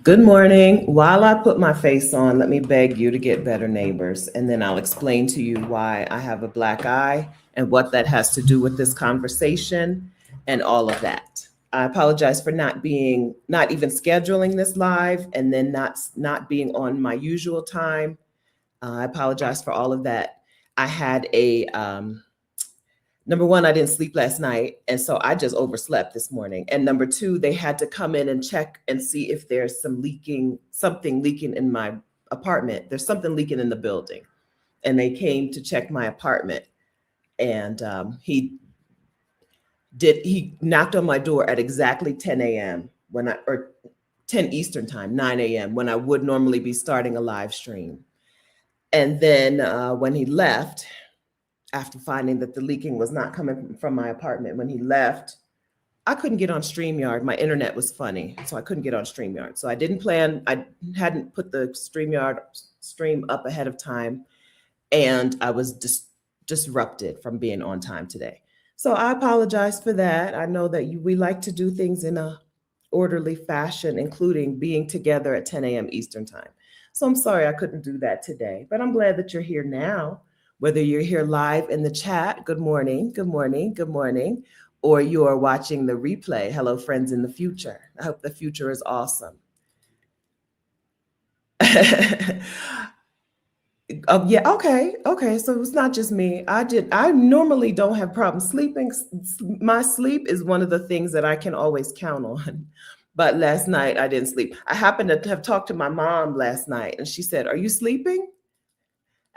Good morning. While I put my face on, let me beg you to get better neighbors, and then I'll explain to you why I have a black eye and what that has to do with this conversation and all of that. I apologize for not even scheduling this live and then not being on my usual time. I apologize for all of that. I had a number one, I didn't sleep last night. And so I just overslept this morning. And number two, they had to come in and check and see if there's something leaking in my apartment. There's something leaking in the building. And they came to check my apartment. And he knocked on my door at exactly 10 a.m. or 10 Eastern time, 9 a.m., when I would normally be starting a live stream. And then when he left, after finding that the leaking was not coming from my apartment, when he left, I couldn't get on StreamYard. My internet was funny, so I couldn't get on StreamYard. So I hadn't put the StreamYard stream up ahead of time, and I was disrupted from being on time today. So I apologize for that. I know that we like to do things in a orderly fashion, including being together at 10 a.m. Eastern time. So I'm sorry I couldn't do that today, but I'm glad that you're here now. Whether you're here live in the chat, good morning, good morning, good morning, or you are watching the replay. Hello, friends in the future. I hope the future is awesome. Yeah, okay. So it's not just me. I normally don't have problems sleeping. My sleep is one of the things that I can always count on. But last night I didn't sleep. I happened to have talked to my mom last night, and she said, "Are you sleeping?"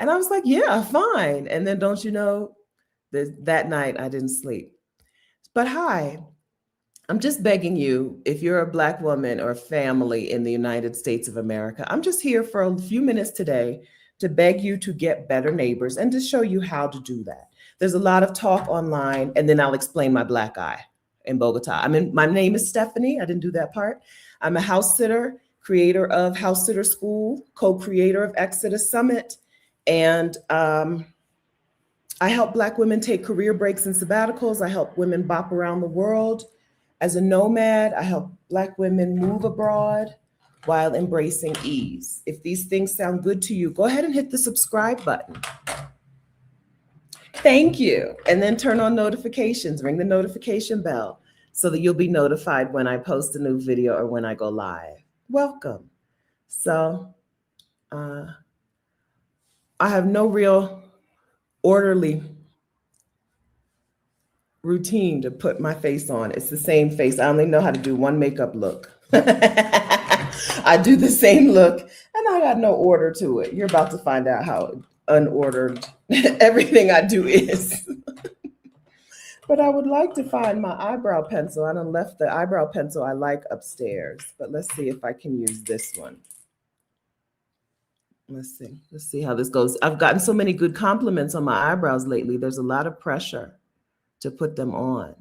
And I was like, "Yeah, fine." And then don't you know, that night I didn't sleep. But hi, I'm just begging you, if you're a Black woman or family in the United States of America, I'm just here for a few minutes today to beg you to get better neighbors and to show you how to do that. There's a lot of talk online, and then I'll explain my black eye in Bogota. My name is Stephanie. I didn't do that part. I'm a house sitter, creator of House Sitter School, co-creator of Exodus Summit, and I help Black women take career breaks and sabbaticals. I help women bop around the world. As a nomad, I help Black women move abroad while embracing ease. If these things sound good to you, go ahead and hit the subscribe button. Thank you. And then turn on notifications, ring the notification bell so that you'll be notified when I post a new video or when I go live. Welcome. So I have no real orderly routine to put my face on. It's the same face. I only know how to do one makeup look. I do the same look and I got no order to it. You're about to find out how unordered everything I do is. But I would like to find my eyebrow pencil. I done left the eyebrow pencil I like upstairs, but let's see if I can use this one. Let's see how this goes. I've gotten so many good compliments on my eyebrows lately. There's a lot of pressure to put them on.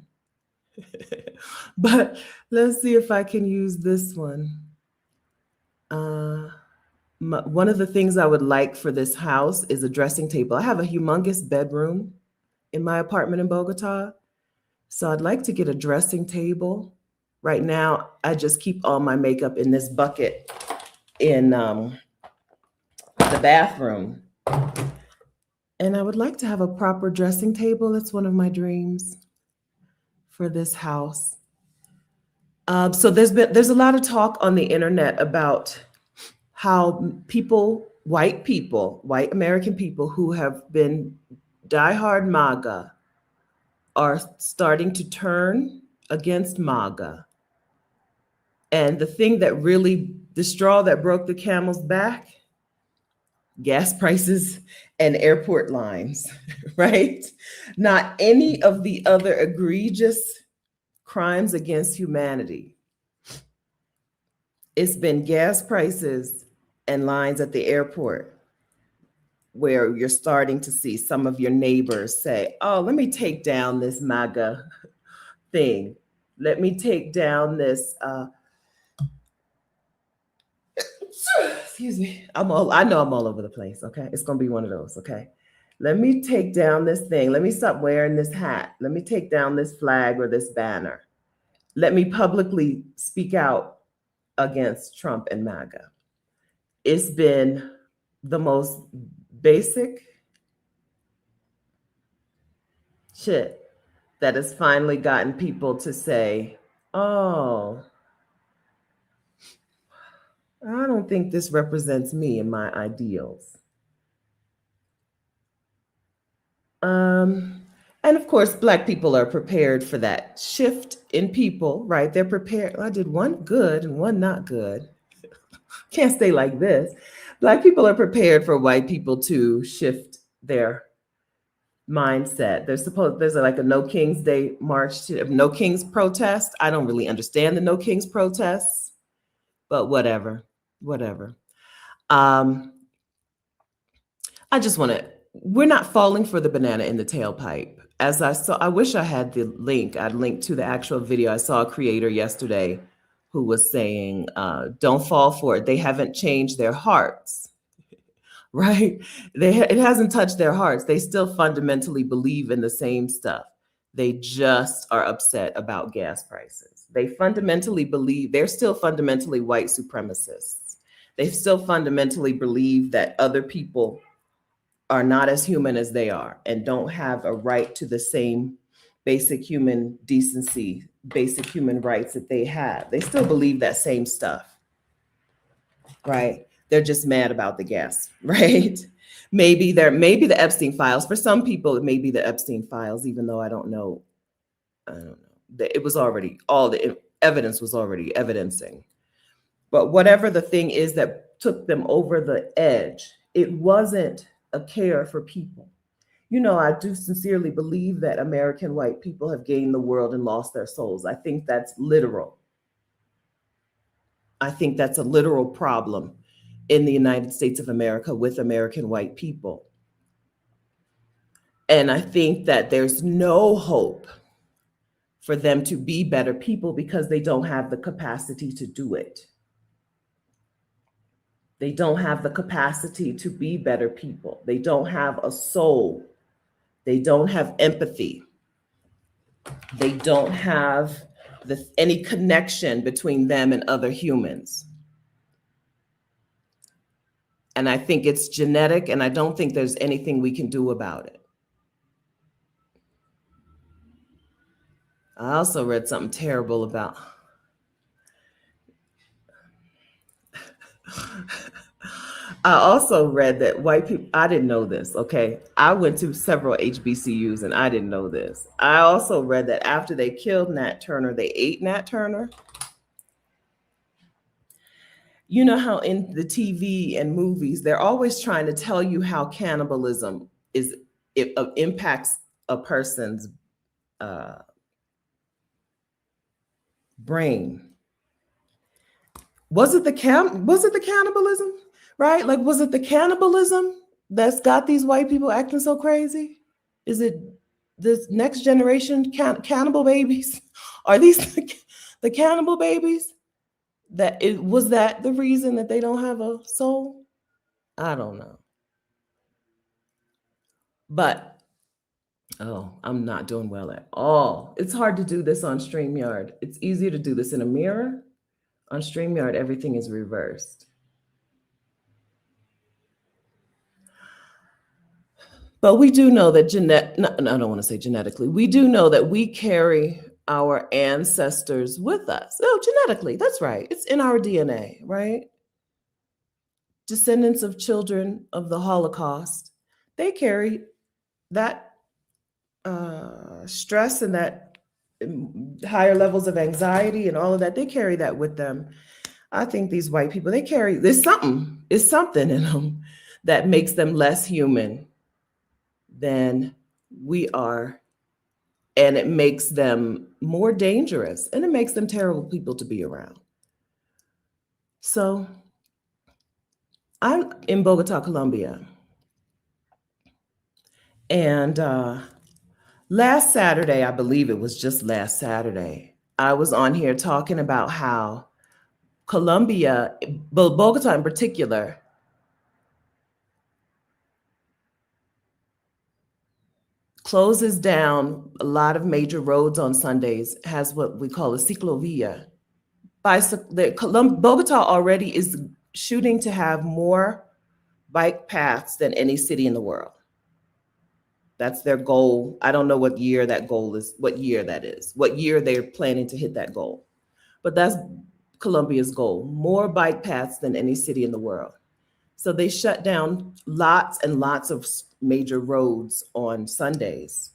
But let's see if I can use this one. One of the things I would like for this house is a dressing table. I have a humongous bedroom in my apartment in Bogota. So I'd like to get a dressing table. Right now, I just keep all my makeup in this bucket in the bathroom. And I would like to have a proper dressing table. It's one of my dreams for this house. So there's a lot of talk on the internet about how white American people who have been diehard MAGA are starting to turn against MAGA. And the straw that broke the camel's back, gas prices and airport lines, right? Not any of the other egregious crimes against humanity. It's been gas prices and lines at the airport where you're starting to see some of your neighbors say, "Oh, let me take down this MAGA thing. Let me take down this, excuse me. I know I'm all over the place, okay? It's gonna be one of those, okay? Let me take down this thing. Let me stop wearing this hat. Let me take down this flag or this banner. Let me publicly speak out against Trump and MAGA. It's been the most basic shit that has finally gotten people to say, oh, I don't think this represents me and my ideals. And of course, Black people are prepared for that shift in people, right? They're prepared. I did one good and one not good. Can't stay like this. Black people are prepared for white people to shift their mindset. There's like a No King's Day march, No King's protest. I don't really understand the No King's protests, but whatever. Um, I just want to, we're not falling for the banana in the tailpipe. As I saw, I wish I had the link. I'd link to the actual video. I saw a creator yesterday who was saying, don't fall for it. They haven't changed their hearts, right? It hasn't touched their hearts. They still fundamentally believe in the same stuff. They just are upset about gas prices. They fundamentally believe, they're still fundamentally white supremacists. They still fundamentally believe that other people are not as human as they are and don't have a right to the same basic human decency, basic human rights that they have. They still believe that same stuff, right? They're just mad about the gas, right? Maybe the Epstein files. For some people, it may be the Epstein files, even though I don't know. It was already, all the evidence was already evidencing. But whatever the thing is that took them over the edge, it wasn't a care for people. You know, I do sincerely believe that American white people have gained the world and lost their souls. I think that's literal. I think that's a literal problem in the United States of America with American white people. And I think that there's no hope for them to be better people because they don't have the capacity to do it. They don't have the capacity to be better people. They don't have a soul. They don't have empathy. They don't have any connection between them and other humans. And I think it's genetic, and I don't think there's anything we can do about it. I also read something terrible about I also read that white people, I didn't know this, okay? I went to several HBCUs and I didn't know this. I also read that after they killed Nat Turner, they ate Nat Turner. You know how in the TV and movies, they're always trying to tell you how cannibalism impacts a person's brain. Was it the cannibalism? Right? Like, was it the cannibalism that's got these white people acting so crazy? Is it this next generation cannibal babies? Are these the cannibal babies? Was that the reason that they don't have a soul? I don't know. But, I'm not doing well at all. It's hard to do this on StreamYard. It's easier to do this in a mirror. On StreamYard, everything is reversed. But we do know that I don't want to say genetically. We do know that we carry our ancestors with us. Oh, genetically, that's right. It's in our DNA, right? Descendants of children of the Holocaust, they carry that stress and that higher levels of anxiety and all of that. They carry that with them. I think these white people, there's something in them that makes them less human than we are, and it makes them more dangerous, and it makes them terrible people to be around. So I'm in Bogota, Colombia, and last Saturday, I believe it was just last Saturday, I was on here talking about how Colombia, Bogota in particular, closes down a lot of major roads on Sundays, has what we call a ciclovia, Bogota already is shooting to have more bike paths than any city in the world. That's their goal. I don't know what year that goal is, what year that is, what year they're planning to hit that goal. But that's Colombia's goal, more bike paths than any city in the world. So they shut down lots and lots of major roads on Sundays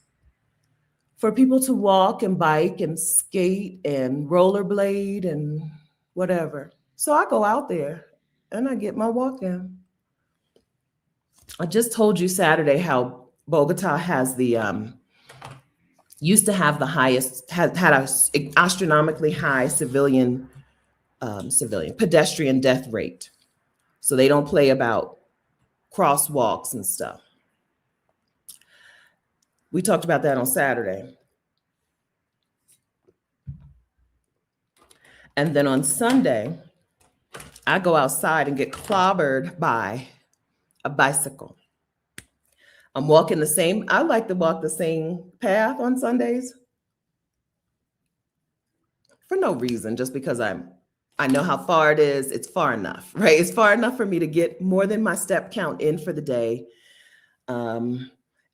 for people to walk and bike and skate and rollerblade and whatever. So I go out there and I get my walk in. I just told you Saturday how Bogota has the used to have the highest, had a astronomically high civilian pedestrian death rate. So they don't play about crosswalks and stuff. We talked about that on Saturday. And then on Sunday, I go outside and get clobbered by a bicycle. I'm walking I like to walk the same path on Sundays for no reason, just because I know how far it is. It's far enough, right? It's far enough for me to get more than my step count in for the day.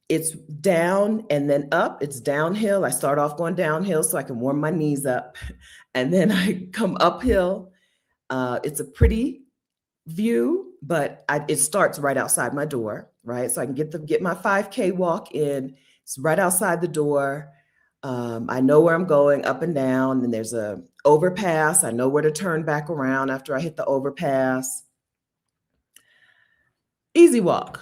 It's down and then up. It's downhill. I start off going downhill so I can warm my knees up. And then I come uphill. It's a pretty view, but it starts right outside my door, right? So I can get my 5K walk in. It's right outside the door. I know where I'm going, up and down, and there's a overpass. I know where to turn back around after I hit the overpass. Easy walk.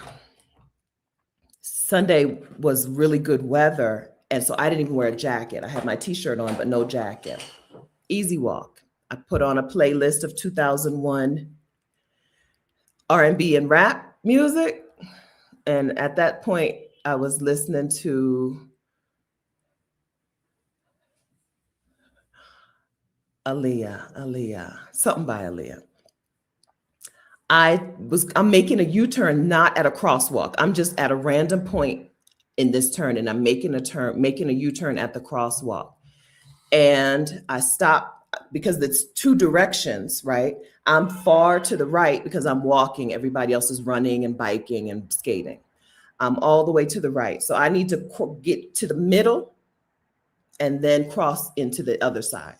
Sunday was really good weather, and so I didn't even wear a jacket. I had my t-shirt on, but no jacket. Easy walk. I put on a playlist of 2001 R&B and rap music. And at that point, I was listening to Aaliyah, something by Aaliyah. I'm making a U-turn, not at a crosswalk. I'm just at a random point in this turn, and I'm making a U-turn at the crosswalk. And I stop because it's two directions, right? I'm far to the right because I'm walking. Everybody else is running and biking and skating. I'm all the way to the right. So I need to get to the middle and then cross into the other side.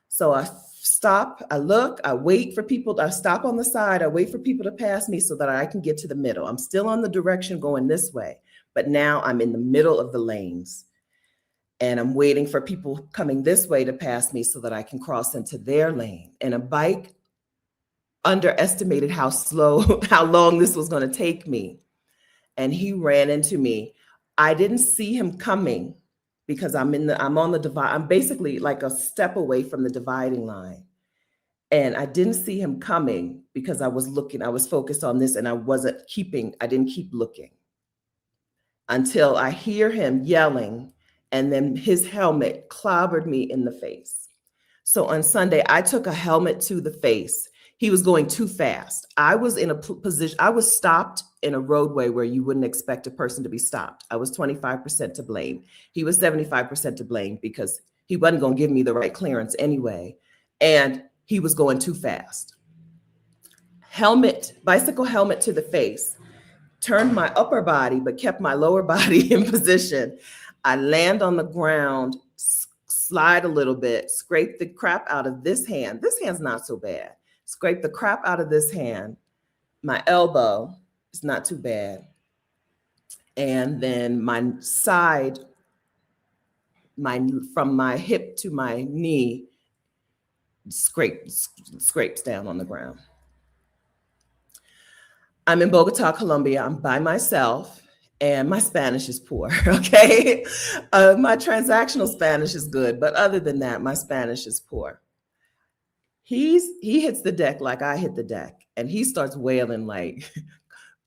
So I stop, I look, I wait for people. I stop on the side. I wait for people to pass me so that I can get to the middle. I'm still on the direction going this way, but now I'm in the middle of the lanes. And I'm waiting for people coming this way to pass me so that I can cross into their lane. And a bike underestimated how long this was going to take me. And he ran into me. I didn't see him coming because I'm on the divide. I'm basically like a step away from the dividing line. And I didn't see him coming because I was focused on this, and I didn't keep looking until I hear him yelling. And then his helmet clobbered me in the face. So on Sunday, I took a helmet to the face. He was going too fast. I was in a position, I was stopped in a roadway where you wouldn't expect a person to be stopped. I was 25% to blame. He was 75% to blame because he wasn't going to give me the right clearance anyway. And he was going too fast. Bicycle helmet to the face, turned my upper body, but kept my lower body in position. I land on the ground, slide a little bit, scrape the crap out of this hand. This hand's not so bad. Scrape the crap out of this hand. My elbow is not too bad. And then my side, from my hip to my knee, scrapes down on the ground. I'm in Bogota, Colombia. I'm by myself. And my Spanish is poor, okay? My transactional Spanish is good, but other than that, my Spanish is poor. He hits the deck like I hit the deck, and he starts wailing like,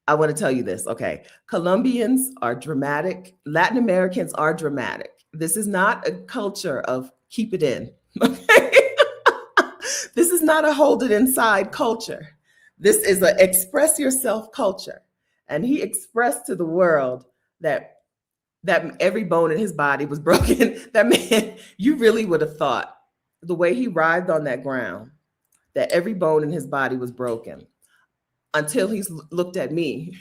I want to tell you this, okay? Colombians are dramatic. Latin Americans are dramatic. This is not a culture of keep it in, okay? This is not a hold it inside culture. This is a express yourself culture. And he expressed to the world that every bone in his body was broken. That man, you really would have thought the way he writhed on that ground, that every bone in his body was broken until he looked at me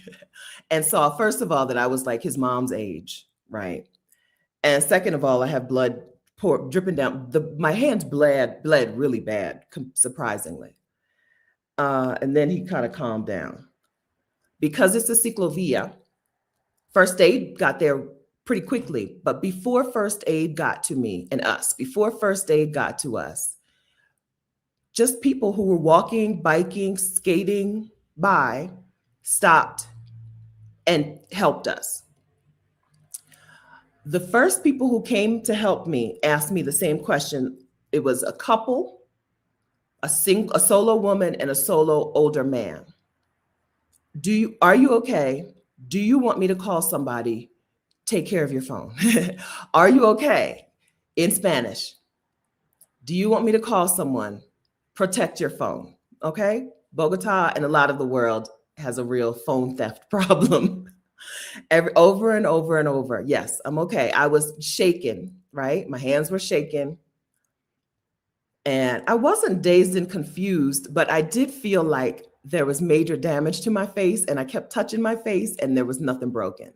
and saw, first of all, that I was like his mom's age, right? And second of all, I have blood dripping down. My hands bled really bad, surprisingly. And then he kind of calmed down. Because it's a ciclovia, first aid got there pretty quickly. But before first aid got to me and us, before first aid got to us, just people who were walking, biking, skating by stopped and helped us. The first people who came to help me asked me the same question. It was a couple, a solo woman and a solo older man. Are you okay? Do you want me to call somebody? Take care of your phone. Are you okay? In Spanish. Do you want me to call someone? Protect your phone. Okay? Bogota and a lot of the world has a real phone theft problem. Over and over and over. Yes, I'm okay. I was shaken, right? My hands were shaking. And I wasn't dazed and confused, but I did feel like there was major damage to my face, and I kept touching my face and there was nothing broken.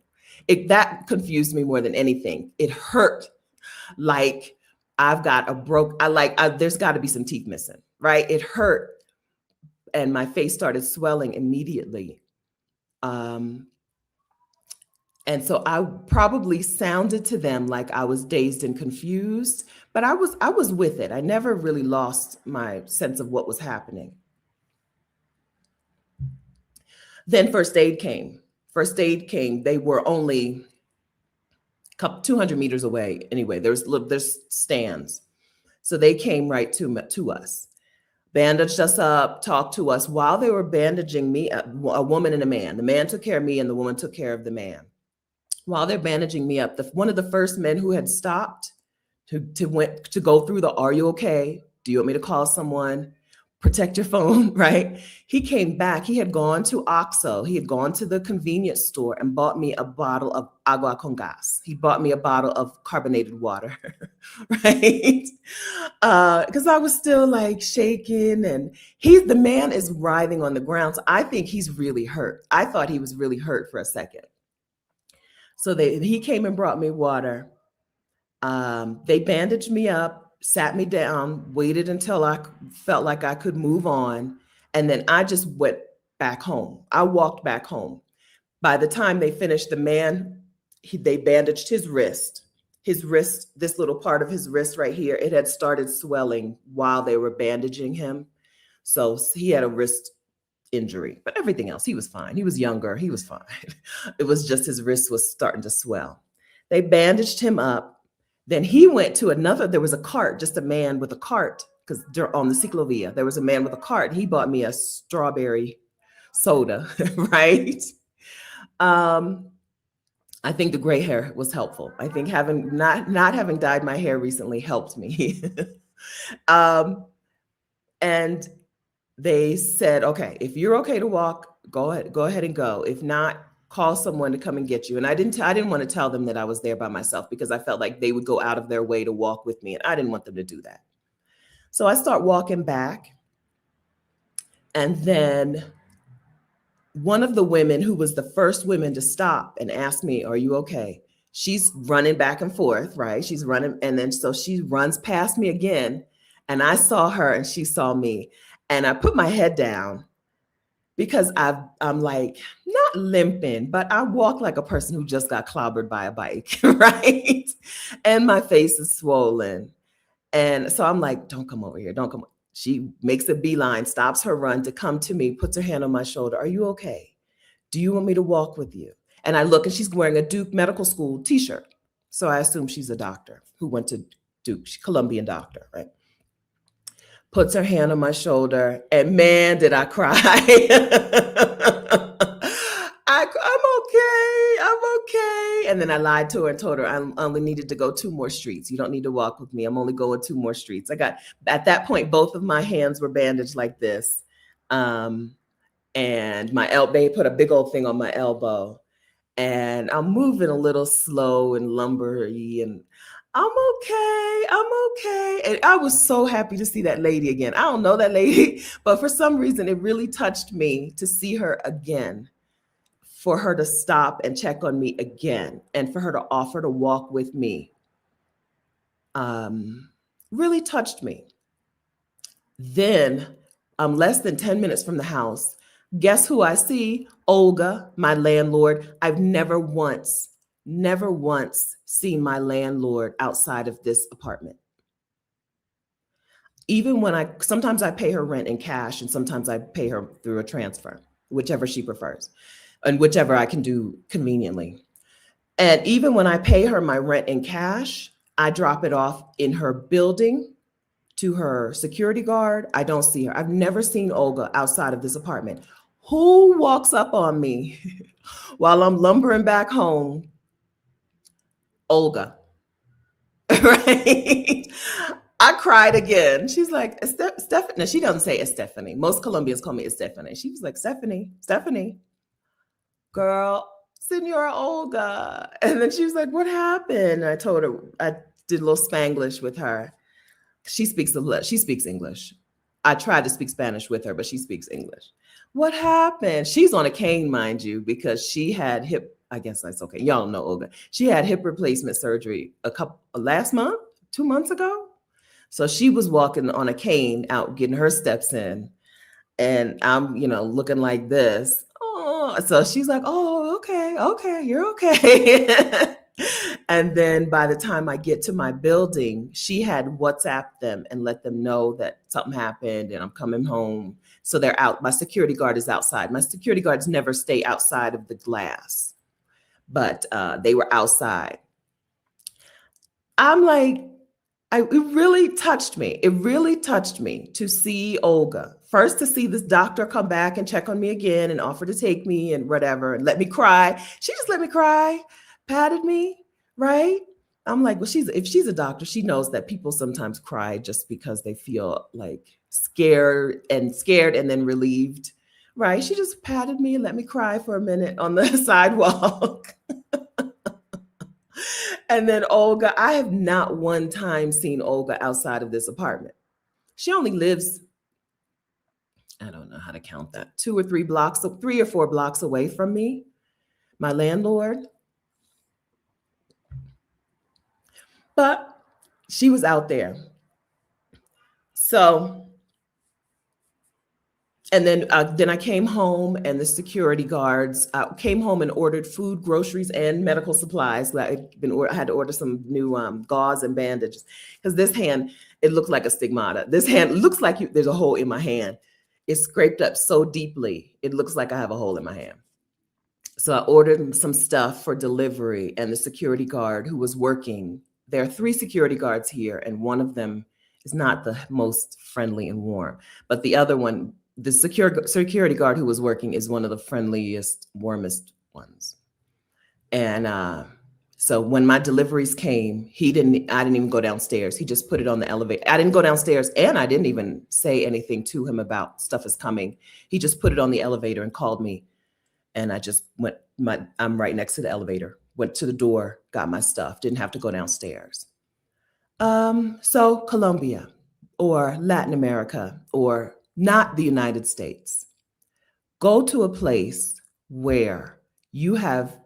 That confused me more than anything. It hurt like I've got there's got to be some teeth missing, right? It hurt, and my face started swelling immediately. And so I probably sounded to them like I was dazed and confused, but I was with it. I never really lost my sense of what was happening. Then first aid came. First aid came. They were only 200 meters away. Anyway, there's stands. So they came right to us, bandaged us up, talked to us. While they were bandaging me, a woman and a man. The man took care of me and the woman took care of the man. While they're bandaging me up, one of the first men who had stopped to go through the "Are you okay? Do you want me to call someone? Protect your phone," right? He came back. He had gone to Oxo. He had gone to the convenience store and bought me a bottle of agua con gas. He bought me a bottle of carbonated water, right? Because I was still like shaking, and the man is writhing on the ground. So I think he's really hurt. I thought he was really hurt for a second. So he came and brought me water. They bandaged me up, sat me down, waited until I felt like I could move on. And then I just went back home. I walked back home. By the time they finished, the man, they bandaged his wrist, this little part of his wrist right here. It had started swelling while they were bandaging him. So he had a wrist injury, but everything else, he was fine. He was younger. He was fine. It was just his wrist was starting to swell. They bandaged him up. Then he went to there was a cart, just a man with a cart, because on the ciclovia, there was a man with a cart. He bought me a strawberry soda, right? I think the gray hair was helpful. I think not having dyed my hair recently helped me. And they said, okay, if you're okay to walk, go ahead and go. If not, call someone to come and get you. And I didn't want to tell them that I was there by myself, because I felt like they would go out of their way to walk with me, and I didn't want them to do that. So I start walking back, and then one of the women, who was the first women to stop and ask me, "Are you okay?" She's running back and forth, right? She's running, and then so she runs past me again, and I saw her and she saw me. And I put my head down, because I'm like not limping, but I walk like a person who just got clobbered by a bike, right? And my face is swollen. And so I'm like, don't come over here. Don't come. She makes a beeline, stops her run to come to me, puts her hand on my shoulder. "Are you okay? Do you want me to walk with you?" And I look, and she's wearing a Duke Medical School t-shirt. So I assume she's a doctor who went to Duke, she's a Colombian doctor, right? Puts her hand on my shoulder, and man, did I cry. I'm okay. And then I lied to her and told her I only needed to go 2 more streets. You don't need to walk with me. I'm only going 2 more streets. At that point, both of my hands were bandaged like this. And they put a big old thing on my elbow, and I'm moving a little slow and lumbery. And I'm okay. I'm okay. And I was so happy to see that lady again. I don't know that lady, but for some reason, it really touched me to see her again, for her to stop and check on me again, and for her to offer to walk with me. Um, really touched me. Then, less than 10 minutes from the house, guess who I see? Olga, my landlord. I've never once seen my landlord outside of this apartment. Even when sometimes I pay her rent in cash and sometimes I pay her through a transfer, whichever she prefers and whichever I can do conveniently. And even when I pay her my rent in cash, I drop it off in her building to her security guard. I don't see her. I've never seen Olga outside of this apartment. Who walks up on me while I'm lumbering back home? Olga. Right? I cried again. She's like, Stephanie. No, she doesn't say Stephanie. Most Colombians call me Stephanie. She was like, Stephanie, girl, Senora Olga. And then she was like, what happened? I told her, I did a little Spanglish with her. She speaks English. I tried to speak Spanish with her, but she speaks English. What happened? She's on a cane, mind you, because she had I guess that's okay. Y'all know Olga. She had hip replacement surgery last month, 2 months ago. So she was walking on a cane out getting her steps in. And I'm, looking like this. Oh, so she's like, oh, okay, you're okay. And then by the time I get to my building, she had WhatsApped them and let them know that something happened and I'm coming home. So they're out. My security guard is outside. My security guards never stay outside of the glass, but they were outside. I'm like, it really touched me. It really touched me to see Olga. First, to see this doctor come back and check on me again and offer to take me and whatever and let me cry. She just let me cry, patted me, right? I'm like, well, if she's a doctor, she knows that people sometimes cry just because they feel like scared and then relieved, right? She just patted me and let me cry for a minute on the sidewalk. And then Olga, I have not one time seen Olga outside of this apartment. She only lives, I don't know how to count that, 3 or 4 blocks away from me, my landlord. But she was out there. So, and then I came home and the security guards came home and ordered food, groceries, and medical supplies. I had to order some new gauze and bandages because this hand, it looked like a stigmata. This hand looks like there's a hole in my hand. It's scraped up so deeply. It looks like I have a hole in my hand. So I ordered some stuff for delivery, and the security guard who was working, there are 3 security guards here, and one of them is not the most friendly and warm, but the other one, the security guard who was working, is one of the friendliest, warmest ones. And so when my deliveries came, I didn't even go downstairs. He just put it on the elevator. I didn't go downstairs, and I didn't even say anything to him about stuff is coming. He just put it on the elevator and called me. And I just I'm right next to the elevator, went to the door, got my stuff, didn't have to go downstairs. So Colombia or Latin America or not the United States, go to a place where you have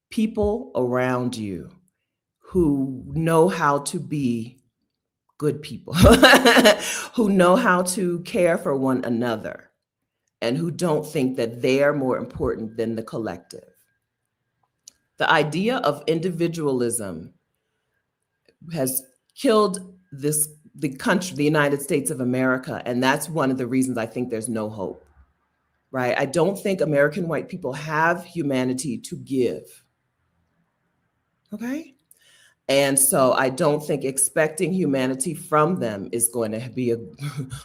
people around you who know how to be good people, who know how to care for one another, and who don't think that they're more important than the collective. The idea of individualism has killed the country, the United States of America, and that's one of the reasons I think there's no hope, right? I don't think American white people have humanity to give, okay? And so I don't think expecting humanity from them is going to be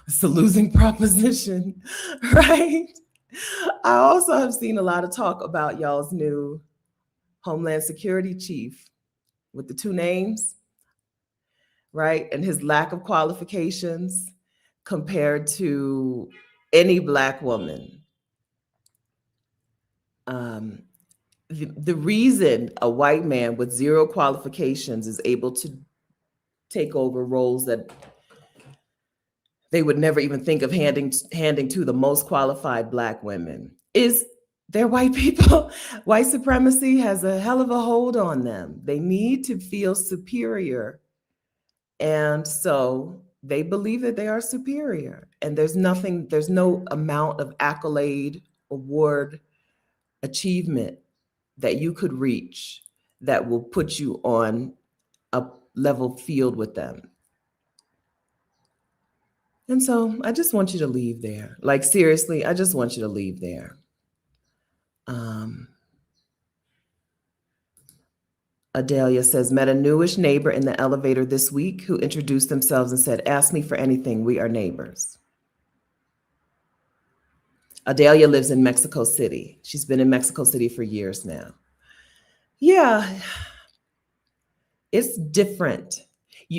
it's a losing proposition, right? I also have seen a lot of talk about y'all's new Homeland Security chief with the 2 names, right? And his lack of qualifications compared to any Black woman. The reason a white man with 0 qualifications is able to take over roles that they would never even think of handing to the most qualified Black women. They're white people. White supremacy has a hell of a hold on them. They need to feel superior. And so they believe that they are superior. And there's no amount of accolade, award, achievement that you could reach that will put you on a level field with them. And so I just want you to leave there. Like, seriously, I just want you to leave there. Adelia says, met a newish neighbor in the elevator this week who introduced themselves and said, ask me for anything. We are neighbors. Adelia lives in Mexico City. She's been in Mexico City for years now. Yeah, it's different.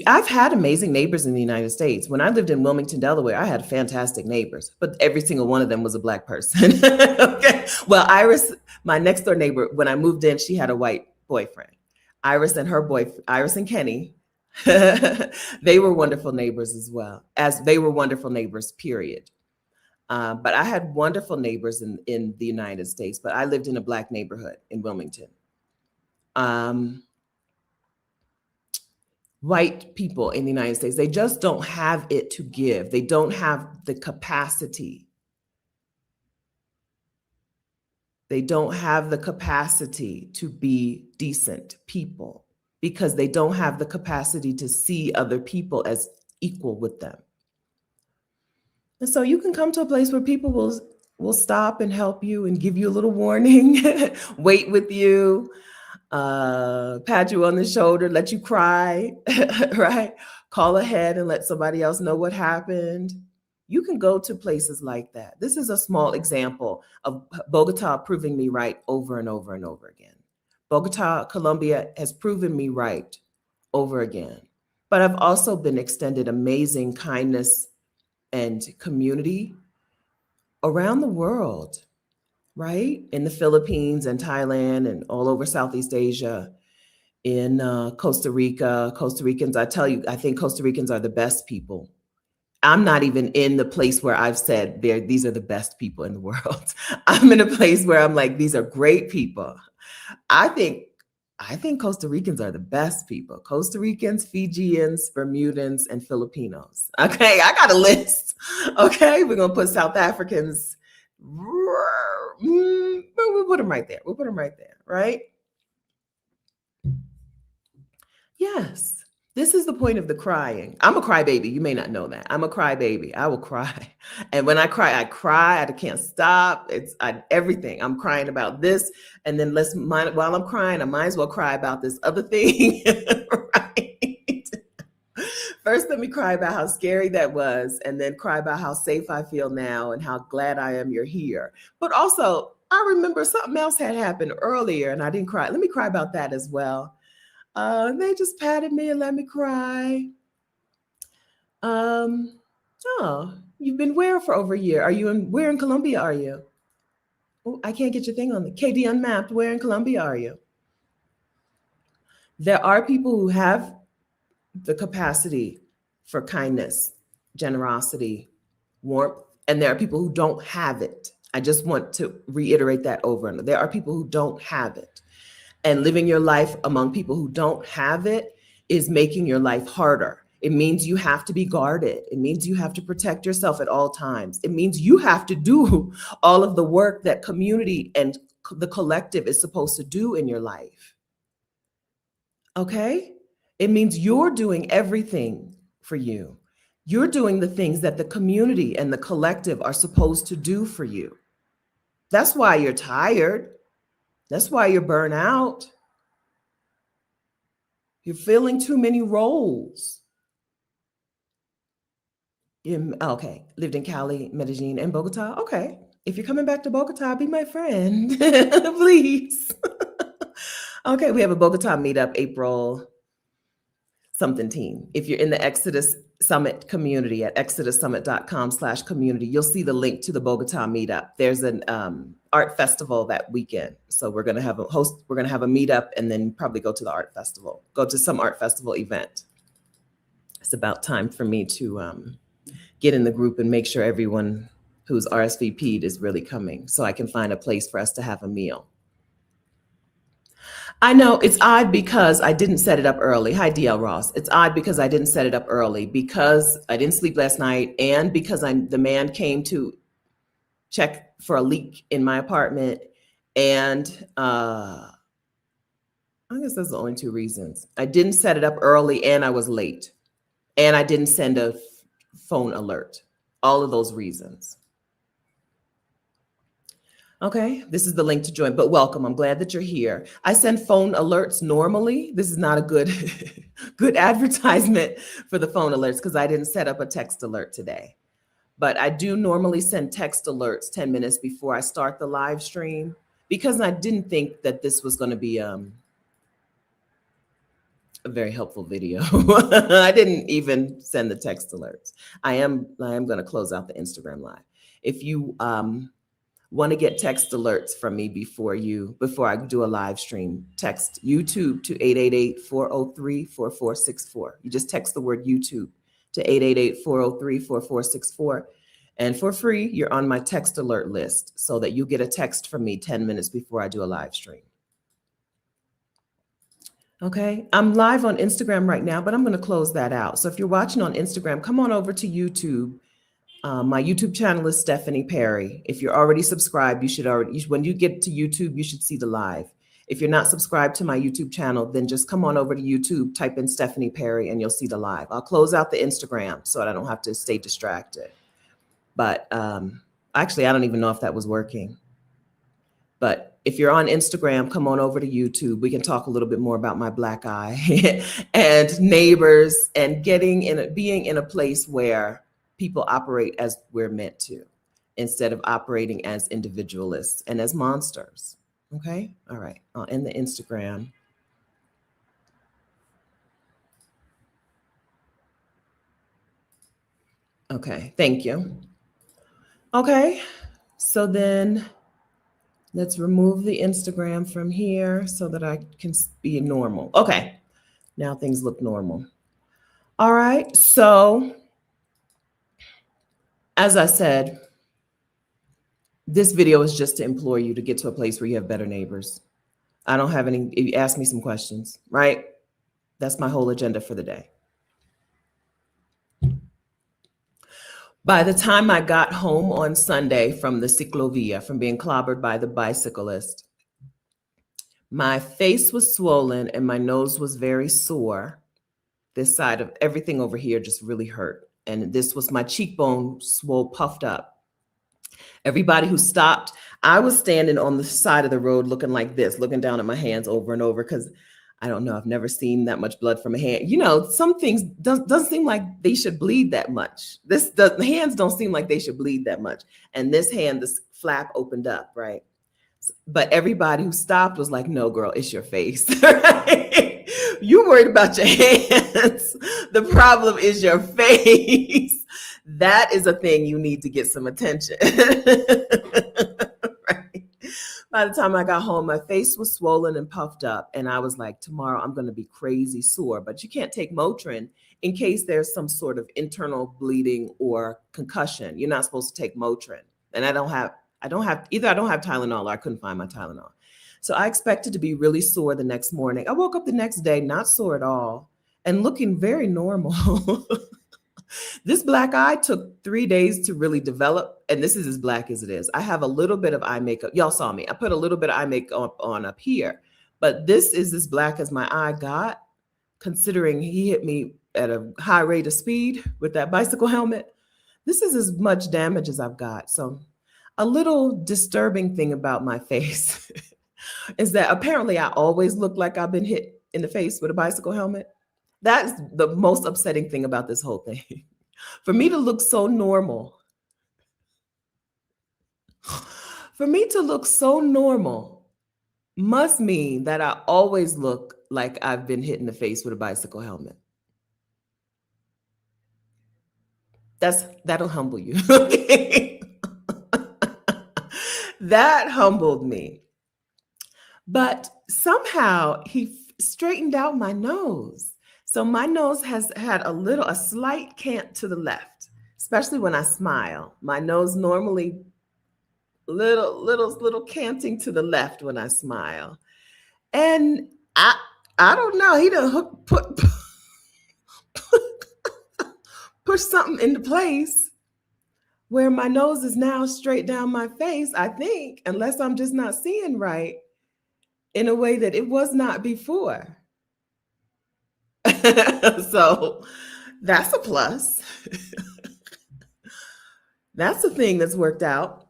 I've had amazing neighbors in the United States. When I lived in Wilmington, Delaware, I had fantastic neighbors, but every single one of them was a Black person. Okay. Well, Iris, my next door neighbor, when I moved in, she had a white boyfriend. Iris and Kenny, they were wonderful neighbors as well, as they were wonderful neighbors, period. But I had wonderful neighbors in the United States, but I lived in a Black neighborhood in Wilmington. White people in the United States, they just don't have it to give. They don't have the capacity. They don't have the capacity to be decent people because they don't have the capacity to see other people as equal with them. And so you can come to a place where people will stop and help you and give you a little warning, wait with you, pat you on the shoulder, let you cry, right? Call ahead and let somebody else know what happened. You can go to places like that. This is a small example of Bogota proving me right over and over and over again. Bogota, Colombia has proven me right over again. But I've also been extended amazing kindness and community around the world, right? In the Philippines and Thailand and all over Southeast Asia, in Costa Rica. Costa Ricans, I tell you, I think Costa Ricans are the best people. I'm not even in the place where I've said these are the best people in the world. I'm in a place where I'm like, these are great people. I think Costa Ricans are the best people. Costa Ricans, Fijians, Bermudans, and Filipinos. Okay, I got a list. Okay, we're going to put South Africans. We'll put them right there. We'll put them right there, right? Yes. This is the point of the crying. I'm a crybaby. You may not know that. I'm a crybaby. I will cry. And when I cry. I can't stop. Everything. I'm crying about this. And then while I'm crying, I might as well cry about this other thing. Right? First, let me cry about how scary that was. And then cry about how safe I feel now and how glad I am you're here. But also, I remember something else had happened earlier and I didn't cry. Let me cry about that as well. They just patted me and let me cry. Oh, you've been where for over a year? Where in Colombia are you? Oh, I can't get your thing on the KD Unmapped. Where in Colombia are you? There are people who have the capacity for kindness, generosity, warmth, and there are people who don't have it. I just want to reiterate that over and over. There are people who don't have it. And living your life among people who don't have it is making your life harder. It means you have to be guarded. It means you have to protect yourself at all times. It means you have to do all of the work that community and the collective is supposed to do in your life. Okay? It means you're doing everything for you. You're doing the things that the community and the collective are supposed to do for you. That's why you're tired. That's why you're burnt out. You're filling too many roles. Okay, lived in Cali, Medellin, and Bogota. Okay, if you're coming back to Bogota, be my friend, please. Okay, we have a Bogota meetup, April something teen. If you're in the Exodus Summit community at exodussummit.com/community, you'll see the link to the Bogota meetup. There's an art festival that weekend. So we're going to have a meetup and then probably go to the art festival, go to some art festival event. It's about time for me to get in the group and make sure everyone who's RSVP'd is really coming so I can find a place for us to have a meal. I know it's odd because I didn't set it up early. Hi, DL Ross. It's odd because I didn't set it up early because I didn't sleep last night and because the man came to check for a leak in my apartment. And I guess those are the only two reasons. I didn't set it up early and I was late. And I didn't send a phone alert. All of those reasons. Okay, this is the link to join, but welcome. I'm glad that you're here. I send phone alerts normally. This is not a good good advertisement for the phone alerts because I didn't set up a text alert today. But I do normally send text alerts 10 minutes before I start the live stream because I didn't think that this was going to be a very helpful video. I didn't even send the text alerts. I am going to close out the Instagram live. If you want to get text alerts from me before I do a live stream, text YouTube to 888-403-4464. You just text the word YouTube to 888-403-4464. And for free, you're on my text alert list so that you get a text from me 10 minutes before I do a live stream. Okay, I'm live on Instagram right now, but I'm going to close that out. So if you're watching on Instagram, come on over to YouTube. My YouTube channel is Stephanie Perry. If you're already subscribed, when you get to YouTube, you should see the live. If you're not subscribed to my YouTube channel, then just come on over to YouTube, type in Stephanie Perry, and you'll see the live. I'll close out the Instagram so that I don't have to stay distracted. But actually, I don't even know if that was working. But if you're on Instagram, come on over to YouTube. We can talk a little bit more about my black eye and neighbors and being in a place where people operate as we're meant to, instead of operating as individualists and as monsters. Okay. All right. I'll end the Instagram. Okay. Thank you. Okay. So then let's remove the Instagram from here so that I can be normal. Okay. Now things look normal. All right. So as I said, this video is just to implore you to get to a place where you have better neighbors. I don't have any, you ask me some questions, right? That's my whole agenda for the day. By the time I got home on Sunday from the ciclovia, from being clobbered by the bicyclist, my face was swollen and my nose was very sore. This side of everything over here just really hurt. And this was my cheekbone swole, puffed up. Everybody who stopped, I was standing on the side of the road looking like this, looking down at my hands over and over because I don't know, I've never seen that much blood from a hand. You know, some things doesn't seem like they should bleed that much. The hands don't seem like they should bleed that much. And this hand, this flap opened up, right? But everybody who stopped was like, no, girl, it's your face. Right? You worried about your hands. The problem is your face. That is a thing you need to get some attention. Right? By the time I got home, my face was swollen and puffed up. And I was like, tomorrow I'm going to be crazy sore. But you can't take Motrin in case there's some sort of internal bleeding or concussion. You're not supposed to take Motrin. And I don't have Tylenol or I couldn't find my Tylenol. So I expected to be really sore the next morning. I woke up the next day, not sore at all and looking very normal. This black eye took 3 days to really develop. And this is as black as it is. I have a little bit of eye makeup. Y'all saw me. I put a little bit of eye makeup on up here, but this is as black as my eye got, considering he hit me at a high rate of speed with that bicycle helmet. This is as much damage as I've got. So a little disturbing thing about my face is that apparently I always look like I've been hit in the face with a bicycle helmet. That's the most upsetting thing about this whole thing. For me to look so normal, must mean that I always look like I've been hit in the face with a bicycle helmet. That'll humble you. Okay? That humbled me. But somehow he straightened out my nose. So my nose has had a slight cant to the left, especially when I smile. My nose normally little canting to the left when I smile. And I don't know. He done push something into place where my nose is now straight down my face, I think, unless I'm just not seeing right in a way that it was not before. So that's a plus. That's a thing that's worked out.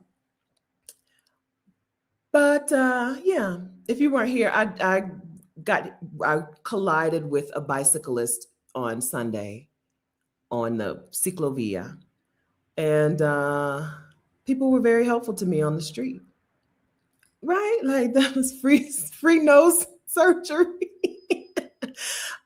But yeah, if you weren't here, I collided with a bicyclist on Sunday on the ciclovia, and people were very helpful to me on the street. Right, like that was free nose surgery.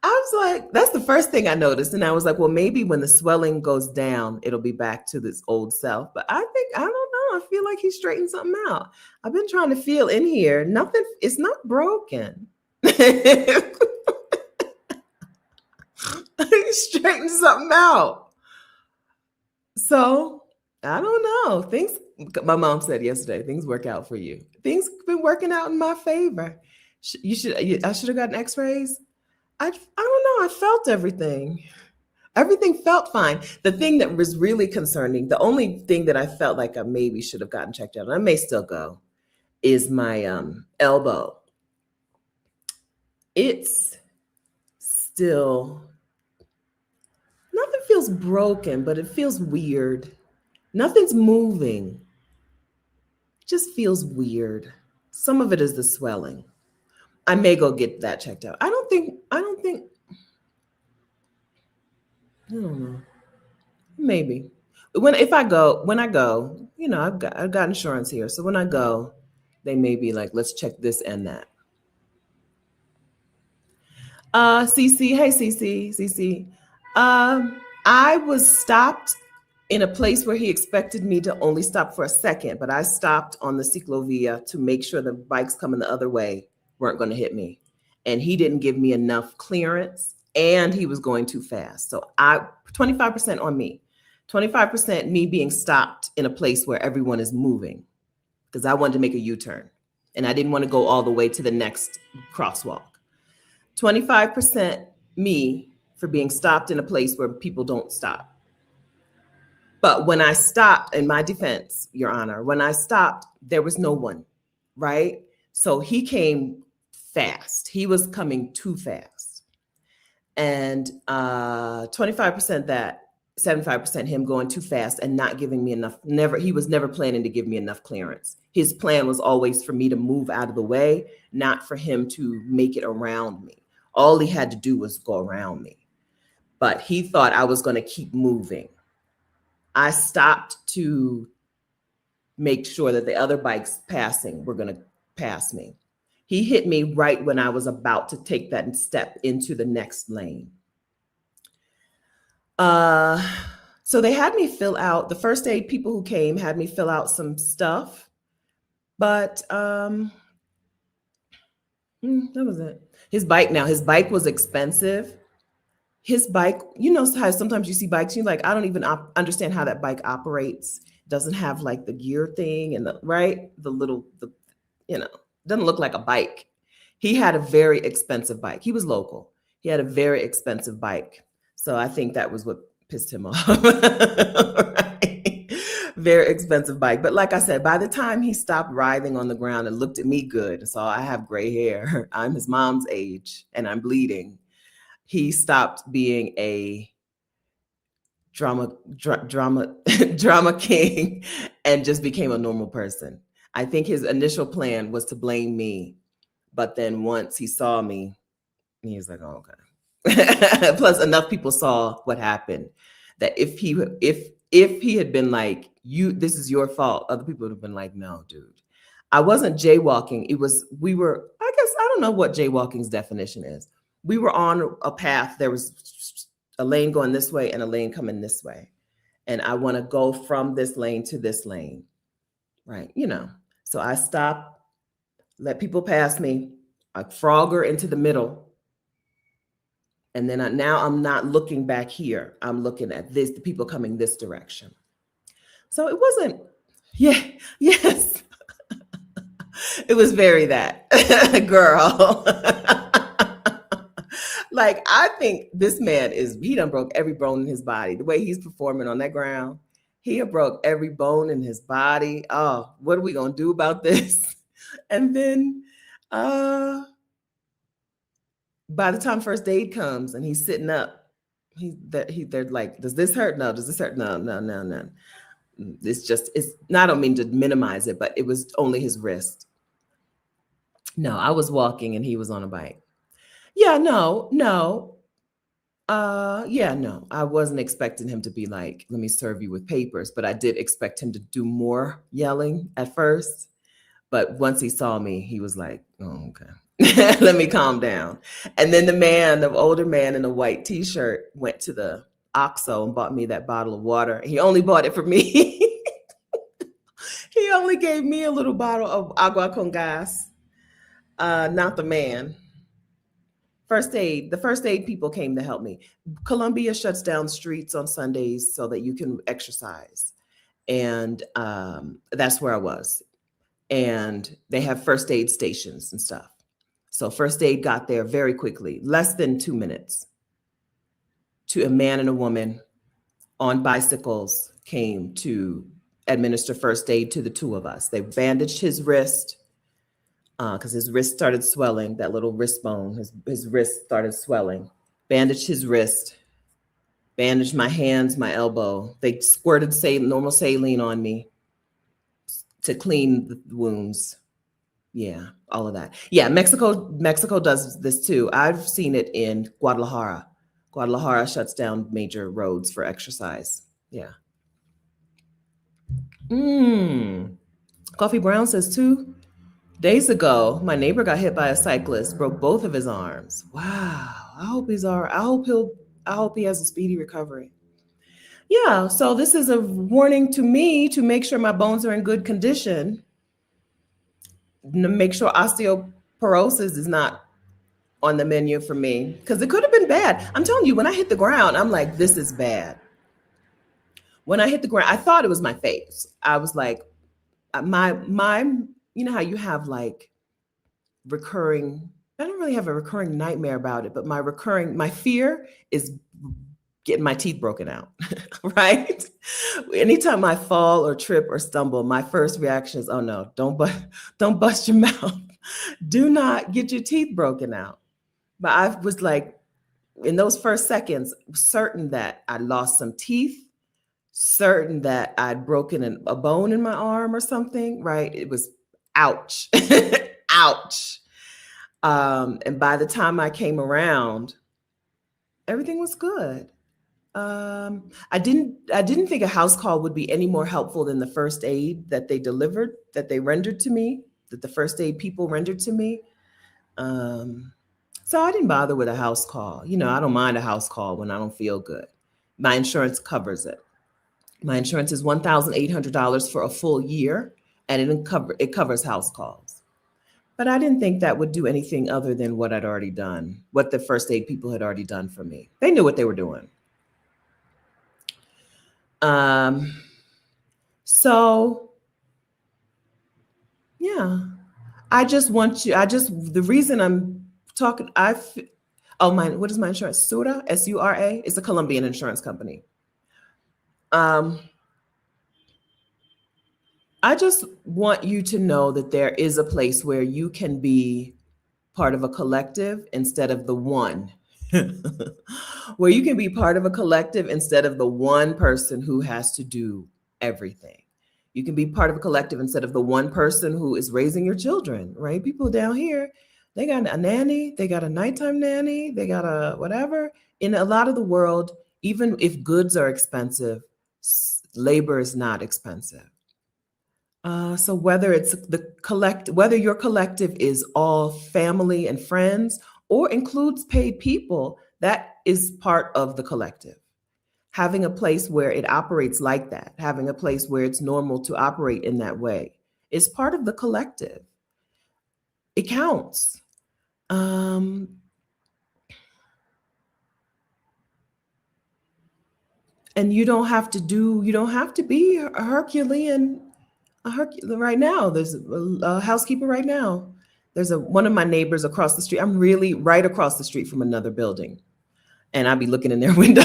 I was like, that's the first thing I noticed, and I was like, well, maybe when the swelling goes down, it'll be back to this old self. But I don't know. I feel like he straightened something out. I've been trying to feel in here. Nothing. It's not broken. He straightened something out. So I don't know. Things. My mom said yesterday, things work out for you. Things have been working out in my favor. I should have gotten X-rays. I don't know. I felt everything. Everything felt fine. The thing that was really concerning, the only thing that I felt like I maybe should have gotten checked out, and I may still go, is my elbow. It's still, nothing feels broken, but it feels weird. Nothing's moving. It just feels weird. Some of it is the swelling. I may go get that checked out. I don't think, I don't know. Maybe. When I go, I've got insurance here. So when I go, they may be like, let's check this and that. CC, hey CC. I was stopped in a place where he expected me to only stop for a second, but I stopped on the ciclovia to make sure the bikes coming the other way weren't going to hit me. And he didn't give me enough clearance and he was going too fast. So 25% on me, 25% me being stopped in a place where everyone is moving because I wanted to make a U-turn and I didn't want to go all the way to the next crosswalk. 25% me for being stopped in a place where people don't stop. But when I stopped, in my defense, Your Honor, when I stopped, there was no one, right? So he came fast. He was coming too fast. And 25% that, 75% him going too fast and not giving me enough. He was never planning to give me enough clearance. His plan was always for me to move out of the way, not for him to make it around me. All he had to do was go around me. But he thought I was going to keep moving. I stopped to make sure that the other bikes passing were going to pass me. He hit me right when I was about to take that step into the next lane. So they had me fill out, the first aid people who came had me fill out some stuff, but that was it. His bike was expensive. His bike, you know how sometimes you see bikes, you're like, I don't even understand how that bike operates. It doesn't have like the gear thing and doesn't look like a bike. He had a very expensive bike. He was local. He had a very expensive bike. So I think that was what pissed him off. Right? Very expensive bike. But like I said, by the time he stopped writhing on the ground and looked at me good, so I have gray hair. I'm his mom's age and I'm bleeding. He stopped being a drama king and just became a normal person. I think his initial plan was to blame me, but then once he saw me, he was like, "Oh, okay." Plus, enough people saw what happened that if he had been like, this is your fault, other people would have been like, "No, dude." I wasn't jaywalking. I guess I don't know what jaywalking's definition is. We were on a path. There was a lane going this way and a lane coming this way. And I want to go from this lane to this lane, right? So I stop, let people pass me, I frogger into the middle, And then now I'm not looking back here. I'm looking at this, the people coming this direction. So it wasn't, yeah, yes. It was very that girl. Like, I think this man he done broke every bone in his body. The way he's performing on that ground, he have broke every bone in his body. Oh, what are we going to do about this? And then, by the time first aid comes and he's sitting up, they're like, does this hurt? No. Does this hurt? No, no, no, no. It's I don't mean to minimize it, but it was only his wrist. No, I was walking and he was on a bike. Yeah, no. Yeah, no. I wasn't expecting him to be like, let me serve you with papers, but I did expect him to do more yelling at first. But once he saw me, he was like, oh, okay. Let me calm down. And then the older man in a white t-shirt went to the OXXO and bought me that bottle of water. He only bought it for me. He only gave me a little bottle of agua con gas, not the man. The first aid people came to help me. Columbia shuts down streets on Sundays so that you can exercise. And that's where I was. And they have first aid stations and stuff. So first aid got there very quickly, less than 2 minutes. To a man and a woman on bicycles came to administer first aid to the two of us. They bandaged his wrist because his wrist started swelling, that little wrist bone, his wrist started swelling. Bandaged his wrist, bandaged my hands, my elbow. They squirted normal saline on me to clean the wounds. Yeah, all of that. Yeah, Mexico does this too. I've seen it in Guadalajara. Guadalajara shuts down major roads for exercise. Yeah. Coffee Brown says 2 days ago, my neighbor got hit by a cyclist, broke both of his arms. Wow. I hope he's all right. I hope he has a speedy recovery. Yeah, so this is a warning to me to make sure my bones are in good condition. Make sure osteoporosis is not on the menu for me, because it could have been bad. I'm telling you, when I hit the ground, I'm like, this is bad. When I hit the ground, I thought it was my face. I was like, my, you know how you have like recurring, I don't really have a recurring nightmare about it, but my fear is getting my teeth broken out, right? Anytime I fall or trip or stumble, my first reaction is, oh no, don't bust your mouth. Do not get your teeth broken out. But I was like, in those first seconds, certain that I lost some teeth, certain that I'd broken a bone in my arm or something, right? It was ouch, ouch. And by the time I came around, everything was good. I didn't think a house call would be any more helpful than the first aid that they rendered to me, that the first aid people rendered to me. So I didn't bother with a house call. You know, I don't mind a house call when I don't feel good. My insurance covers it. My insurance is $1,800 for a full year, and it covers house calls. But I didn't think that would do anything other than what I'd already done, what the first aid people had already done for me. They knew what they were doing. So yeah, the reason I'm talking, what is my insurance? Sura, S-U-R-A, it's a Colombian insurance company. I just want you to know that there is a place where you can be part of a collective instead of the one. Where you can be part of a collective instead of the one person who has to do everything. You can be part of a collective instead of the one person who is raising your children, right? People down here, they got a nanny, they got a nighttime nanny, they got a whatever. In a lot of the world, even if goods are expensive, labor is not expensive. So whether whether your collective is all family and friends or includes paid people, that is part of the collective. Having a place where it operates like that, having a place where it's normal to operate in that way is part of the collective. It counts. And you don't have to be a Herculean, right now. There's a housekeeper right now. There's one of my neighbors across the street. I'm really right across the street from another building, and I'll be looking in their window.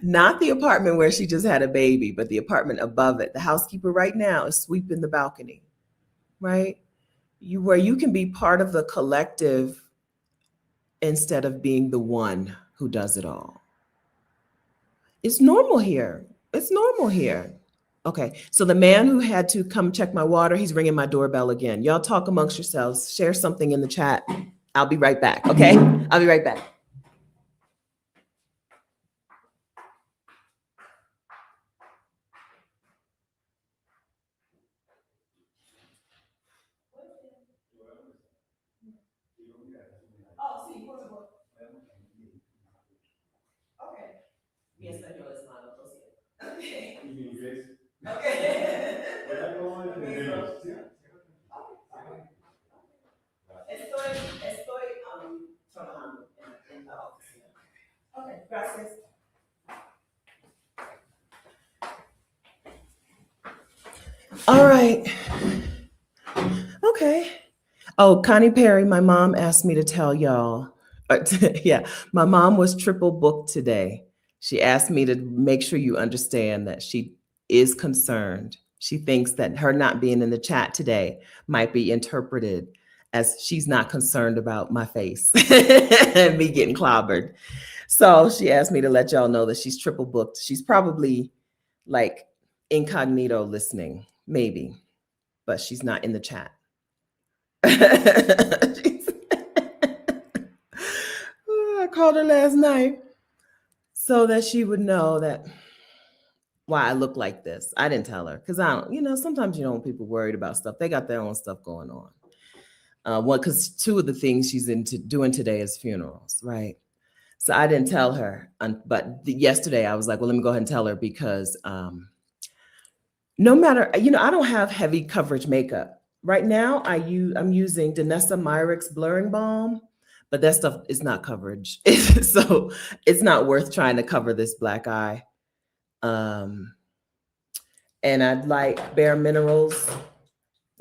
Not the apartment where she just had a baby, but the apartment above it. The housekeeper right now is sweeping the balcony, right? Where you can be part of the collective instead of being the one who does it all. It's normal here. It's normal here. Okay, so the man who had to come check my water, he's ringing my doorbell again. Y'all talk amongst yourselves, share something in the chat. I'll be right back, okay? I'll be right back. Oh, sí, por favor. Okay. Mi español es malo, lo siento. Okay. ¿Y mi inglés? Okay. ¿Puedo cómo entendemos? Estoy trabajando en la oficina. Okay, gracias. All right. Okay. Oh, Connie Perry, my mom asked me to tell y'all. Yeah, my mom was triple booked today. She asked me to make sure you understand that she is concerned. She thinks that her not being in the chat today might be interpreted as she's not concerned about my face and me getting clobbered. So she asked me to let y'all know that she's triple booked. She's probably like incognito listening, maybe, but she's not in the chat. I called her last night so that she would know that why I look like this. I didn't tell her because I don't, sometimes when people worried about stuff, they got their own stuff going on. Because two of the things she's into doing today is funerals, right? So I didn't tell her, but yesterday I was like, well, let me go ahead and tell her because no matter, I don't have heavy coverage makeup. Right now, I'm using Danessa Myricks Blurring Balm, but that stuff is not coverage. So it's not worth trying to cover this black eye. And I'd like Bare Minerals,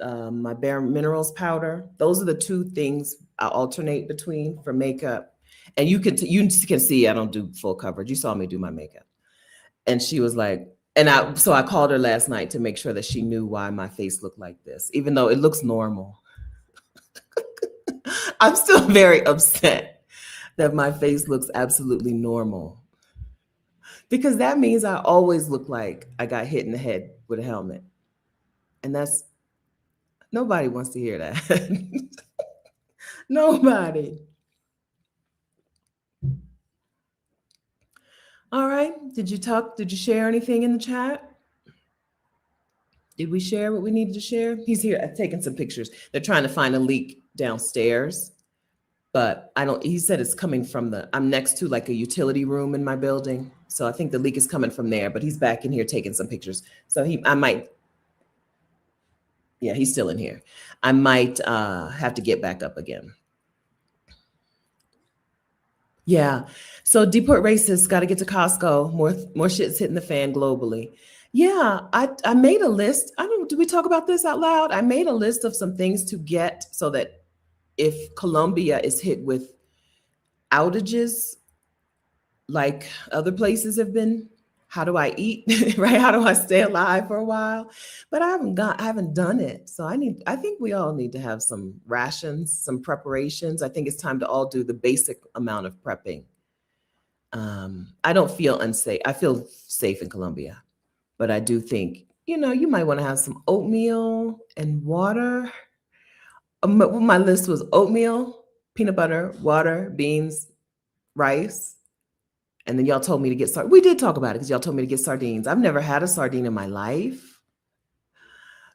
my Bare Minerals powder. Those are the two things I alternate between for makeup. And you can see I don't do full coverage. You saw me do my makeup. And she was like, so I called her last night to make sure that she knew why my face looked like this, even though it looks normal. I'm still very upset that my face looks absolutely normal because that means I always look like I got hit in the head with a helmet. And nobody wants to hear that. Nobody. All right. Did you share anything in the chat? Did we share what we needed to share? He's here taking some pictures. They're trying to find a leak downstairs, but he said it's coming from I'm next to like a utility room in my building. So I think the leak is coming from there, but he's back in here taking some pictures. So he's still in here. I might have to get back up again. Yeah. So deport racists, got to get to Costco. More shit's hitting the fan globally. Yeah, I made a list. Did we talk about this out loud? I made a list of some things to get so that if Colombia is hit with outages like other places have been, how do I eat, right? How do I stay alive for a while? But I haven't done it. So I think we all need to have some rations, some preparations. I think it's time to all do the basic amount of prepping. I don't feel unsafe. I feel safe in Colombia, but I do think, you might want to have some oatmeal and water. My list was oatmeal, peanut butter, water, beans, rice. And then y'all told me to get sardines. We did talk about it because y'all told me to get sardines. I've never had a sardine in my life.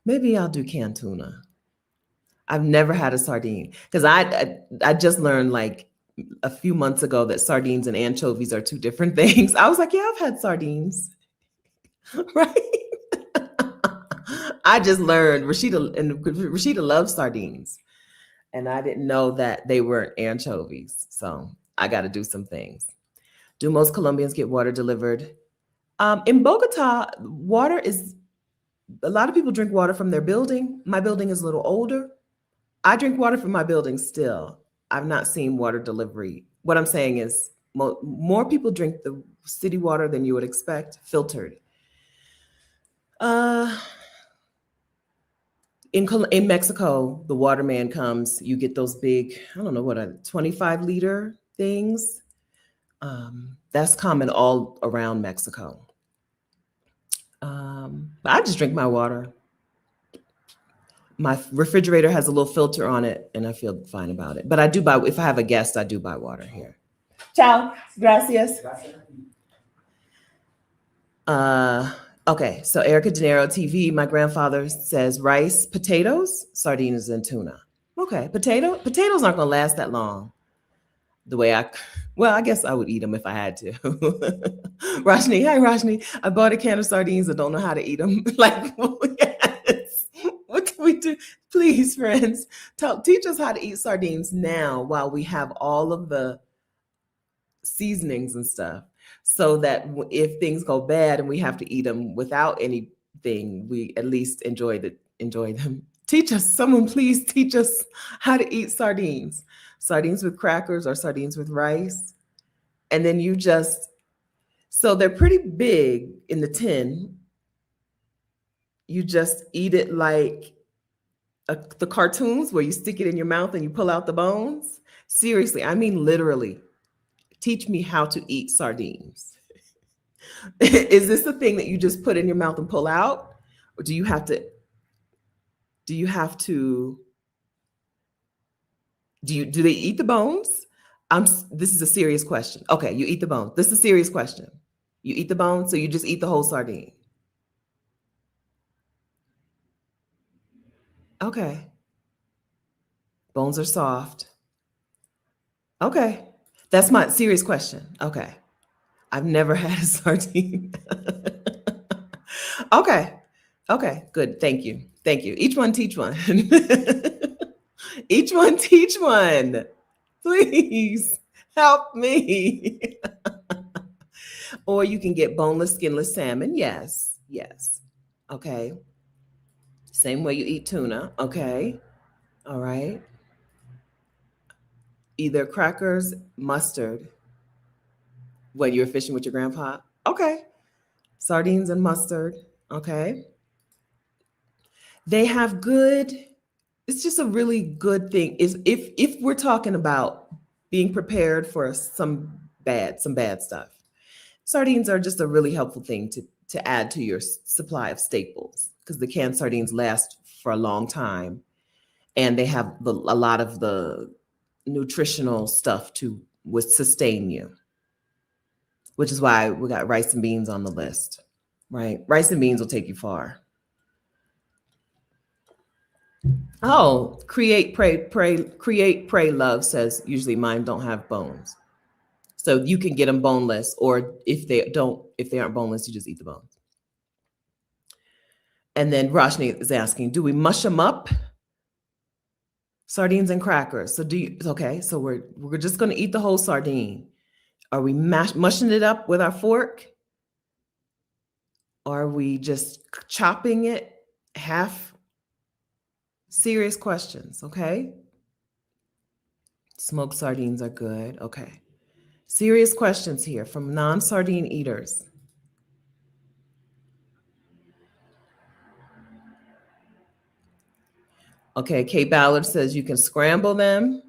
Maybe I'll do canned tuna. I've never had a sardine because I just learned like a few months ago that sardines and anchovies are two different things. I was like, yeah, I've had sardines, right? I just learned Rashida loves sardines, and I didn't know that they weren't anchovies. So I got to do some things. Do most Colombians get water delivered? In Bogota, water is, a lot of people drink water from their building. My building is a little older. I drink water from my building still. I've not seen water delivery. What I'm saying is more people drink the city water than you would expect, filtered. Uh, in Mexico, the waterman comes. You get those big, I don't know what, a 25-liter things. That's common all around Mexico. But I just drink my water. My refrigerator has a little filter on it, and I feel fine about it. But I do buy, if I have a guest, I do buy water here. Ciao, gracias. Okay, so Erica De Niro TV, my grandfather says rice, potatoes, sardines, and tuna. Okay, potatoes aren't gonna last that long. The way I guess I would eat them if I had to. Rajni, hi Rajni. I bought a can of sardines. I don't know how to eat them. Like, yes. What can we do? Please, friends, teach us how to eat sardines now while we have all of the seasonings and stuff, so that if things go bad and we have to eat them without anything, we at least enjoy them. Teach us, someone please teach us how to eat sardines. Sardines with crackers or sardines with rice. And then so they're pretty big in the tin. You just eat it like the cartoons where you stick it in your mouth and you pull out the bones. Seriously, I mean literally. Teach me how to eat sardines. Is this the thing that you just put in your mouth and pull out? Or do you have to, do they eat the bones? This is a serious question. Okay, you eat the bones. This is a serious question. You eat the bones, so you just eat the whole sardine. Okay. Bones are soft. Okay. That's my serious question. Okay. I've never had a sardine. Okay. Okay, good. Thank you. Thank you. Each one teach one. Each one teach one. Please help me. Or you can get boneless, skinless salmon. Yes. Yes. Okay. Same way you eat tuna. Okay. All right. Either crackers, mustard. When you're fishing with your grandpa. Okay. Sardines and mustard. Okay. They have good, it's just a really good thing. Is if we're talking about being prepared for some bad stuff, sardines are just a really helpful thing to add to your supply of staples, because the canned sardines last for a long time, and they have a lot of the nutritional stuff would sustain you, which is why we got rice and beans on the list, right? Rice and beans will take you far. Oh, create, pray, love says usually mine don't have bones. So you can get them boneless, or if they aren't boneless, you just eat the bones. And then Roshni is asking, do we mush them up? Sardines and crackers. So so we're just going to eat the whole sardine. Are we mushing it up with our fork? Or are we just chopping it half? Serious questions, okay? Smoked sardines are good, okay. Serious questions here from non-sardine eaters. Okay, Kate Ballard says you can scramble them.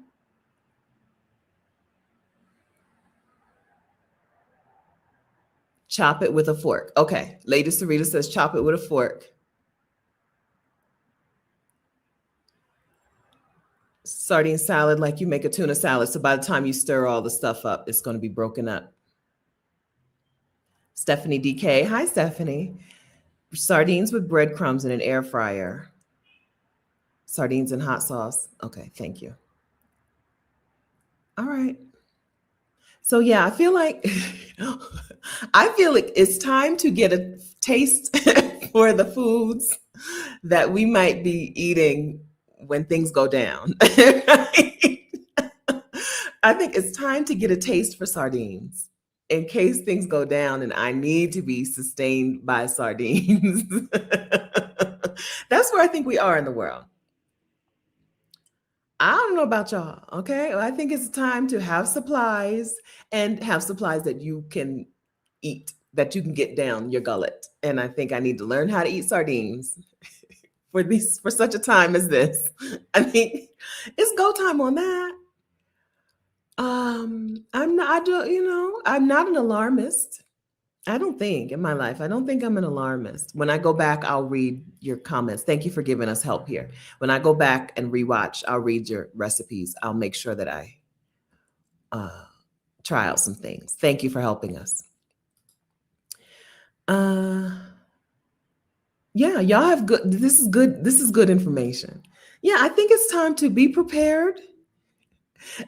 Chop it with a fork. Okay, Lady Sarita says chop it with a fork. Sardine salad, like you make a tuna salad. So by the time you stir all the stuff up, it's going to be broken up. Stephanie DK. Hi, Stephanie. Sardines with breadcrumbs in an air fryer. Sardines and hot sauce. Okay, thank you. All right. So yeah, I feel like it's time to get a taste for the foods that we might be eating when things go down. Right? I think it's time to get a taste for sardines. in case things go down and I need to be sustained by sardines. That's where I think we are in the world. I don't know about y'all, okay? Well, I think it's time to have supplies and have supplies that you can eat, that you can get down your gullet. And I think I need to learn how to eat sardines for such a time as this. I think it's go time on that. I'm not, I do, I'm not an alarmist. I don't think in my life, I don't think I'm an alarmist. When I go back, I'll read your comments. Thank you for giving us help here. When I go back and rewatch, I'll read your recipes. I'll make sure that I try out some things. Thank you for helping us. Yeah, y'all have good. This is good. This is good information. Yeah, I think it's time to be prepared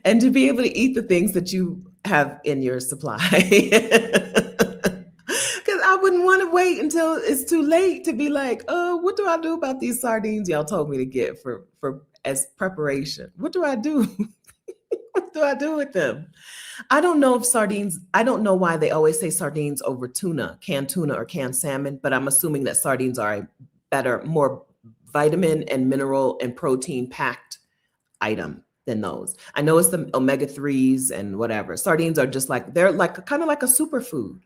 and to be able to eat the things that you have in your supply. Because I wouldn't want to wait until it's too late to be like, oh, what do I do about these sardines y'all told me to get for as preparation? What do I do? What do I do with them? I don't know if sardines, I don't know why they always say sardines over tuna, canned tuna or canned salmon, but I'm assuming that sardines are a better, more vitamin and mineral and protein packed item than those. I know it's the omega-3s and whatever. Sardines are just like, they're like kind of like a superfood.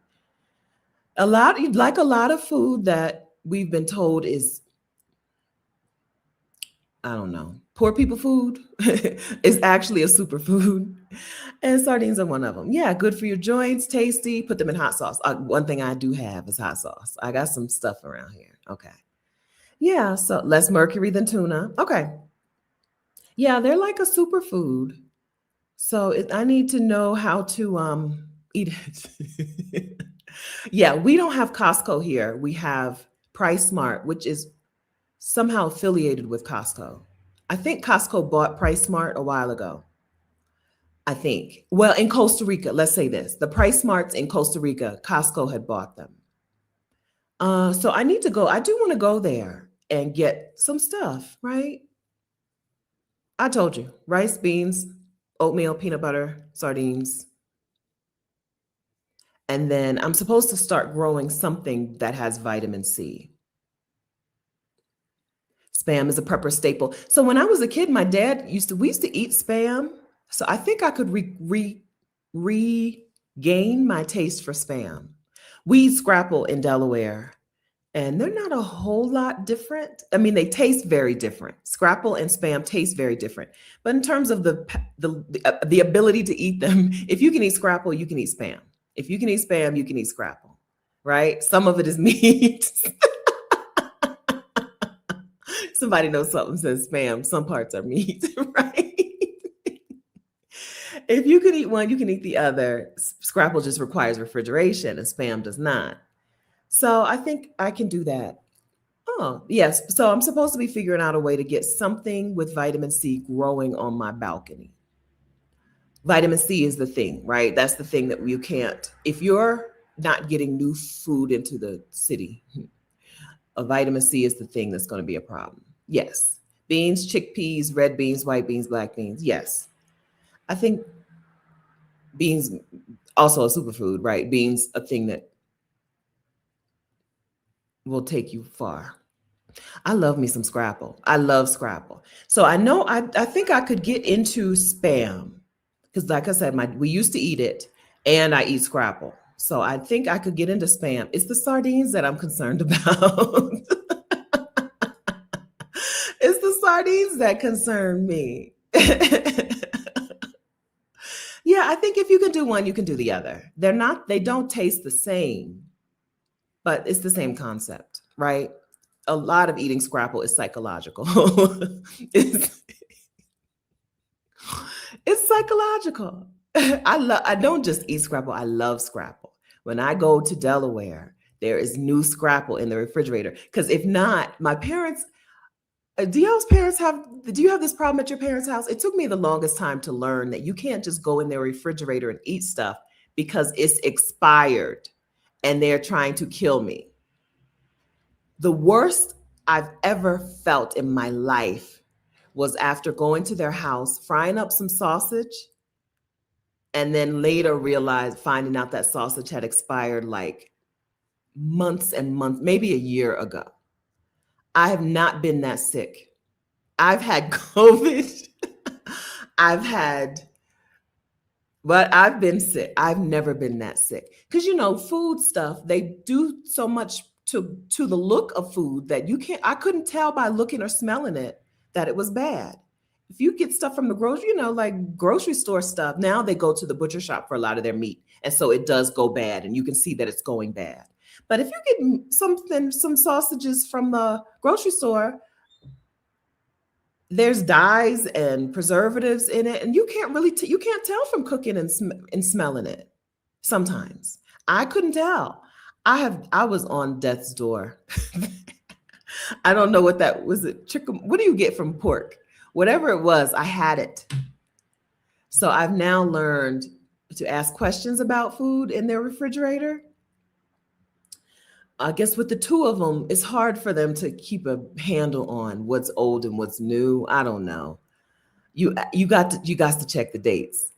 A lot of food that we've been told is, I don't know, poor people food is actually a superfood. And sardines are one of them. Yeah, good for your joints, tasty. Put them in hot sauce. One thing I do have is hot sauce. I got some stuff around here. Okay. Yeah, so less mercury than tuna. Okay. Yeah, they're like a superfood. So I need to know how to eat it. Yeah, we don't have Costco here. We have Price Smart, which is somehow affiliated with Costco. I think Costco bought Price Smart a while ago. I think. Well, in Costa Rica, let's say this. The Price Smarts in Costa Rica, Costco had bought them. So I need to go. I do want to go there and get some stuff, right? I told you, rice, beans, oatmeal, peanut butter, sardines. And then I'm supposed to start growing something that has vitamin C. Spam is a prepper staple. So when I was a kid, my dad we used to eat spam. So I think I could regain my taste for spam. We eat scrapple in Delaware, and they're not a whole lot different. I mean, they taste very different. Scrapple and spam taste very different. But in terms of the ability to eat them, if you can eat scrapple, you can eat spam. If you can eat spam, you can eat scrapple, right? Some of it is meat. Somebody knows something says spam. Some parts are meat, right? If you can eat one, you can eat the other. Scrapple just requires refrigeration and spam does not. So I think I can do that. Oh, yes. So I'm supposed to be figuring out a way to get something with vitamin C growing on my balcony. Vitamin C is the thing, right? That's the thing that you can't, if you're not getting new food into the city, a vitamin C is the thing that's going to be a problem. Yes. Beans, chickpeas, red beans, white beans, black beans. Yes. I think beans also a superfood, right? Beans, a thing that will take you far. I love me some scrapple. I love scrapple. So I know I think I could get into spam because like I said, we used to eat it and I eat scrapple. So I think I could get into spam. It's the sardines that I'm concerned about. It's the sardines that concern me. Yeah, I think if you can do one, you can do the other. They don't taste the same, but it's the same concept, right? A lot of eating scrapple is psychological. it's, it's psychological. I don't just eat scrapple, I love scrapple. When I go to Delaware, there is new scrapple in the refrigerator. Because if not, my parents, do you have this problem at your parents' house? It took me the longest time to learn that you can't just go in their refrigerator and eat stuff because it's expired and they're trying to kill me. The worst I've ever felt in my life was after going to their house, frying up some sausage And then later realized, finding out that sausage had expired like months and months, maybe a year ago. I have not been that sick. I've had COVID. I've had, but I've been sick. I've never been that sick. Because food stuff, they do so much to the look of food that I couldn't tell by looking or smelling it that it was bad. If you get stuff from the grocery, like grocery store stuff, now they go to the butcher shop for a lot of their meat. And so it does go bad and you can see that it's going bad. But if you get some sausages from the grocery store, there's dyes and preservatives in it, and you can't really you can't tell from cooking and smelling it. Sometimes I couldn't tell. I was on death's door. I don't know what that was. It chicken? What do you get from pork? Whatever it was, I had it. So I've now learned to ask questions about food in their refrigerator. I guess with the two of them, it's hard for them to keep a handle on what's old and what's new. I don't know. You got to check the dates.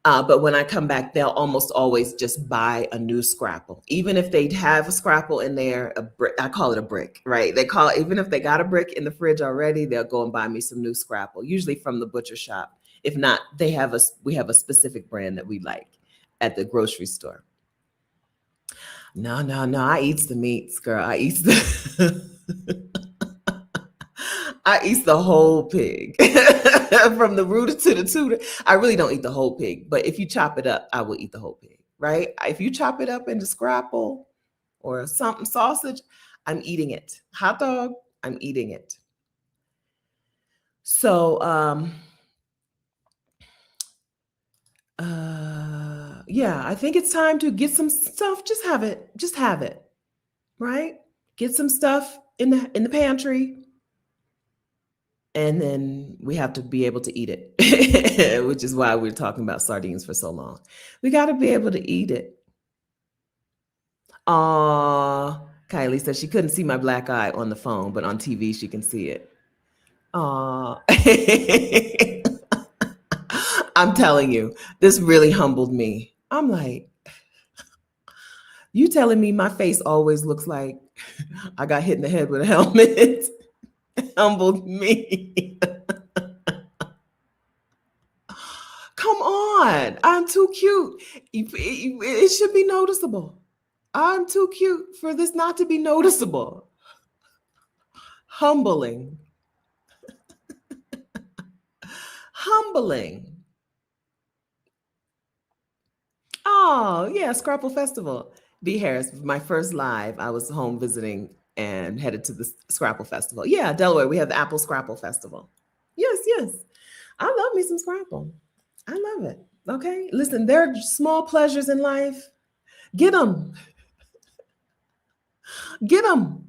But when I come back, they'll almost always just buy a new scrapple, even if they have a scrapple in there. A brick, I call it a brick, right? They call it, even if they got a brick in the fridge already, they'll go and buy me some new scrapple, usually from the butcher shop. If not, we have a specific brand that we like at the grocery store. No. I eats the meats, girl. I eats the whole pig, from the rooter to the tutor. I really don't eat the whole pig, but if you chop it up, I will eat the whole pig, right? If you chop it up into scrapple or something sausage, I'm eating it. Hot dog, I'm eating it. So, yeah, I think it's time to get some stuff. Just have it, right? Get some stuff in the pantry, and then we have to be able to eat it, which is why we're talking about sardines for so long. We got to be able to eat it. Kylie said she couldn't see my black eye on the phone, but on TV she can see it. I'm telling you, this really humbled me. I'm like, you telling me my face always looks like I got hit in the head with a helmet? Humbled me. Come on. I'm too cute. It should be noticeable. I'm too cute for this not to be noticeable. Humbling. Humbling. Oh, yeah, Scrapple Festival. B. Harris, my first live, I was home visiting and headed to the Scrapple Festival. Yeah, Delaware, we have the Apple Scrapple Festival. Yes. I love me some Scrapple. I love it. Okay, listen, there are small pleasures in life. Get them. Get them.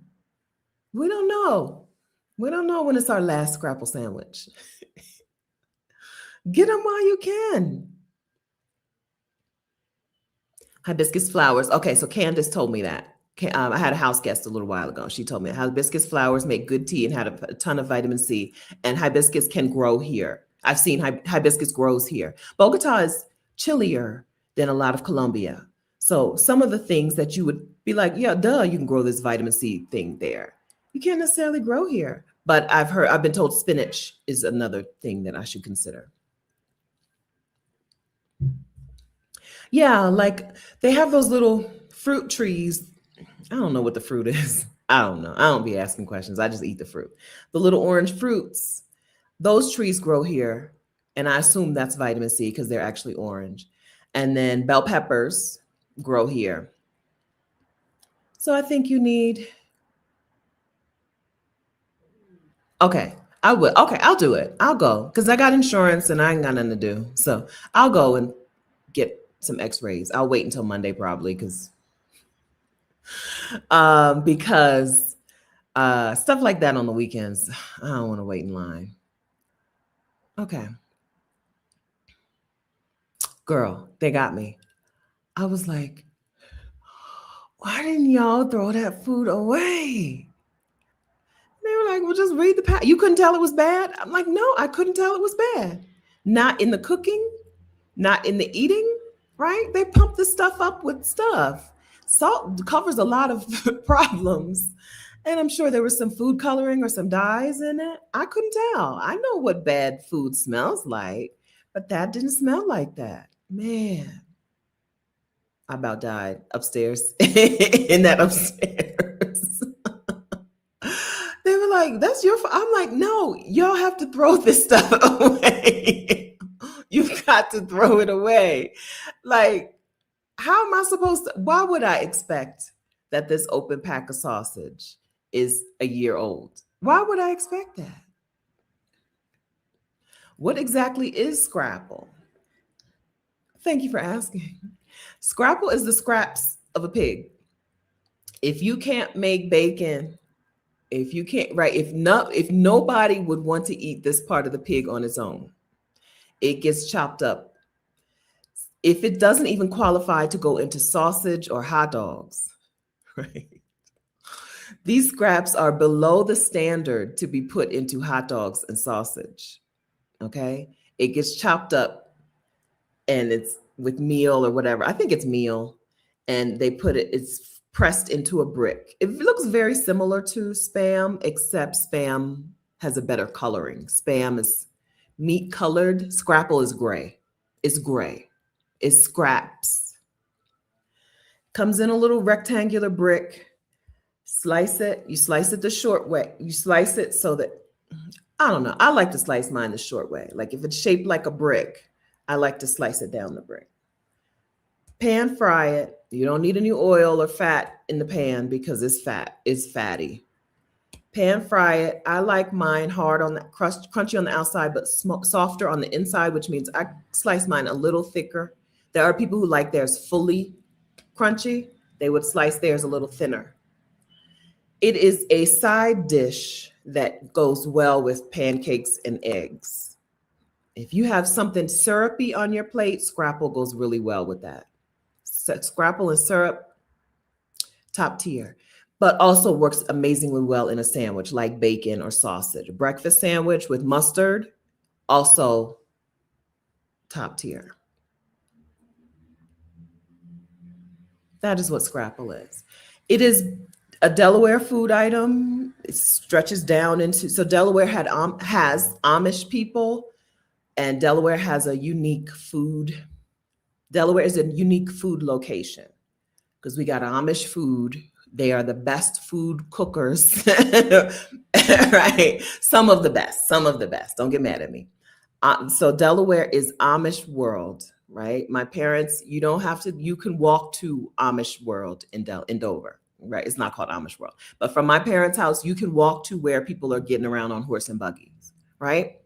We don't know. We don't know when it's our last Scrapple sandwich. Get them while you can. Hibiscus flowers. Okay, so Candace told me that. I had a house guest a little while ago. She told me hibiscus flowers make good tea and had a ton of vitamin C. And hibiscus can grow here. I've seen hibiscus grows here. Bogota is chillier than a lot of Colombia. So some of the things that you would be like, yeah, duh, you can grow this vitamin C thing there. You can't necessarily grow here. But I've been told spinach is another thing that I should consider. Yeah, like they have those little fruit trees. I don't know what the fruit is. I don't know. I don't be asking questions. I just eat the fruit. The little orange fruits, those trees grow here. And I assume that's vitamin C because they're actually orange. And then bell peppers grow here. So I think you need. Okay, I will. Okay, I'll do it. I'll go because I got insurance and I ain't got nothing to do. So I'll go and get some x-rays. I'll wait until Monday probably because stuff like that on the weekends, I don't want to wait in line. Okay. Girl, they got me. I was like, why didn't y'all throw that food away? They were like, well, just read the pack. You couldn't tell it was bad? I'm like, no, I couldn't tell it was bad. Not in the cooking, not in the eating. right? They pump this stuff up with stuff. Salt covers a lot of problems. And I'm sure there was some food coloring or some dyes in it. I couldn't tell. I know what bad food smells like, but that didn't smell like that. Man, I about died upstairs in that upstairs. They were like, that's your fault. I'm like, no, y'all have to throw this stuff away. You've got to throw it away. Like, how am I supposed to? Why would I expect that this open pack of sausage is a year old? Why would I expect that? What exactly is scrapple? Thank you for asking. Scrapple is the scraps of a pig. If you can't make bacon, if you can't, right, if nobody would want to eat this part of the pig on its own, it gets chopped up. If it doesn't even qualify to go into sausage or hot dogs, right? These scraps are below the standard to be put into hot dogs and sausage. Okay. It gets chopped up and it's with meal or whatever. I think it's meal. And they put it, it's pressed into a brick. It looks very similar to Spam, except Spam has a better coloring. Spam is meat colored. Scrapple is gray. It's gray. It's scraps. Comes in a little rectangular brick. Slice it. You slice it the short way. You slice it so that, I don't know. I like to slice mine the short way. Like if it's shaped like a brick, I like to slice it down the brick. Pan fry it. You don't need any oil or fat in the pan because it's fat. It's fatty. Pan fry it. I like mine hard on the crunchy on the outside, but softer on the inside, which means I slice mine a little thicker. There are people who like theirs fully crunchy. They would slice theirs a little thinner. It is a side dish that goes well with pancakes and eggs. If you have something syrupy on your plate, scrapple goes really well with that. Scrapple and syrup, top tier, but also works amazingly well in a sandwich like bacon or sausage. A breakfast sandwich with mustard, also top tier. That is what scrapple is. It is a Delaware food item. It stretches down into, so Delaware has Amish people, and Delaware has a unique food. Delaware is a unique food location because we got Amish food. They are the best food cookers, right? Some of the best, some of the best. Don't get mad at me. So Delaware is Amish world, right? My parents, you don't have to, you can walk to Amish world in Dover, right? It's not called Amish world, but from my parents' house, you can walk to where people are getting around on horse and buggies, right?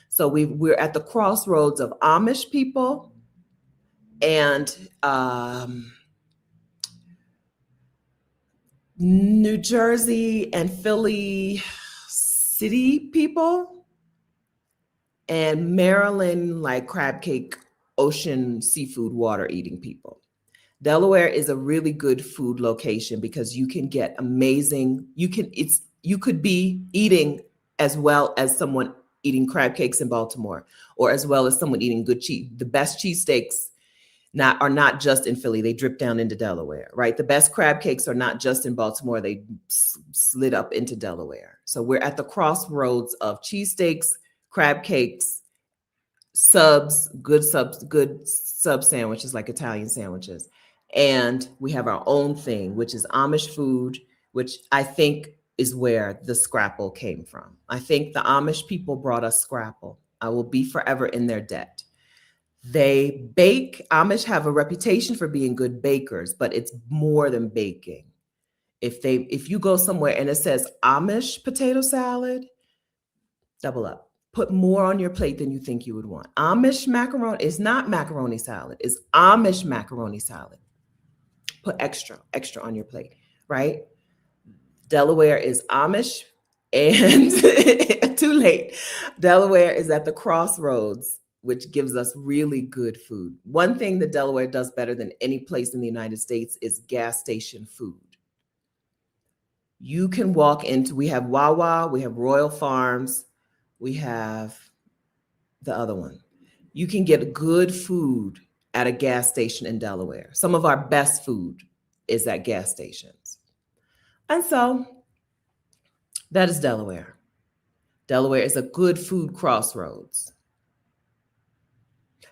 So we're at the crossroads of Amish people and New Jersey and Philly city people, and Maryland, like crab cake, ocean, seafood, water eating people. Delaware is a really good food location because you can get amazing, you could be eating as well as someone eating crab cakes in Baltimore, or as well as someone eating good cheese. The best cheesesteaks are not just in Philly, they drip down into Delaware, right? The best crab cakes are not just in Baltimore, they slid up into Delaware. So we're at the crossroads of cheesesteaks, crab cakes, good sub sandwiches like Italian sandwiches. And we have our own thing, which is Amish food, which I think is where the scrapple came from. I think the Amish people brought us scrapple. I will be forever in their debt. They bake. Amish have a reputation for being good bakers, but it's more than baking. If you go somewhere and it says Amish potato salad, double up. Put more on your plate than you think you would want. Amish macaroni is not macaroni salad. It's Amish macaroni salad. Put extra on your plate, right? Delaware is Amish, and too late. Delaware is at the crossroads, which gives us really good food. One thing that Delaware does better than any place in the United States is gas station food. You can walk into, we have Wawa, we have Royal Farms, we have the other one. You can get good food at a gas station in Delaware. Some of our best food is at gas stations. And so that is Delaware. Delaware is a good food crossroads.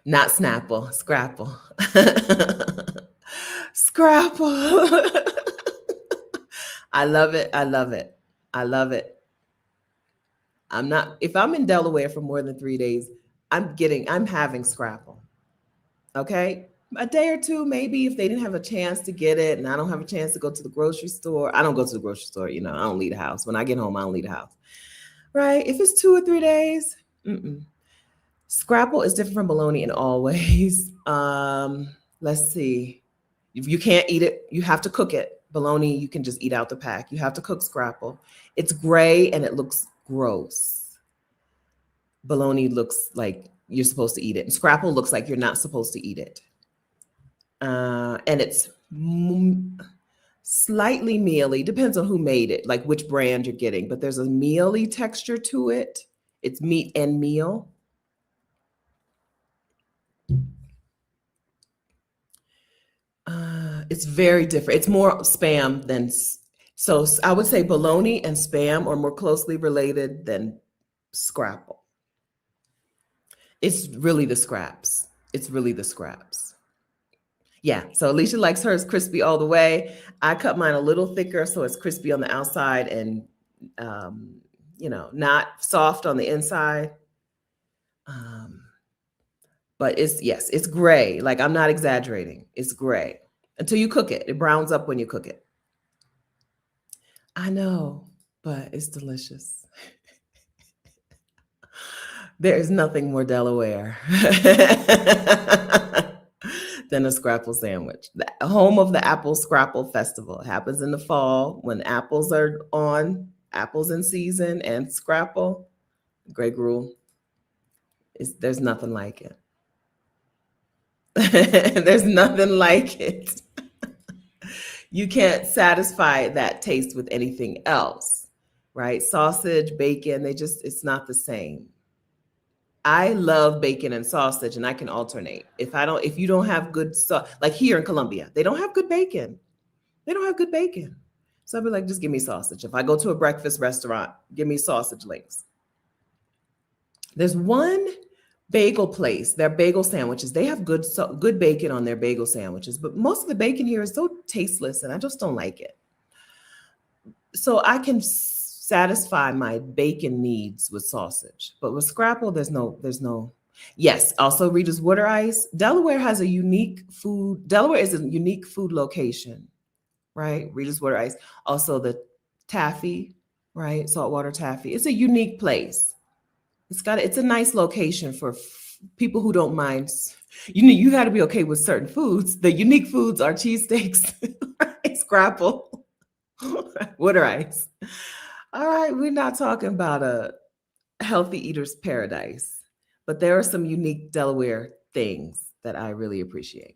Not Snapple, Scrapple. Scrapple. I love it. I love it. I love it. If I'm in Delaware for more than 3 days, I'm having Scrapple. Okay. A day or two, maybe if they didn't have a chance to get it and I don't have a chance to go to the grocery store. I don't go to the grocery store, I don't leave the house. When I get home, I don't leave the house. Right? If it's 2 or 3 days, Scrapple is different from bologna in all ways. Let's see. If you can't eat it, you have to cook it. Bologna, you can just eat out the pack. You have to cook Scrapple. It's gray and it looks gross. Bologna looks like you're supposed to eat it. And Scrapple looks like you're not supposed to eat it. And it's slightly mealy. Depends on who made it, like which brand you're getting. But there's a mealy texture to it. It's meat and meal. It's very different. It's more Spam than, so I would say bologna and Spam are more closely related than Scrapple. It's really the scraps. It's really the scraps. Yeah, so Alicia likes hers crispy all the way. I cut mine a little thicker so it's crispy on the outside and, not soft on the inside. But it's gray. Like, I'm not exaggerating. It's gray until you cook it. It browns up when you cook it. I know, but it's delicious. There is nothing more Delaware than a Scrapple sandwich. The home of the Apple Scrapple Festival. It happens in the fall when apples are on, apples in season, and Scrapple. Grey Gruel. There's nothing like it. There's nothing like it. You can't satisfy that taste with anything else, right? Sausage, bacon, it's not the same. I love bacon and sausage, and I can alternate. If you don't have good, like here in Colombia, they don't have good bacon. They don't have good bacon. So I'd be like, just give me sausage. If I go to a breakfast restaurant, give me sausage links. There's one bagel place, their bagel sandwiches, they have good bacon on their bagel sandwiches, but most of the bacon here is so tasteless and I just don't like it. So I can satisfy my bacon needs with sausage, but with Scrapple, there's no. Yes, also Rita's Water Ice. Delaware is a unique food location, right? Rita's Water Ice. Also the taffy, right? Saltwater taffy. It's a unique place. It's a nice location for people who don't mind. You got to be okay with certain foods. The unique foods are cheesesteaks, Scrapple, water ice. All right, we're not talking about a healthy eater's paradise, but there are some unique Delaware things that I really appreciate.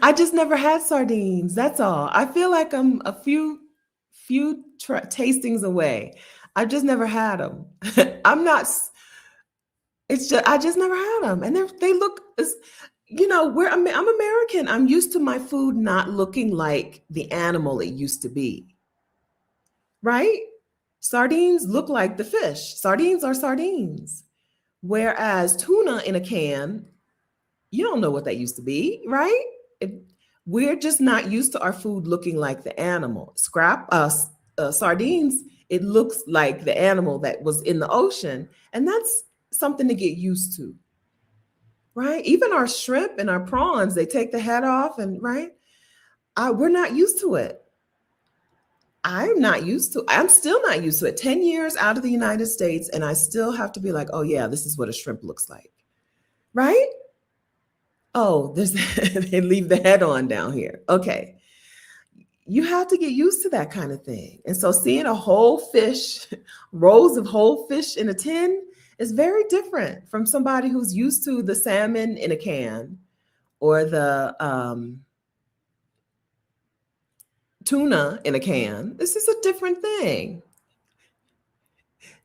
I just never had sardines. That's all. I feel like I'm a few tastings away. I've just never had them. I'm not. It's just I just never had them, and they look. I'm American. I'm used to my food not looking like the animal it used to be. Right? Sardines look like the fish. Sardines are sardines, whereas tuna in a can, you don't know what that used to be, right? We're just not used to our food looking like the animal. Sardines, it looks like the animal that was in the ocean. And that's something to get used to, right? Even our shrimp and our prawns, they take the head off and, right? We're not used to it. I'm still not used to it. 10 years out of the United States, and I still have to be like, oh yeah, this is what a shrimp looks like, right? Oh, they leave the head on down here. Okay. You have to get used to that kind of thing. And so seeing a whole fish, rows of whole fish in a tin is very different from somebody who's used to the salmon in a can or the tuna in a can. This is a different thing.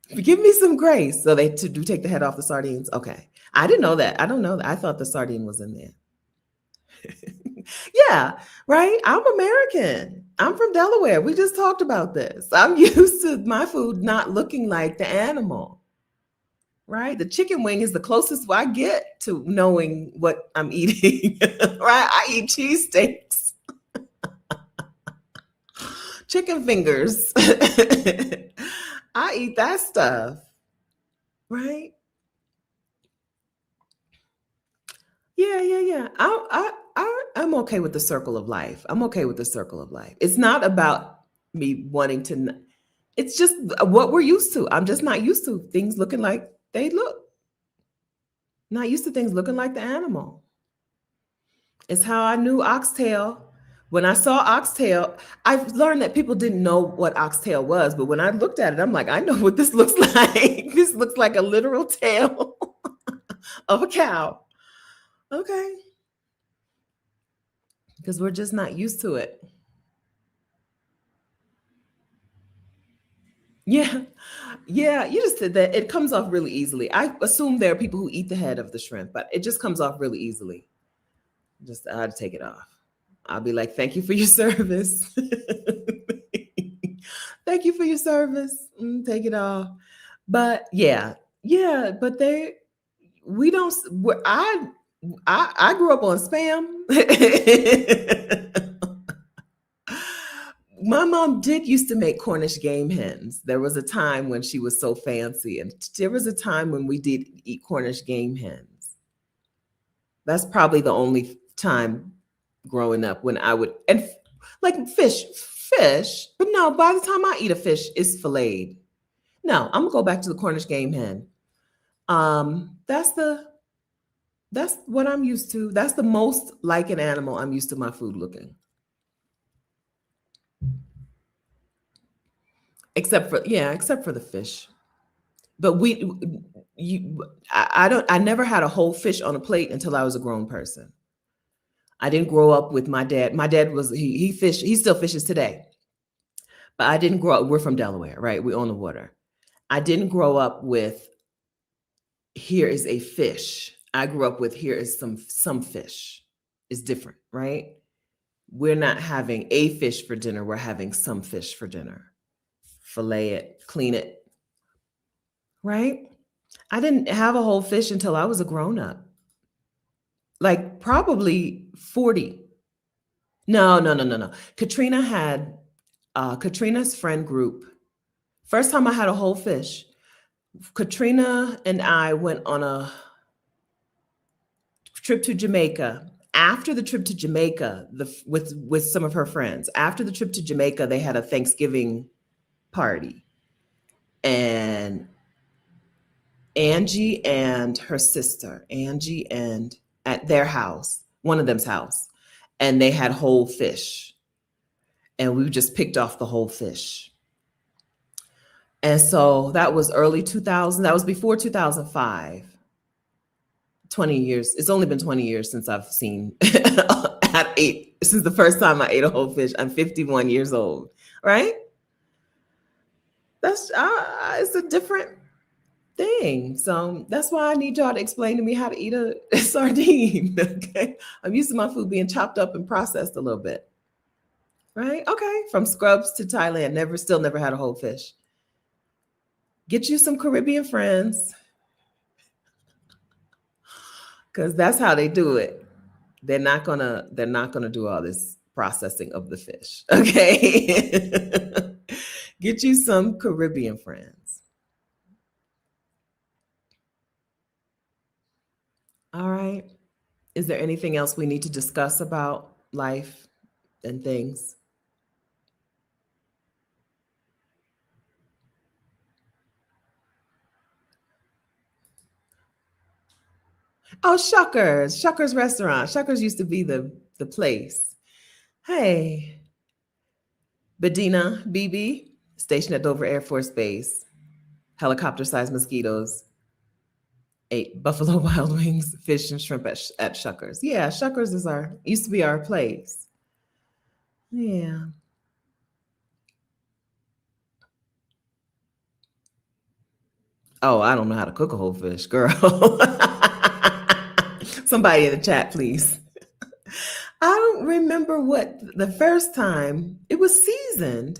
Give me some grace. So they do take the head off the sardines. Okay. I didn't know that. I don't know that. I thought the sardine was in there. Yeah, right. I'm American. I'm from Delaware. We just talked about this. I'm used to my food not looking like the animal, right? The chicken wing is the closest I get to knowing what I'm eating, right? I eat cheesesteaks, chicken fingers. I eat that stuff, right? Yeah, yeah, yeah. I'm okay with the circle of life. I'm okay with the circle of life. It's not about me wanting to, it's just what we're used to. I'm just not used to things looking like they look. Not used to things looking like the animal. It's how I knew oxtail. When I saw oxtail, I've learned that people didn't know what oxtail was, but when I looked at it, I'm like, I know what this looks like. This looks like a literal tail of a cow. Okay. Because we're just not used to it. Yeah. Yeah. You just said that it comes off really easily. I assume there are people who eat the head of the shrimp, but it just comes off really easily. Just I had to take it off. I'll be like, thank you for your service. Thank you for your service. Take it off. But yeah, yeah, but we don't, I grew up on spam. My mom did used to make Cornish game hens. There was a time when she was so fancy, and there was a time when we did eat Cornish game hens. That's probably the only time growing up when I would, and like fish, but no, by the time I eat a fish, it's filleted. No, I'm gonna go back to the Cornish game hen. That's that's what I'm used to. That's the most like an animal I'm used to my food looking. Except for the fish. But I never had a whole fish on a plate until I was a grown person. I didn't grow up with my dad. My dad was he fished. He still fishes today. But I didn't grow up. We're from Delaware, right? We own the water. I didn't grow up with here is a fish. I grew up with here is some fish. It's different, right? We're not having a fish for dinner. We're having some fish for dinner. Fillet it, clean it, right? I didn't have a whole fish until I was a grown up. Like probably 40. No, no, no, no, no. Katrina had Katrina's friend group. First time I had a whole fish, Katrina and I went on a trip to Jamaica. After the trip to Jamaica, with some of her friends, after the trip to Jamaica, they had a Thanksgiving party, and Angie and her sister, Angie and at their house, one of them's house, and they had whole fish, and we just picked off the whole fish. And so that was early 2000. That was before 2005. 20 years. It's only been 20 years since I've seen since the first time I ate a whole fish. I'm 51 years old, right? That's it's a different thing. So that's why I need y'all to explain to me how to eat a sardine. Okay. I'm used to my food being chopped up and processed a little bit. Right? Okay. From Scrubs to Thailand. Still never had a whole fish. Get you some Caribbean friends. Because that's how they do it. They're not gonna do all this processing of the fish. Okay. Get you some Caribbean friends. All right. Is there anything else we need to discuss about life and things? Oh, Shuckers. Shuckers restaurant. Shuckers used to be the place. Hey, Bedina BB, stationed at Dover Air Force Base. Helicopter-sized mosquitoes. Ate Buffalo Wild Wings, fish and shrimp at Shuckers. Yeah, Shuckers used to be our place. Yeah. Oh, I don't know how to cook a whole fish, girl. Somebody in the chat, please. I don't remember what the first time it was seasoned,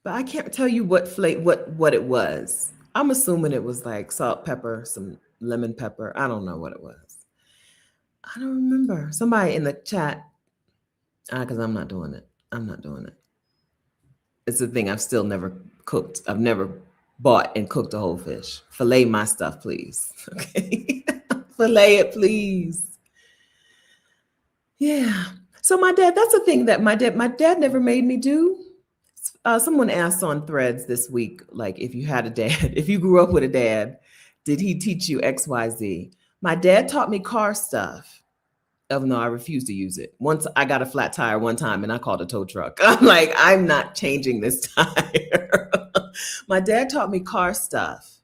but I can't tell you what it was. I'm assuming it was like salt, pepper, some lemon pepper. I don't know what it was. I don't remember. Somebody in the chat, because I'm not doing it. I'm not doing it. It's a thing I've still never cooked. I've never bought and cooked a whole fish. Fillet my stuff, please. Okay. Fillet it, please. Yeah. So my dad, that's the thing that my dad never made me do. Someone asked on Threads this week, like, if you had a dad, if you grew up with a dad, did he teach you X, Y, Z? My dad taught me car stuff. Oh no, I refused to use it. Once I got a flat tire one time and I called a tow truck. I'm like, I'm not changing this tire. My dad taught me car stuff,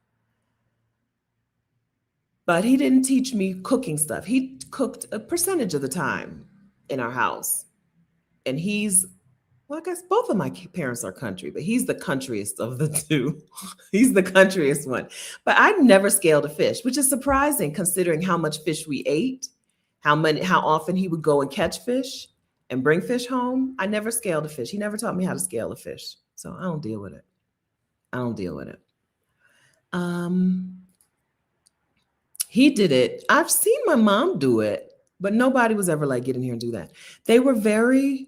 but he didn't teach me cooking stuff. He cooked a percentage of the time in our house. And well, I guess both of my parents are country, but he's the countryest of the two. He's the countryest one. But I never scaled a fish, which is surprising considering how much fish we ate, how often he would go and catch fish and bring fish home. I never scaled a fish. He never taught me how to scale a fish. So I don't deal with it. I don't deal with it. He did it. I've seen my mom do it, but nobody was ever like, get in here and do that. They were very...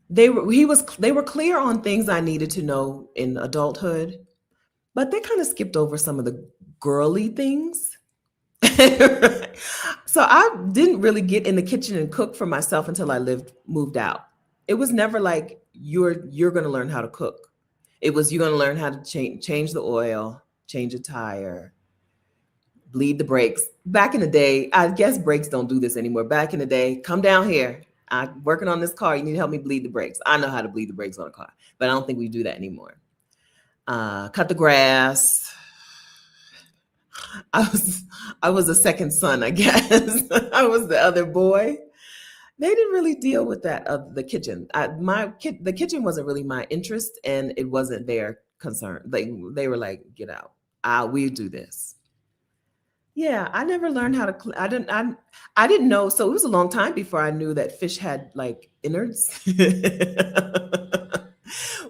They were clear on things I needed to know in adulthood, but they kind of skipped over some of the girly things. So I didn't really get in the kitchen and cook for myself until I moved out. It was never like you're going to learn how to cook. It was, you're going to learn how to change the oil, change a tire, bleed the brakes. Back in the day, I guess brakes don't do this anymore. Back in the day, come down here. I'm working on this car. You need to help me bleed the brakes. I know how to bleed the brakes on a car, but I don't think we do that anymore. Cut the grass. I was a second son, I guess. I was the other boy. They didn't really deal with that of the kitchen. The kitchen wasn't really my interest, and it wasn't their concern. They were like, get out. We do this. Yeah, I never learned how to. I didn't know. So it was a long time before I knew that fish had like innards.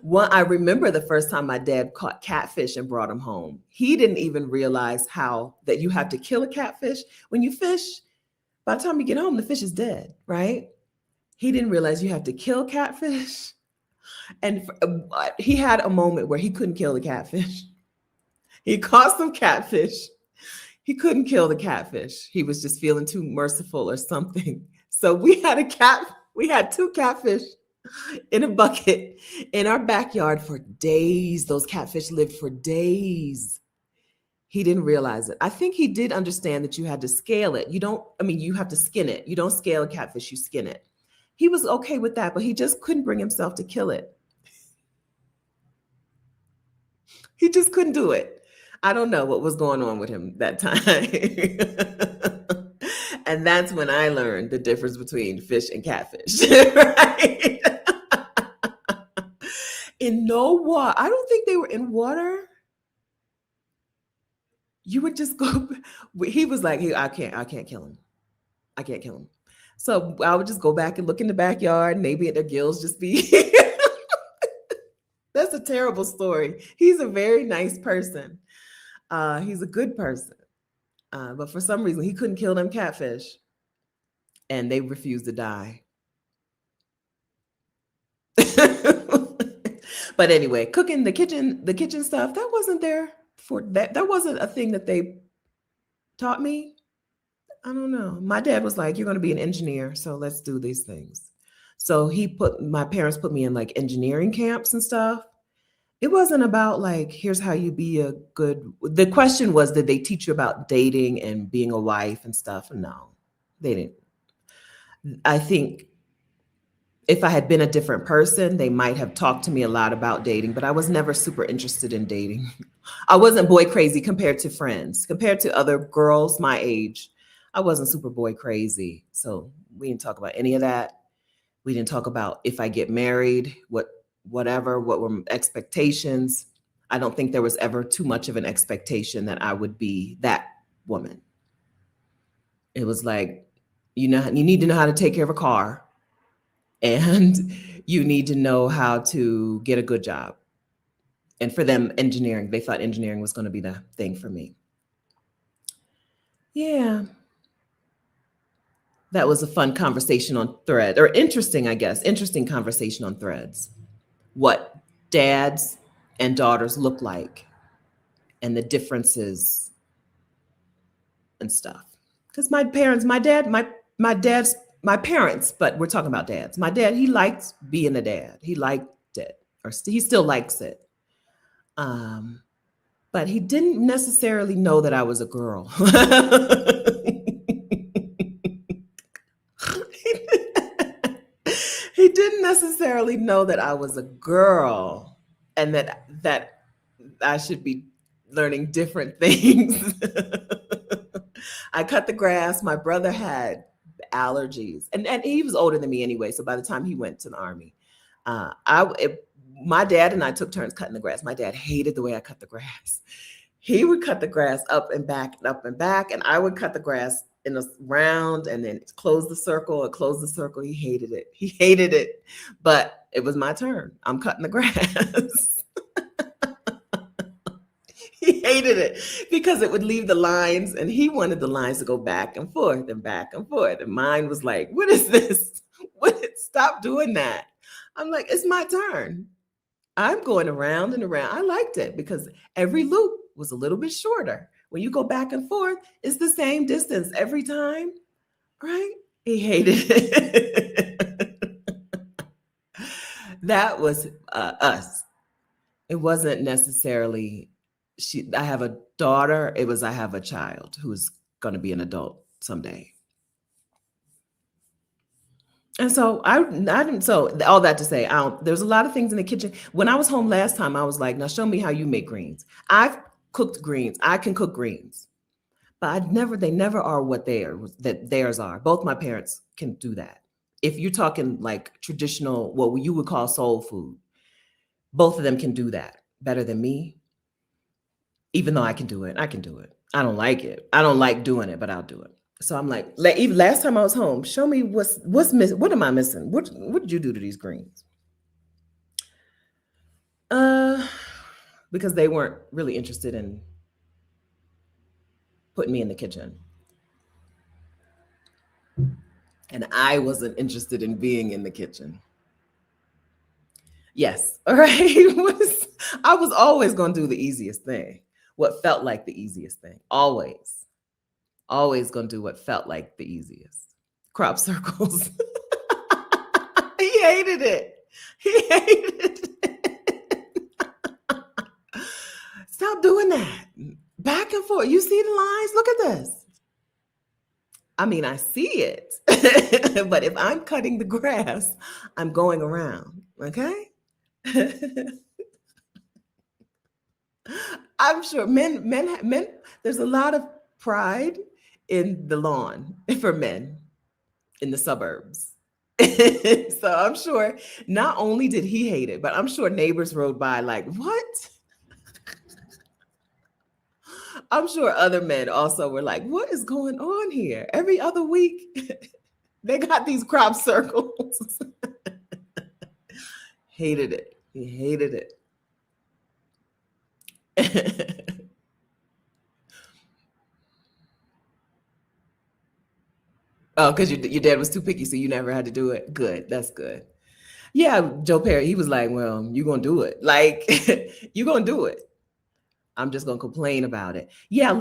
I remember the first time my dad caught catfish and brought him home. He didn't even realize that you have to kill a catfish. When you fish, by the time you get home, the fish is dead, right? He didn't realize you have to kill catfish. And he had a moment where he couldn't kill the catfish. He caught some catfish. He couldn't kill the catfish. He was just feeling too merciful or something. So we had two catfish in a bucket in our backyard for days. Those catfish lived for days. He didn't realize it. I think he did understand that you had to scale it. You have to skin it. You don't scale a catfish, you skin it. He was okay with that, but he just couldn't bring himself to kill it. He just couldn't do it. I don't know what was going on with him that time. And that's when I learned the difference between fish and catfish. Right? In no water. I don't think they were in water. You would just go. He was like, I can't kill him. I can't kill him. So I would just go back and look in the backyard. Maybe their gills just be. That's a terrible story. He's a very nice person. He's a good person. But for some reason, he couldn't kill them catfish. And they refused to die. But anyway, cooking the kitchen stuff, that wasn't there for that. That wasn't a thing that they taught me. I don't know. My dad was like, you're going to be an engineer, so let's do these things. So my parents put me in like engineering camps and stuff. It wasn't about like, here's how you be the question was, did they teach you about dating and being a wife and stuff? No, they didn't. I think if I had been a different person, they might have talked to me a lot about dating, but I was never super interested in dating. I wasn't boy crazy compared to friends, compared to other girls my age. I wasn't super boy crazy. So we didn't talk about any of that. We didn't talk about if I get married, what were expectations. I don't think there was ever too much of an expectation that I would be that woman. It was like, you need to know how to take care of a car, and you need to know how to get a good job. And for them, engineering, they thought engineering was going to be the thing for me. Yeah. That was a fun conversation on Thread, or interesting, I guess, interesting conversation on Threads. What dads and daughters look like and the differences and stuff. Because my dad's my parents, but we're talking about dads. My dad, he liked being a dad. He liked it, or he still likes it. But he didn't necessarily know that I was a girl. He didn't necessarily know that I was a girl and that I should be learning different things. I cut the grass. My brother had allergies, and he was older than me anyway. So by the time he went to the army, my dad and I took turns cutting the grass. My dad hated the way I cut the grass. He would cut the grass up and back and up and back, and I would cut the grass in a round and then close the circle and close the circle. He hated it. He hated it, but it was my turn. I'm cutting the grass. He hated it because it would leave the lines, and he wanted the lines to go back and forth and back and forth. And mine was like, what is this? Stop doing that. I'm like, it's my turn. I'm going around and around. I liked it because every loop was a little bit shorter. When you go back and forth, it's the same distance every time, right? He hated it. That was us. It wasn't necessarily I have a daughter. It was I have a child who's going to be an adult someday. And so I didn't. So all that to say, there's a lot of things in the kitchen. When I was home last time, I was like, "Now show me how you make greens." I've cooked greens. I can cook greens, but they never are what theirs are. Both my parents can do that. If you're talking like traditional, what you would call soul food, both of them can do that better than me. Even though I can do it, I can do it. I don't like it. I don't like doing it, but I'll do it. So I'm like, even last time I was home, show me what's missing. What am I missing? What did you do to these greens? Because they weren't really interested in putting me in the kitchen. And I wasn't interested in being in the kitchen. Yes. All right. I was always going to do the easiest thing, what felt like the easiest thing. Always going to do what felt like the easiest. Crop circles. He hated it. Stop doing that. Back and forth. You see the lines? Look at this. I mean, I see it. But if I'm cutting the grass, I'm going around. Okay? I'm sure men, there's a lot of pride in the lawn for men in the suburbs. So I'm sure not only did he hate it, but I'm sure neighbors rode by like, what? I'm sure other men also were like, what is going on here? Every other week, they got these crop circles. Hated it. He hated it. Oh, because your dad was too picky, so you never had to do it. Good. That's good. Yeah, Joe Perry, he was like, well, you're going to do it. Like, you're going to do it. I'm just going to complain about it. Yeah,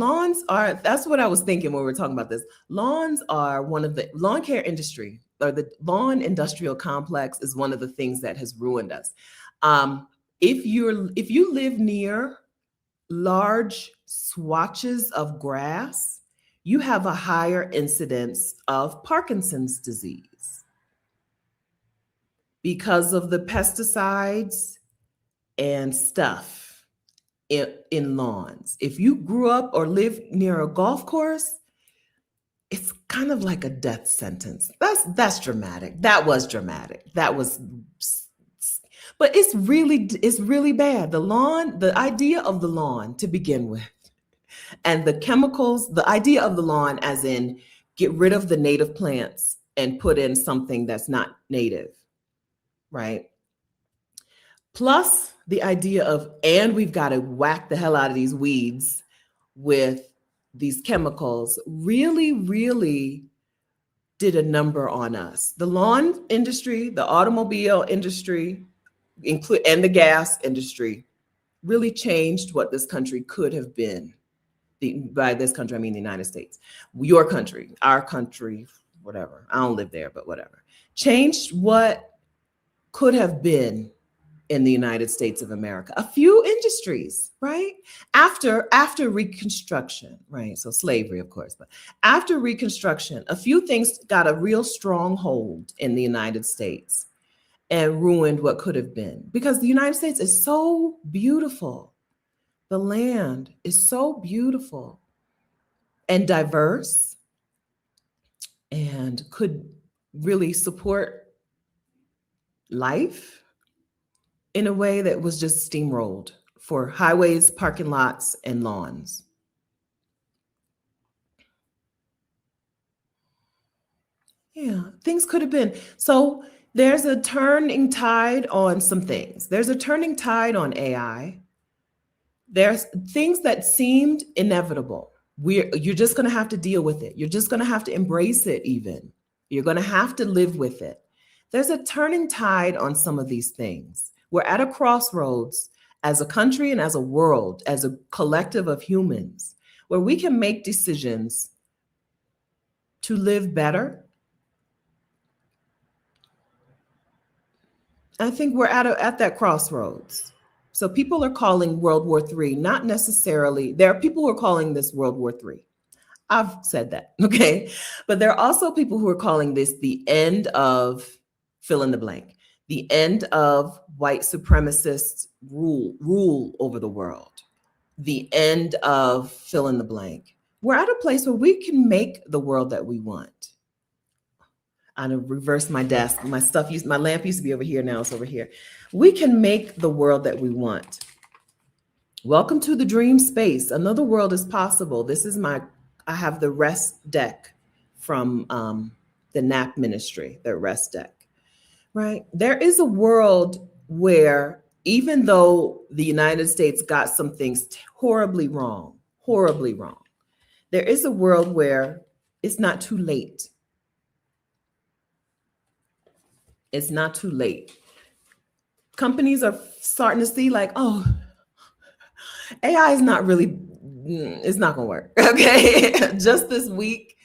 that's what I was thinking when we were talking about this. Lawns are one of the lawn care industry, or the lawn industrial complex is one of the things that has ruined us. If you live near large swatches of grass, you have a higher incidence of Parkinson's disease because of the pesticides and stuff in lawns. If you grew up or live near a golf course, it's kind of like a death sentence. That's dramatic. That was dramatic. That was, but it's really bad. The lawn, the idea of the lawn to begin with, and the chemicals, the idea of the lawn as in get rid of the native plants and put in something that's not native, right? Plus the idea of, and we've got to whack the hell out of these weeds with these chemicals really, really did a number on us. The lawn industry, the automobile industry, and the gas industry really changed what this country could have been. By this country, I mean the United States. Your country, our country, whatever. I don't live there, but whatever. Changed what could have been in the United States of America. A few industries, right? After Reconstruction, right? So slavery, of course, but after Reconstruction, a few things got a real strong hold in the United States and ruined what could have been. Because the United States is so beautiful. The land is so beautiful and diverse and could really support life in a way that was just steamrolled for highways, parking lots, and lawns. Yeah, things could have been. So there's a turning tide on some things. There's a turning tide on AI. There's things that seemed inevitable. You're just going to have to deal with it. You're just going to have to embrace it even. You're going to have to live with it. There's a turning tide on some of these things. We're at a crossroads as a country and as a world, as a collective of humans, where we can make decisions to live better. I think we're at that crossroads. So people are calling World War III, not necessarily, there are people who are calling this World War III. I've said that, okay? But there are also people who are calling this the end of fill in the blank, the end of white supremacist rule over the world, the end of fill in the blank. We're at a place where we can make the world that we want. I'm gonna reverse my desk. My lamp used to be over here, now it's over here. We can make the world that we want. Welcome to the dream space. Another world is possible. This is I have the rest deck from the NAP ministry, the rest deck, right? There is a world where even though the United States got some things horribly wrong, there is a world where it's not too late. It's not too late. Companies are starting to see like, oh, AI is not really, it's not gonna work, okay? Just this week,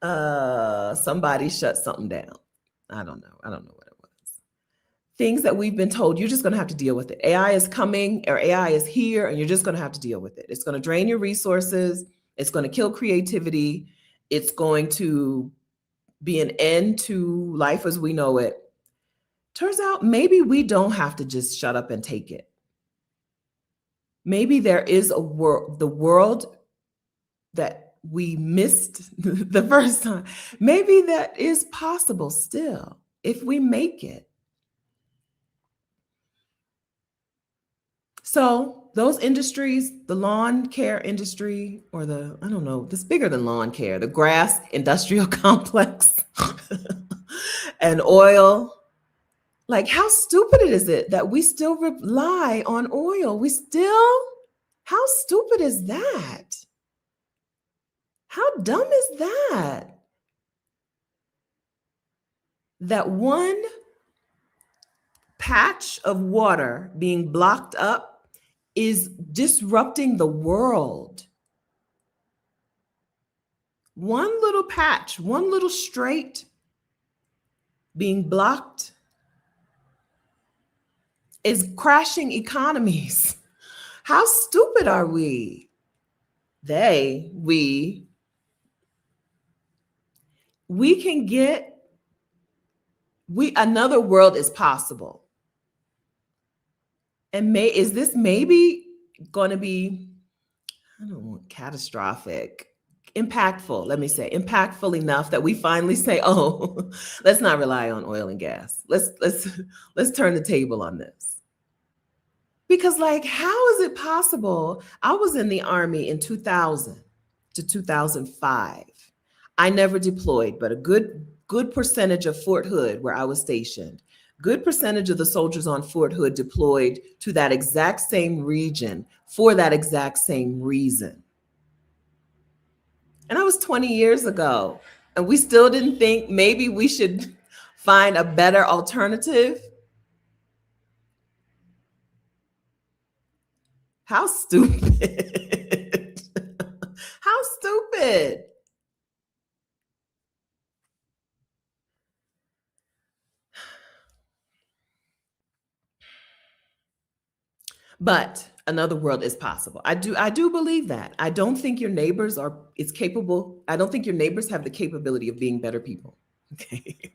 somebody shut something down. I don't know what it was. Things that we've been told, you're just gonna have to deal with it. AI is coming, or AI is here, and you're just gonna have to deal with it. It's gonna drain your resources. It's gonna kill creativity. It's going to be an end to life as we know it. Turns out maybe we don't have to just shut up and take it. Maybe there is a world, the world that we missed the first time. Maybe that is possible still if we make it. So those industries, the lawn care industry, or I don't know, this bigger than lawn care, the grass industrial complex and oil. Like, how stupid is it that we still rely on oil? How stupid is that? How dumb is that? That one patch of water being blocked up is disrupting the world. One little patch, one little strait being blocked is crashing economies. How stupid are we? We can get, another world is possible. And is this maybe going to be, I don't want catastrophic, impactful, let me say, impactful enough that we finally say, oh, let's not rely on oil and gas. Let's turn the table on this. Because like, how is it possible? I was in the Army in 2000 to 2005. I never deployed, but a good percentage of Fort Hood, where I was stationed, good percentage of the soldiers on Fort Hood deployed to that exact same region for that exact same reason. And that was 20 years ago. And we still didn't think maybe we should find a better alternative. How stupid. How stupid. But another world is possible. I do believe that. I don't think your neighbors are it's capable. I don't think your neighbors have the capability of being better people. Okay.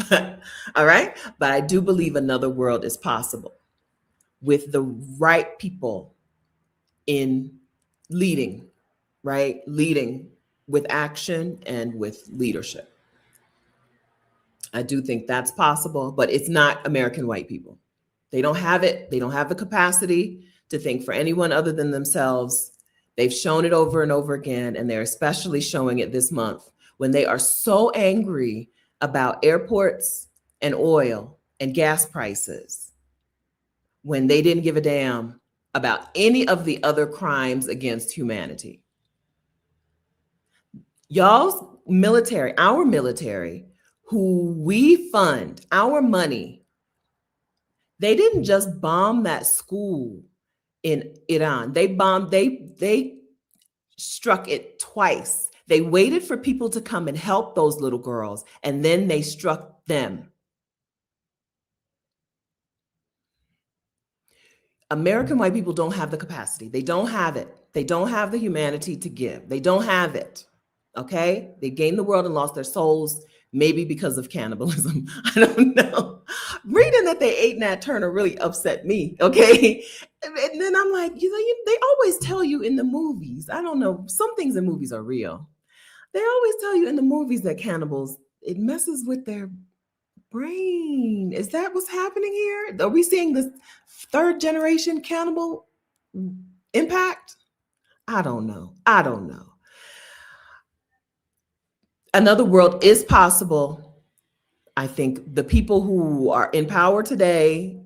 But, all right. But I do believe another world is possible with the right people in leading, right? Leading with action and with leadership. I do think that's possible, but it's not American white people. They don't have it. They don't have the capacity to think for anyone other than themselves. They've shown it over and over again, and they're especially showing it this month when they are so angry about airports and oil and gas prices when they didn't give a damn about any of the other crimes against humanity. Y'all's military, our military, who we fund, our money, they didn't just bomb that school in Iran. They struck it twice. They waited for people to come and help those little girls, and then they struck them. American white people don't have the capacity. They don't have it. They don't have the humanity to give. They don't have it. Okay? They gained the world and lost their souls, maybe because of cannibalism. I don't know. Reading that they ate Nat Turner really upset me. Okay? And then I'm like, they always tell you in the movies. I don't know. Some things in movies are real. They always tell you in the movies that cannibals, it messes with their brain. Is that what's happening here? Are we seeing this third generation cannibal impact? I don't know. I don't know. Another world is possible. I think the people who are in power today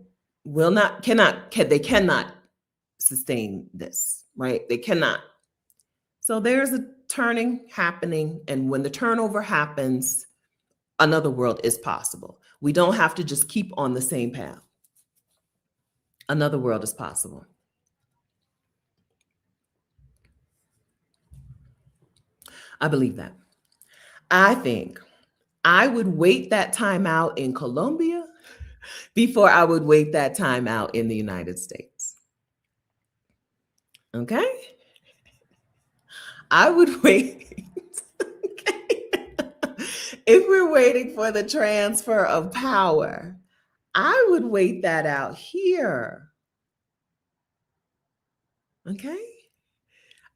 cannot sustain this, right? They cannot. So there's a turning happening. And when the turnover happens, another world is possible. We don't have to just keep on the same path. Another world is possible. I believe that. I think I would wait that time out in Colombia before I would wait that time out in the United States. Okay? I would wait. Okay. If we're waiting for the transfer of power, I would wait that out here. Okay?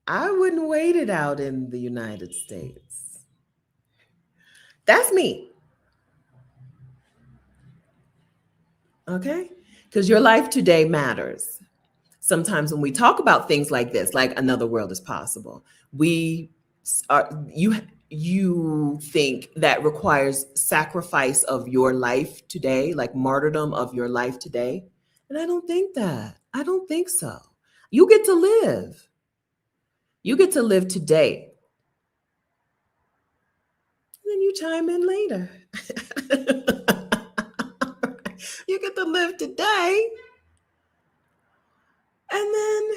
I wouldn't wait it out in the United States. That's me. Okay? Because your life today matters. Sometimes when we talk about things like this, like another world is possible, you think that requires sacrifice of your life today, like martyrdom of your life today. And I don't think that. I don't think so. You get to live. You get to live today. And then you chime in later. You get to live today. And then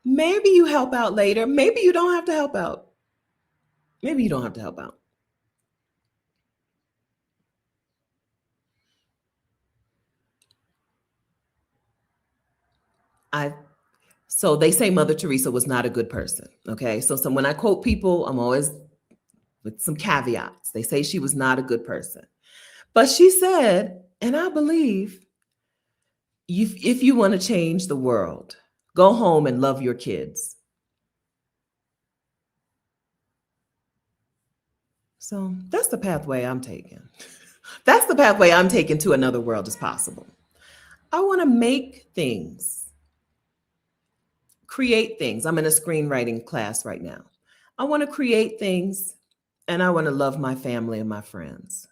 maybe you help out later. Maybe you don't have to help out. Maybe you don't have to help out. So they say Mother Teresa was not a good person. Okay. So when I quote people, I'm always with some caveats. They say she was not a good person. But she said, and I believe, if you want to change the world, go home and love your kids. So that's the pathway I'm taking. That's the pathway I'm taking to another world as possible. I want to make things, create things. I'm in a screenwriting class right now. I want to create things and I want to love my family and my friends.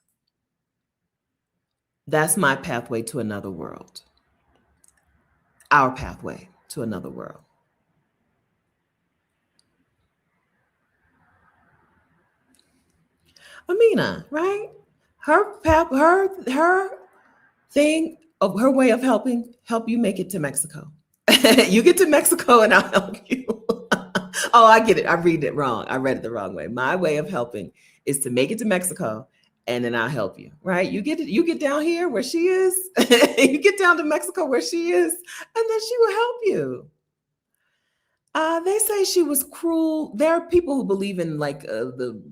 That's my pathway to another world. Our pathway to another world. Amina, right? Her thing of her way of help you make it to Mexico. You get to Mexico and I'll help you. Oh, I get it. I read it wrong. I read it the wrong way. My way of helping is to make it to Mexico and then I'll help you. Right? You get down here where she is. You get down to Mexico where she is, and then she will help you. They say she was cruel. There are people who believe in like the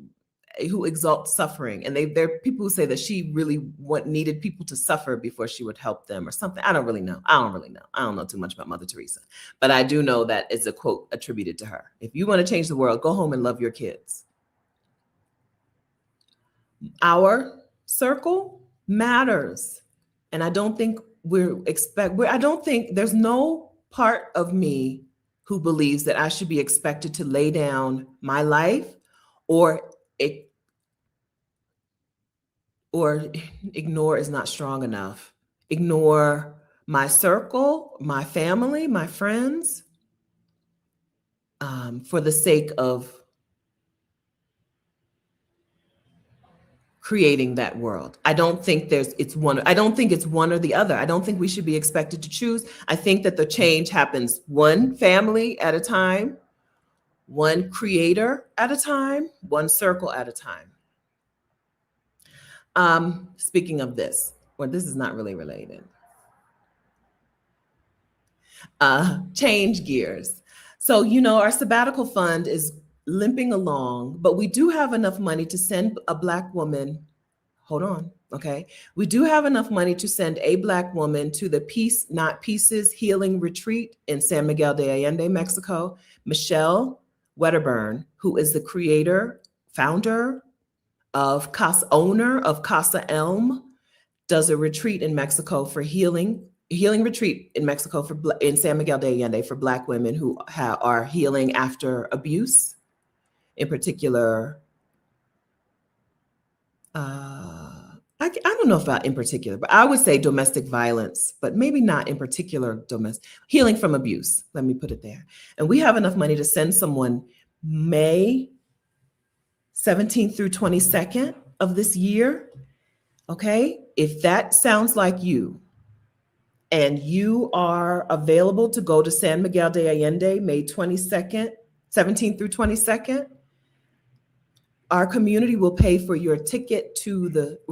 who exalt suffering, and there are people who say that she really needed people to suffer before she would help them or something. I don't really know. I don't know too much about Mother Teresa, but I do know that it's a quote attributed to her. If you want to change the world, go home and love your kids. Our circle matters, and I don't think I don't think there's no part of me who believes that I should be expected to lay down my life or ignore is not strong enough. Ignore my circle, my family, my friends, for the sake of creating that world. I don't think it's one or the other. I don't think we should be expected to choose. I think that the change happens one family at a time, one creator at a time, one circle at a time. Speaking of this, or this is not really related. Change gears. So, our sabbatical fund is limping along, but we do have enough money to send a Black woman. Hold on. Okay. We do have enough money to send a Black woman to the Peace Not Pieces Healing Retreat in San Miguel de Allende, Mexico. Michelle Wedderburn, who is the founder owner of Casa Elm, does a retreat in Mexico for healing retreat in Mexico in San Miguel de Allende for Black women who are healing after abuse, in particular. I don't know about in particular, but I would say domestic violence, but maybe not in particular healing from abuse. Let me put it there. And we have enough money to send someone May 17th through 22nd of this year. Okay. If that sounds like you, and you are available to go to San Miguel de Allende, May 22nd, 17th through 22nd, our community will pay for your ticket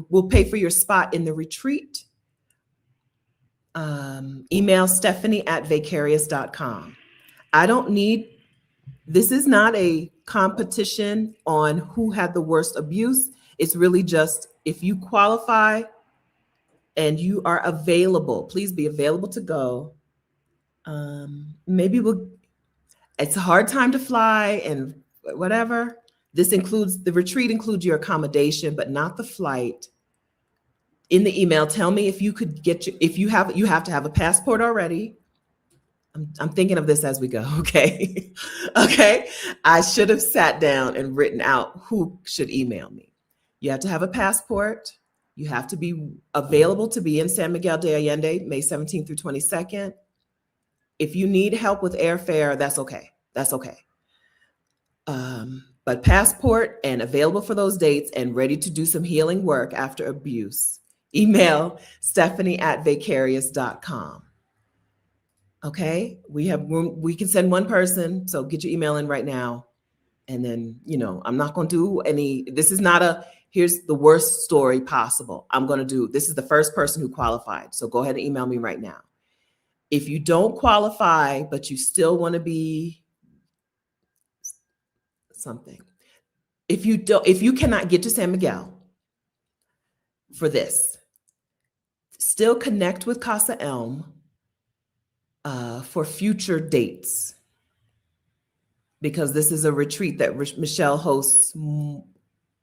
will pay for your spot in the retreat. Email Stephanie@vicarious.com. This is not a competition on who had the worst abuse. It's really just if you qualify and you are available, please be available to go. It's a hard time to fly and whatever. The retreat includes your accommodation, but not the flight. In the email, tell me if you could you have to have a passport already. I'm thinking of this as we go. Okay. Okay. I should have sat down and written out who should email me. You have to have a passport. You have to be available to be in San Miguel de Allende, May 17th through 22nd. If you need help with airfare, that's okay. That's okay. But passport and available for those dates and ready to do some healing work after abuse. Email Stephanie@vicarious.com. Okay. We have room. We can send one person. So get your email in right now. And then, I'm not going to do this is not here's the worst story possible. This is the first person who qualified. So go ahead and email me right now. If you don't qualify, but you still want to be something, if you cannot get to San Miguel for this, still connect with Casa Elm for future dates, because this is a retreat that Michelle hosts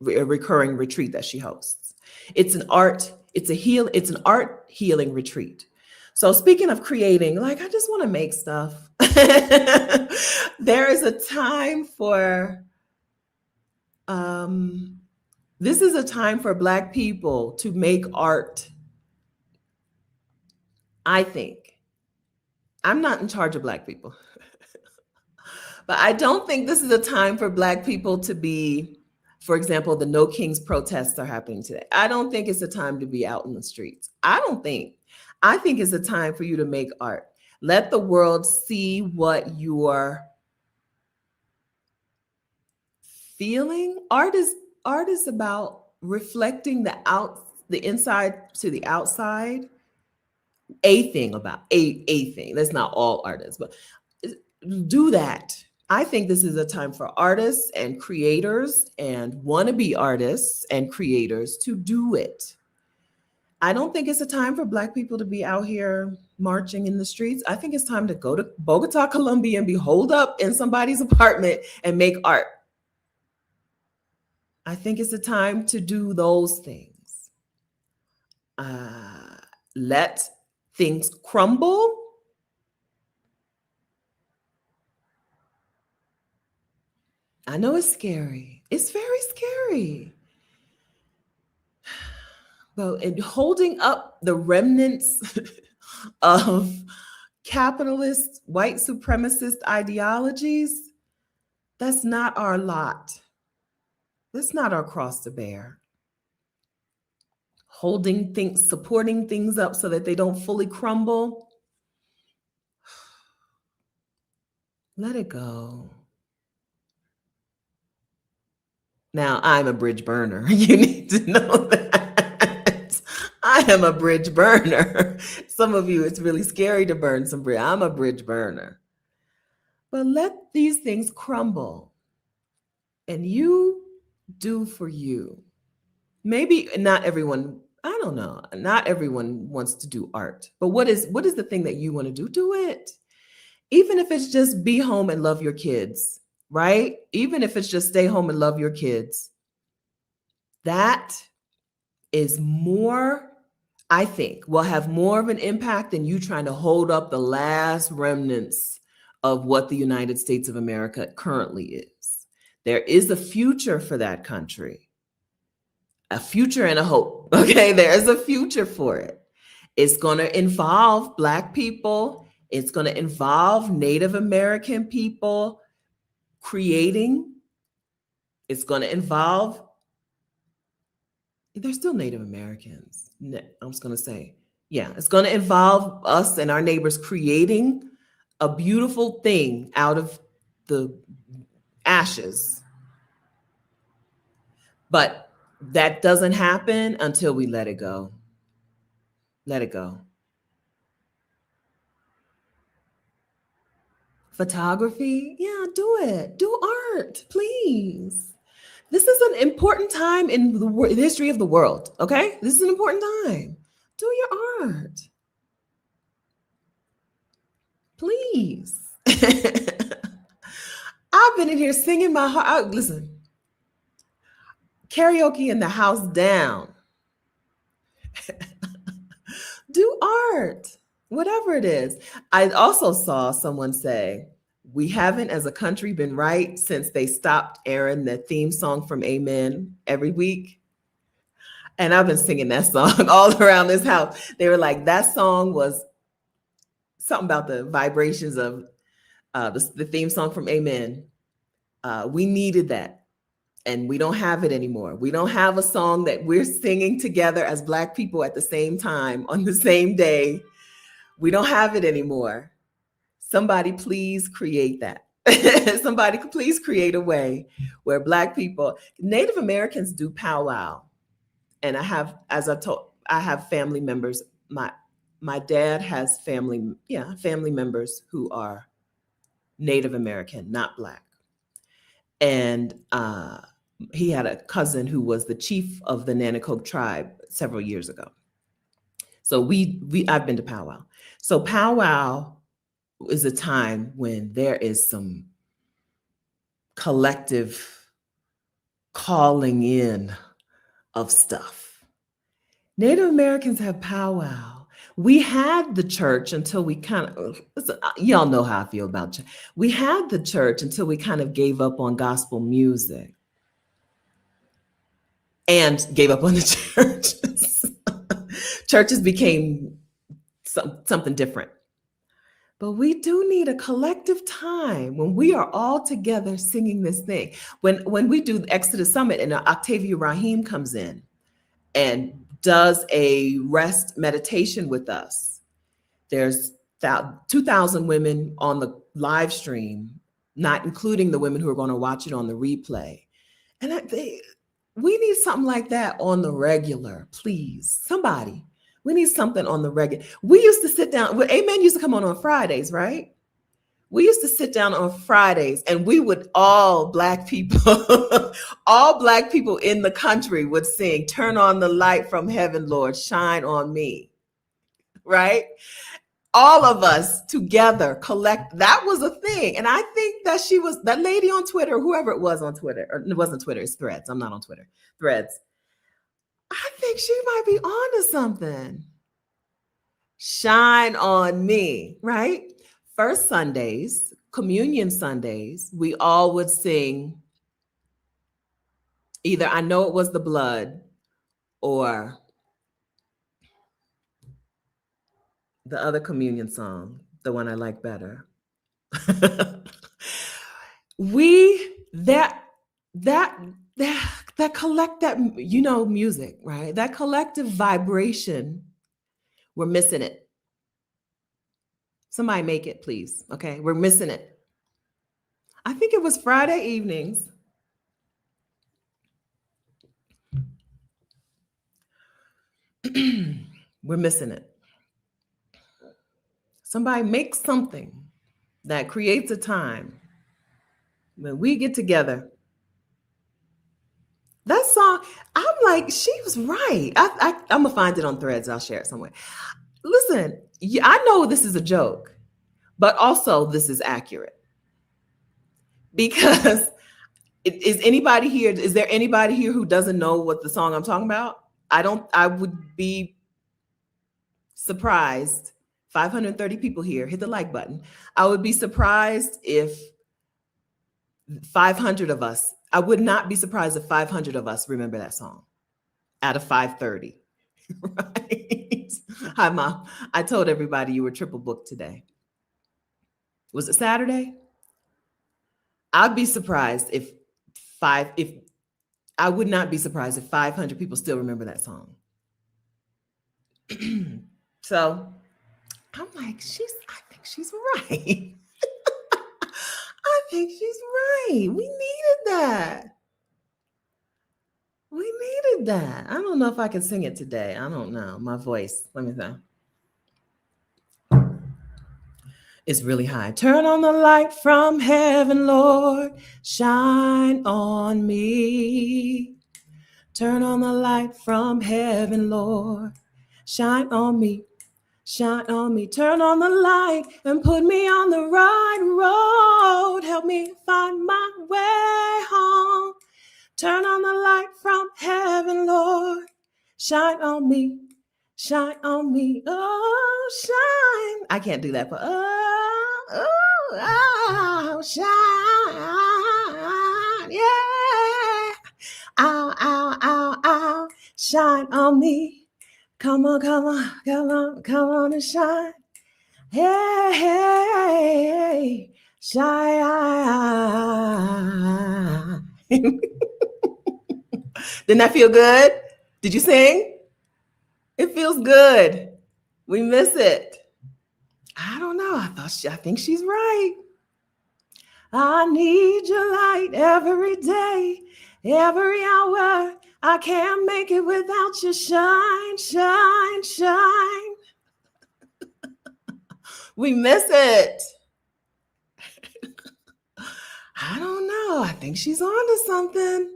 a recurring retreat that she hosts. It's an art healing retreat. So speaking of creating, like I just want to make stuff. There is a time for this is a time for Black people to make art. I think. I'm not in charge of Black people. But I don't think this is a time for Black people to be, for example, the No Kings protests are happening today. I don't think it's a time to be out in the streets. I don't think. I think it's a time for you to make art. Let the world see what you're feeling. Art is about reflecting the inside to the outside. A thing about a thing. That's not all artists, but do that. I think this is a time for artists and creators and wannabe artists and creators to do it. I don't think it's a time for Black people to be out here marching in the streets. I think it's time to go to Bogota, Colombia, and be holed up in somebody's apartment and make art. I think it's a time to do those things. Let things crumble. I know it's scary. It's very scary. But holding up the remnants of capitalist, white supremacist ideologies, that's not our lot. That's not our cross to bear. Holding things, supporting things up so that they don't fully crumble. Let it go. Now, I'm a bridge burner. You need to know that. I am a bridge burner. Some of you, it's really scary to burn some bridge. I'm a bridge burner. But let these things crumble. And you do for you. Maybe not everyone, I don't know, not everyone wants to do art. But what is the thing that you want to do? Do it. Even if it's just be home and love your kids, right? Even if it's just stay home and love your kids. That is more, I think, will have more of an impact than you trying to hold up the last remnants of what the United States of America currently is. There is a future for that country, a future and a hope. Okay, there is a future for it. It's going to involve Black people. It's going to involve Native American people creating. It's going to involve, they're still Native Americans. I'm just going to say, yeah, it's going to involve us and our neighbors creating a beautiful thing out of the ashes. But that doesn't happen until we let it go. Let it go. Photography, yeah, do it. Do art, please. This is an important time in the history of the world, okay? This is an important time. Do your art. Please. I've been in here singing my heart out. Listen, karaoke in the house down. Do art, whatever it is. I also saw someone say, we haven't as a country been right since they stopped airing the theme song from Amen every week. And I've been singing that song all around this house. They were like, that song was something about the vibrations of the theme song from Amen. We needed that. And we don't have it anymore. We don't have a song that we're singing together as Black people at the same time on the same day. We don't have it anymore. Somebody please create that. Somebody please create a way where Black people, Native Americans do powwow. And I have, as I told, I have family members. My dad has family members who are Native American, not Black. And he had a cousin who was the chief of the Nanacoke tribe several years ago. So I've been to powwow. So powwow is a time when there is some collective calling in of stuff. Native Americans have powwow. We had the church until we kind of, y'all know how I feel about church. We had the church until we kind of gave up on gospel music and gave up on the churches. Churches became something different. But we do need a collective time when we are all together singing this thing. When we do the Exodus Summit and Octavia Rahim comes in and does a rest meditation with us, there's 2,000 women on the live stream, not including the women who are going to watch it on the replay. And we need something like that on the regular, please. Somebody. We need something on the regular. We used to sit down. Amen used to come on Fridays, right? We used to sit down on Fridays and we would all Black people in the country would sing, "Turn on the light from heaven, Lord, shine on me." Right? All of us together collect. That was a thing. And I think that lady on Twitter, whoever it was on Twitter, or it wasn't Twitter, it's Threads. I'm not on Twitter. Threads. I think she might be onto something. Shine on me, right? First Sundays, communion Sundays, we all would sing either "I Know It Was the Blood" or the other communion song, the one I like better. That collect that, music, right? That collective vibration, we're missing it. Somebody make it, please. Okay, we're missing it. I think it was Friday evenings. We're missing it. Somebody make something that creates a time when we get together. That song, I'm like, she was right. I'm going to find it on Threads. I'll share it somewhere. Listen, I know this is a joke, but also this is accurate. Because is there anybody here who doesn't know what the song I'm talking about? I would be surprised. 530 people here, hit the like button. I would be surprised if 500 of us, I would not be surprised if 500 of us remember that song out of 530. Right? Hi, Mom. I told everybody you were triple booked today. Was it Saturday? I'd be surprised if I would not be surprised if 500 people still remember that song. So I'm like, I think she's right. I think she's right. We needed that. I don't know if I can sing it today. I don't know. My voice, let me know. It's really high. Turn on the light from heaven, Lord. Shine on me. Turn on the light from heaven, Lord. Shine on me. Shine on me. Turn on the light and put me on the right road. Help me find my way home. Turn on the light from heaven, Lord. Shine on me. Shine on me. Oh, shine. I can't do that, but shine. Yeah. Ow, ow, ow, ow. Shine on me. Come on and shine. Hey, shine. Didn't that feel good? Did you sing? It feels good. We miss it. I don't know. I think she's right. I need your light every day, every hour. I can't make it without your shine, shine, shine. We miss it. I don't know. I think she's on to something.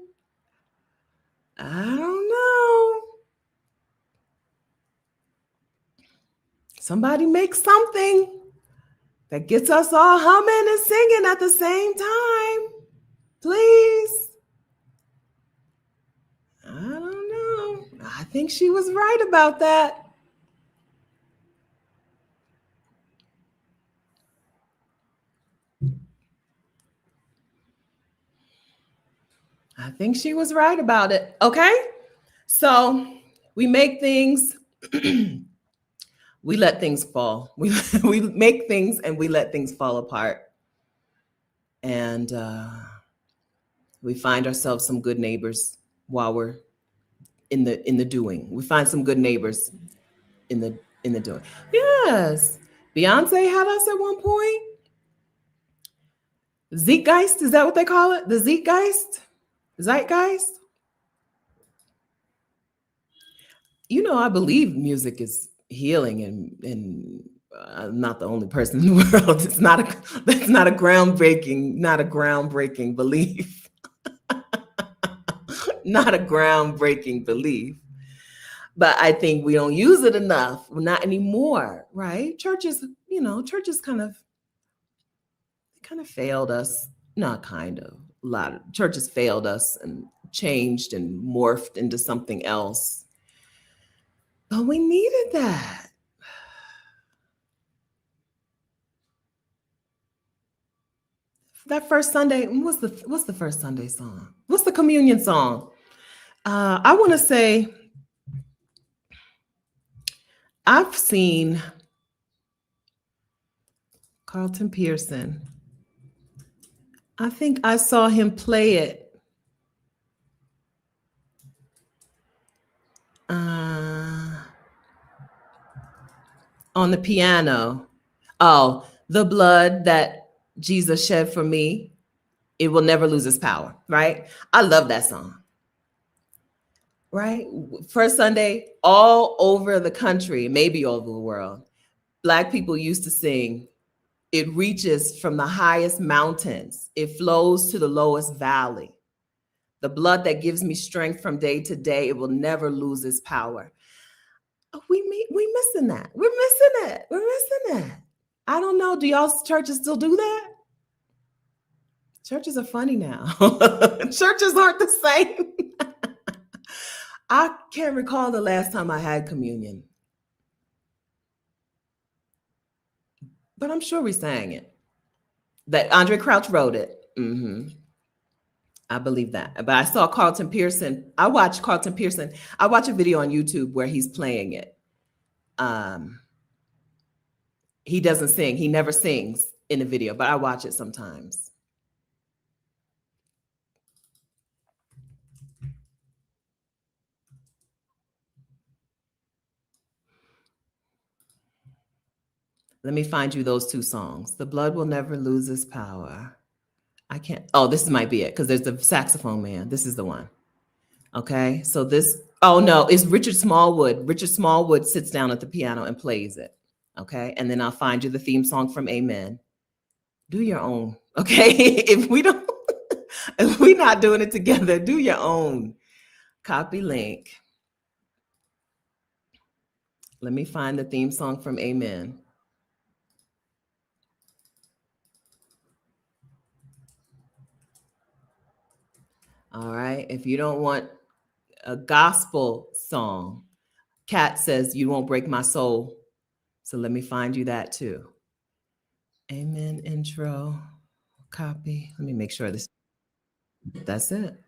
I don't know. Somebody make something that gets us all humming and singing at the same time. Please. think she was right about that. I think she was right about it. Okay. So we make things, we let things fall. We make things and we let things fall apart. And we find ourselves some good neighbors while we're in the doing. We find some good neighbors in the doing. Yes. Beyonce had us at one point. Zeitgeist, is that what they call it? The Zeitgeist? Zeitgeist? You know, I believe music is healing, and I'm not the only person in the world. That's not a groundbreaking belief. Not a groundbreaking belief. But I think we don't use it enough. Not anymore, right? Churches kind of failed us. Not kind of. A lot of churches failed us and changed and morphed into something else. But we needed that. That first Sunday, what's the first Sunday song? What's the communion song? I want to say I've seen Carlton Pearson. I think I saw him play it. On the piano. Oh, the blood that Jesus shed for me, it will never lose its power, right? I love that song. Right? First Sunday, all over the country, maybe all over the world, Black people used to sing, "It reaches from the highest mountains, it flows to the lowest valley. The blood that gives me strength from day to day, it will never lose its power." Oh, we missing that. We're missing it. We're missing it. I don't know. Do y'all's churches still do that? Churches are funny now. Churches aren't the same. I can't recall the last time I had communion, but I'm sure we sang it. That Andre Crouch wrote it. I believe that. But I saw Carlton Pearson. I watched Carlton Pearson. I watch a video on YouTube where he's playing it. He doesn't sing. He never sings in the video, but I watch it sometimes. Let me find you those two songs. The blood will never lose its power. I can't. Oh, this might be it because there's the saxophone man. This is the one. Okay. So this, oh no, it's Richard Smallwood. Richard Smallwood sits down at the piano and plays it. Okay. And then I'll find you the theme song from Amen. Do your own. Okay. If we're not doing it together, do your own. Copy link. Let me find the theme song from Amen. All right. If you don't want a gospel song, Kat says, "You won't break my soul." So let me find you that too. Amen intro. Copy. Let me make sure that's it.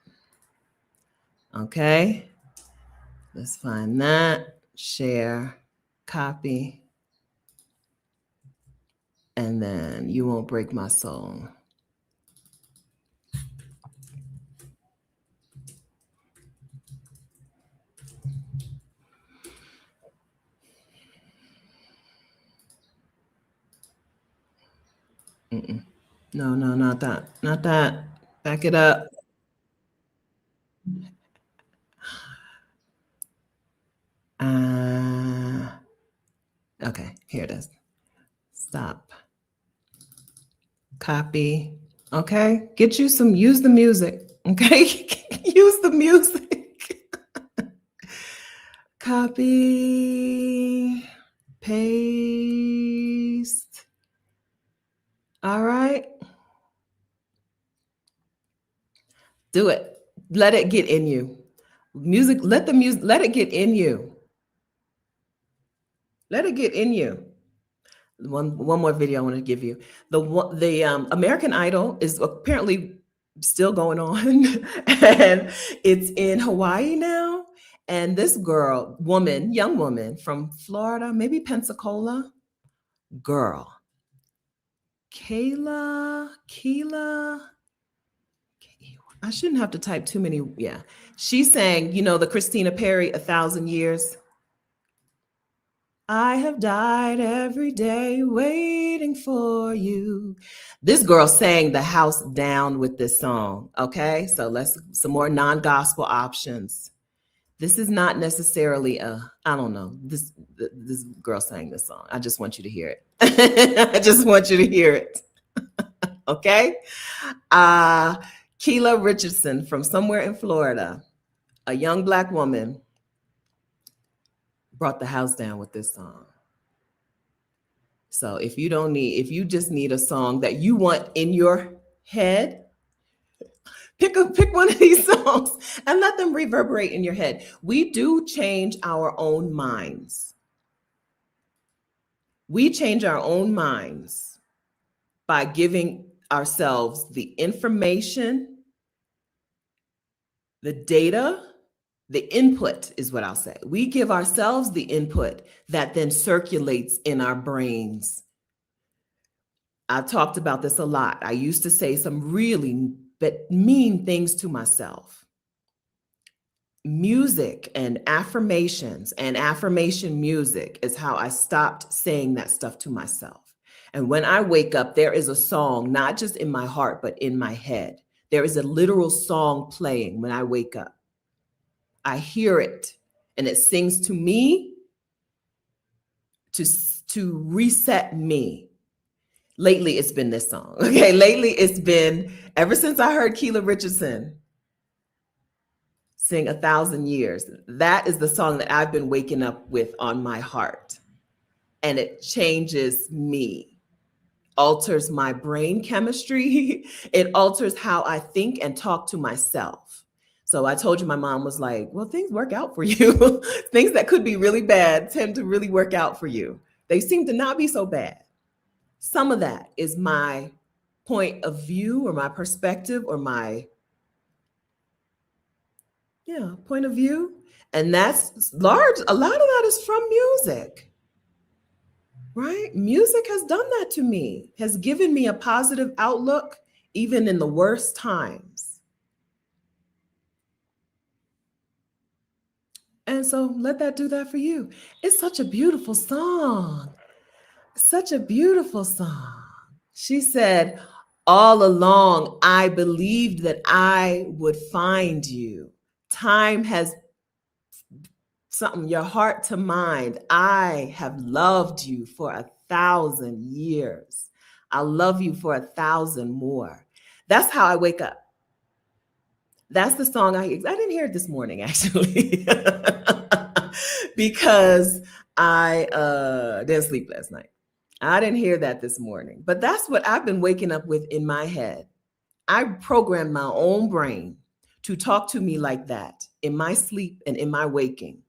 Okay. Let's find that. Share. Copy. And then "You won't break my soul." No, not that. Not that. Back it up. Okay, here it is. Stop. Copy. Okay, use the music. Okay, use the music. Copy, paste. All right. Do it. Let it get in you. Music, let it get in you. Let it get in you. One more video I want to give you. The American Idol is apparently still going on, and it's in Hawaii now. And this young woman from Florida, maybe Pensacola, girl, Keyla. I shouldn't have to type too many. Yeah, she sang, the Christina Perry, "A Thousand Years." I have died every day waiting for you. This girl sang the house down with this song. Okay, so let's some more non-gospel options. This is not necessarily I don't know. This girl sang this song. I just want you to hear it. I just want you to hear it. Okay. Keyla Richardson from somewhere in Florida, a young Black woman, brought the house down with this song. So if you just need a song that you want in your head, pick one of these songs and let them reverberate in your head. We do change our own minds. We change our own minds by giving ourselves the information, the data, the input is what I'll say. We give ourselves the input that then circulates in our brains. I've talked about this a lot. I used to say some really mean things to myself. Music and affirmations and affirmation music is how I stopped saying that stuff to myself. And when I wake up, there is a song, not just in my heart, but in my head. There is a literal song playing when I wake up. I hear it and it sings to me to reset me. Lately, it's been this song. Okay, lately it's been, ever since I heard Keyla Richardson sing "A Thousand Years," that is the song that I've been waking up with on my heart. And it changes me, alters my brain chemistry. It alters how I think and talk to myself. So I told you my mom was like, well, things work out for you. Things that could be really bad tend to really work out for you. They seem to not be so bad. Some of that is my point of view or my perspective or my point of view. And that's large. A lot of that is from music, right? Music has done that to me, has given me a positive outlook, even in the worst times. And so let that do that for you. It's such a beautiful song. Such a beautiful song. She said, all along, I believed that I would find you. Time has something, your heart to mind. I have loved you for 1,000 years. I'll love you for 1,000 more. That's how I wake up. That's the song I didn't hear it this morning, actually, because I didn't sleep last night. I didn't hear that this morning, but that's what I've been waking up with in my head. I programmed my own brain to talk to me like that in my sleep and in my waking.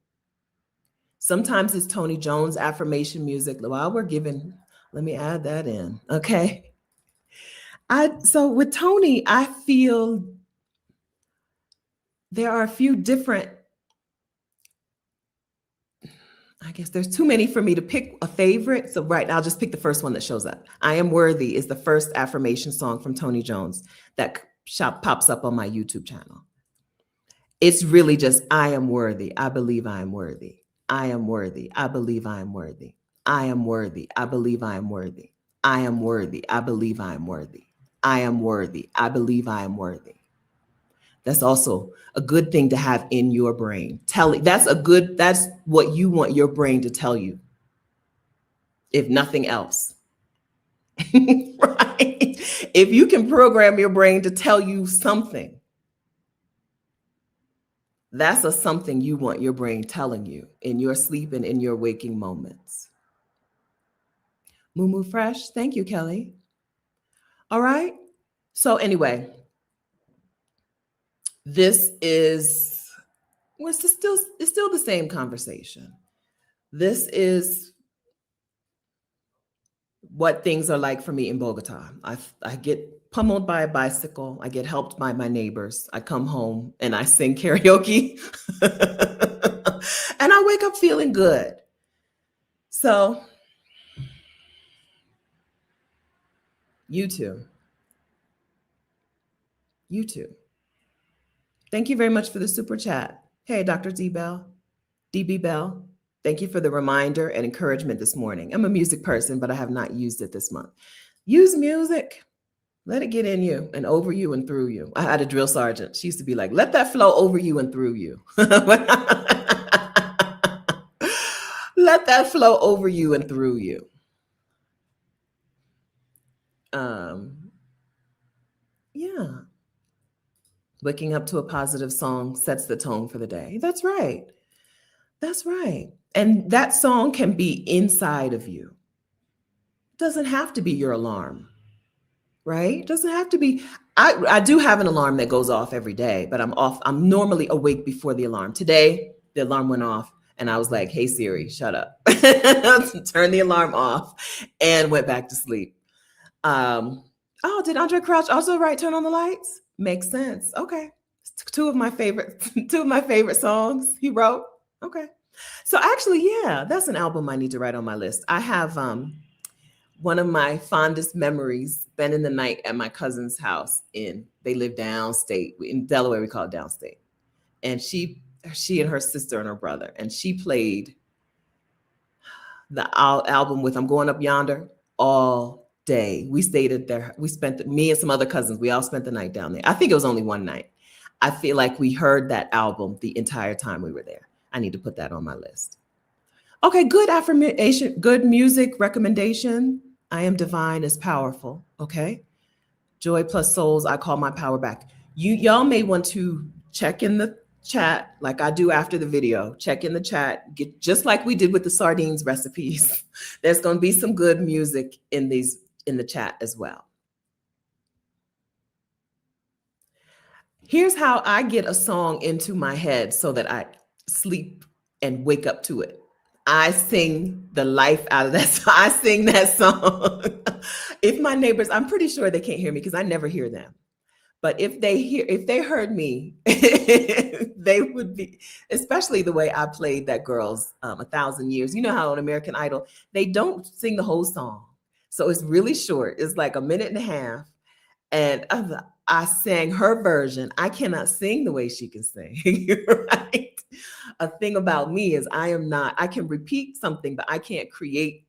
Sometimes it's Tony Jones affirmation music. While we're giving, let me add that in. Okay. So with Tony, I feel there are a few different, I guess there's too many for me to pick a favorite. So right now, I'll just pick the first one that shows up. "I Am Worthy" is the first affirmation song from Tony Jones that pops up on my YouTube channel. It's really just, I am worthy. I believe I am worthy. I am worthy. I believe I am worthy. I am worthy. I believe I am worthy. I am worthy. I believe I am worthy. I am worthy. I believe I am worthy. That's also a good thing to have in your brain. That's what you want your brain to tell you, if nothing else. Right? If you can program your brain to tell you something, that's something you want your brain telling you in your sleep and in your waking moments. Moo Fresh. Thank you, Kelly. All right. So anyway, this is Well, it's still the same conversation. This is what things are like for me in Bogota. I get pummeled by a bicycle. I get helped by my neighbors. I come home and I sing karaoke, and I wake up feeling good. So you too, you too. Thank you very much for the super chat. Hey, Dr. D Bell, DB Bell. Thank you for the reminder and encouragement this morning. I'm a music person, but I have not used it this month. Use music. Let it get in you and over you and through you. I had a drill sergeant. She used to be like, let that flow over you and through you. Let that flow over you and through you. Yeah. Waking up to a positive song sets the tone for the day. That's right. That's right. And that song can be inside of you. It doesn't have to be your alarm, right? It doesn't have to be. I do have an alarm that goes off every day, but I'm normally awake before the alarm. Today, the alarm went off and I was like, hey, Siri, shut up. Turn the alarm off and went back to sleep. Oh, did Andre Crouch also write Turn on the Lights? Makes sense. Okay. Two of my favorite songs he wrote. Okay. So actually, yeah, that's an album I need to write on my list. I have one of my fondest memories, spending the night at my cousin's house they live downstate. In Delaware, we call it downstate. And she and her sister and her brother, and she played the album with I'm Going Up Yonder all day. We stayed at there. Me and some other cousins, we all spent the night down there. I think it was only one night. I feel like we heard that album the entire time we were there. I need to put that on my list. Okay, good affirmation, good music recommendation. I am divine is powerful. Okay. Joy plus souls, I call my power back. Y'all may want to check in the chat like I do after the video. Check in the chat, get just like we did with the sardines recipes. There's going to be some good music in the chat as well. Here's how I get a song into my head so that I sleep and wake up to it. I sing the life out of that song. I sing that song. If my neighbors, I'm pretty sure they can't hear me because I never hear them. But if they heard me, they would be, especially the way I played that girl's 1,000 Years. You know how on American Idol, they don't sing the whole song. So it's really short. It's like a minute and a half. And I sang her version. I cannot sing the way she can sing, right? A thing about me is I can repeat something, but I can't create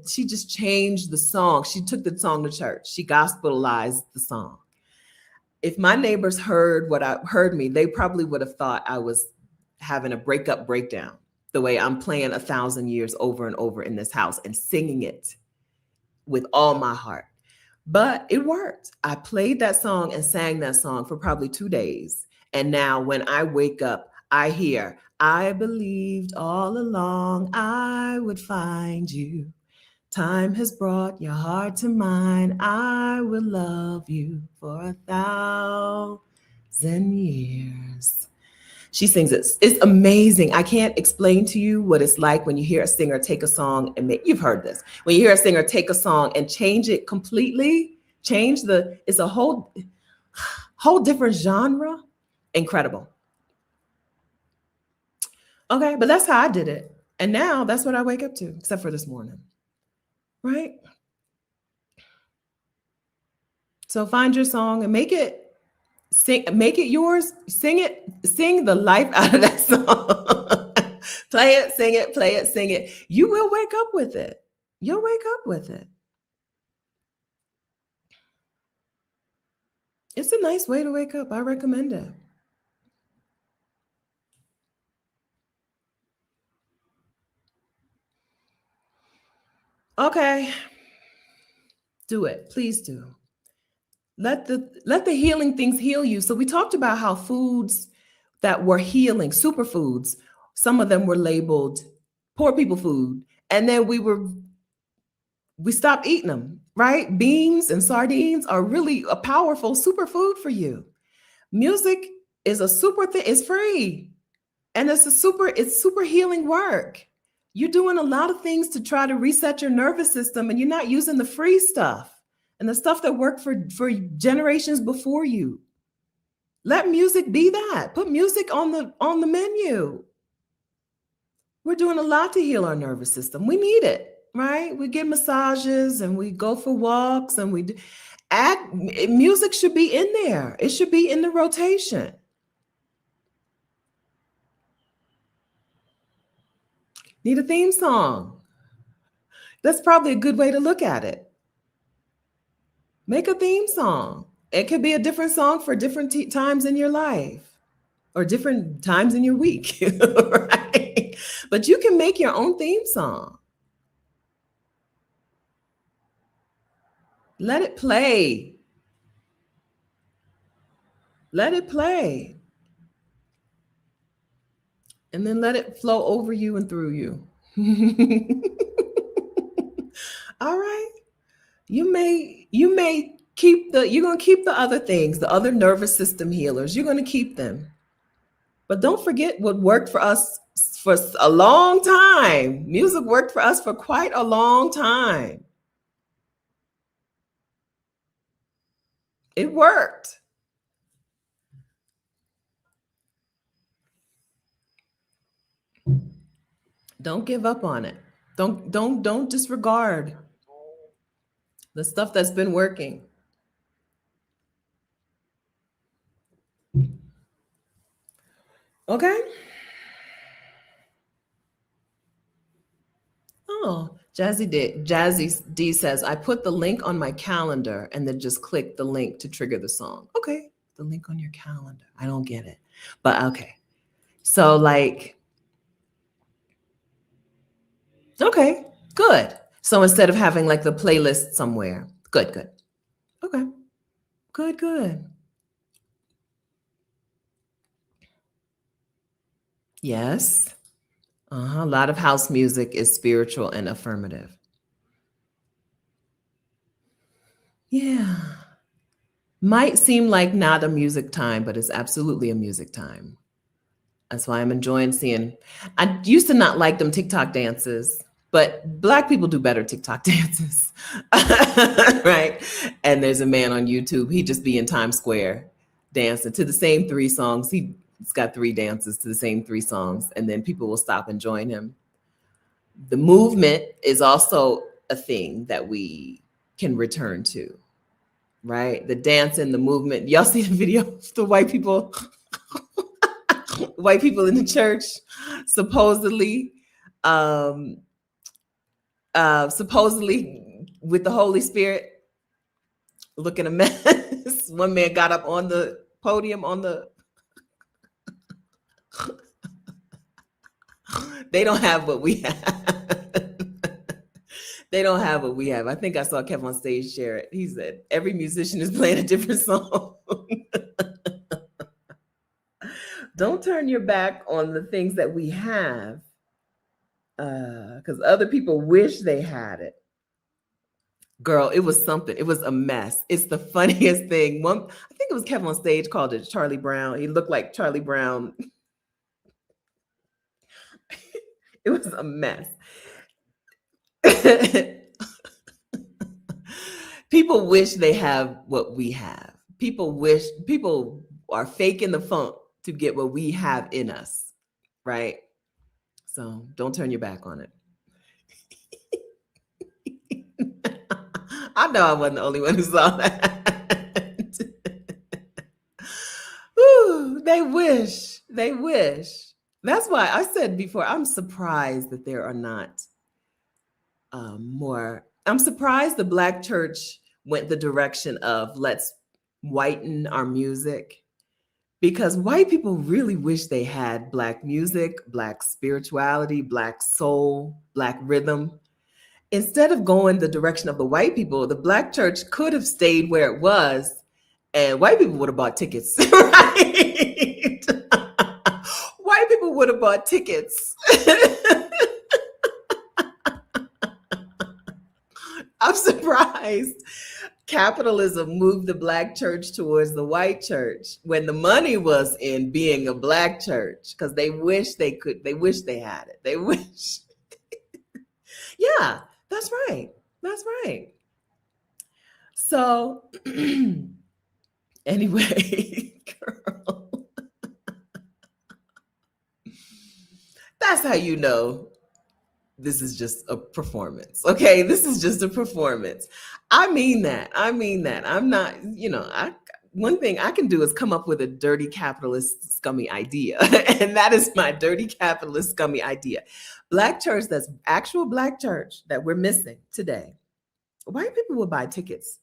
she just changed the song. She took the song to church. She gospelized the song. If my neighbors heard me, they probably would have thought I was having a breakdown, the way I'm playing 1,000 Years over and over in this house and singing it with all my heart. But it worked. I played that song and sang that song for probably 2 days. And now when I wake up, I hear, I believed all along I would find you. Time has brought your heart to mine. I will love you for 1,000 years. She sings it. It's amazing. I can't explain to you what it's like when you hear a singer take a song and you've heard this. When you hear a singer take a song and change it completely, it's a whole different genre. Incredible. Okay, but that's how I did it. And now that's what I wake up to, except for this morning. Right? So find your song and make it yours. Sing the life out of that song. Play it, sing it. You will wake up with it. You'll wake up with it. It's a nice way to wake up. I recommend it. Okay. Do it. Please do. Let the healing things heal you. So we talked about how foods that were healing, superfoods, some of them were labeled poor people food. And then we stopped eating them, right? Beans and sardines are really a powerful superfood for you. Music is a super thing. It's free. And it's super healing work. You're doing a lot of things to try to reset your nervous system, and you're not using the free stuff and the stuff that worked for generations before you. Let music be that. Put music on the menu. We're doing a lot to heal our nervous system. We need it, right? We get massages and we go for walks and music should be in there. It should be in the rotation. Need a theme song. That's probably a good way to look at it. Make a theme song. It could be a different song for different times in your life or different times in your week, right? But you can make your own theme song. Let it play. Let it play. And then let it flow over you and through you. All right. You may you're going to keep the other things, the other nervous system healers. You're going to keep them. But don't forget what worked for us for a long time. Music worked for us for quite a long time. It worked. Don't give up on it. Don't disregard the stuff that's been working. Okay? Oh, Jazzy D says, I put the link on my calendar and then just click the link to trigger the song. Okay. The link on your calendar. I don't get it. But okay. So okay, good. So instead of having like the playlist somewhere, good. Okay, good. Yes. A lot of house music is spiritual and affirmative. Yeah. Might seem like not a music time, but it's absolutely a music time. That's why I'm enjoying seeing. I used to not like them TikTok dances, but Black people do better TikTok dances, right? And there's a man on YouTube. He just be in Times Square dancing to the same 3 songs. He's got 3 dances to the same 3 songs, and then people will stop and join him. The movement is also a thing that we can return to, right? The dance and the movement. Y'all see the video of the white people? White people in the church supposedly with the Holy Spirit looking a mess. One man got up on the podium they don't have what we have. They don't have what we have. I think I saw Kev on stage share it. He said every musician is playing a different song. Don't turn your back on the things that we have, because other people wish they had it. Girl, it was something. It was a mess. It's the funniest thing. I think it was Kevin on stage called it Charlie Brown. He looked like Charlie Brown. It was a mess. People wish they have what we have. People are faking the funk to get what we have in us, right? So don't turn your back on it. I know I wasn't the only one who saw that. Ooh, they wish. That's why I said before, I'm surprised that there are not more. I'm surprised the Black church went the direction of let's whiten our music, because white people really wish they had Black music, Black spirituality, Black soul, Black rhythm. Instead of going the direction of the white people, the Black church could have stayed where it was, and white people would have bought tickets, right? White people would have bought tickets. I'm surprised capitalism moved the black church towards the white church when the money was in being a black church because they wish they wish they had it. They wish. Yeah, that's right. That's right. So, anyway, girl, that's how you know this is just a performance. Okay, this is just a performance. I mean that. I mean that. I'm not, one thing I can do is come up with a dirty capitalist scummy idea. And that is my dirty capitalist scummy idea. Black church, that's actual black church that we're missing today. White people would buy tickets.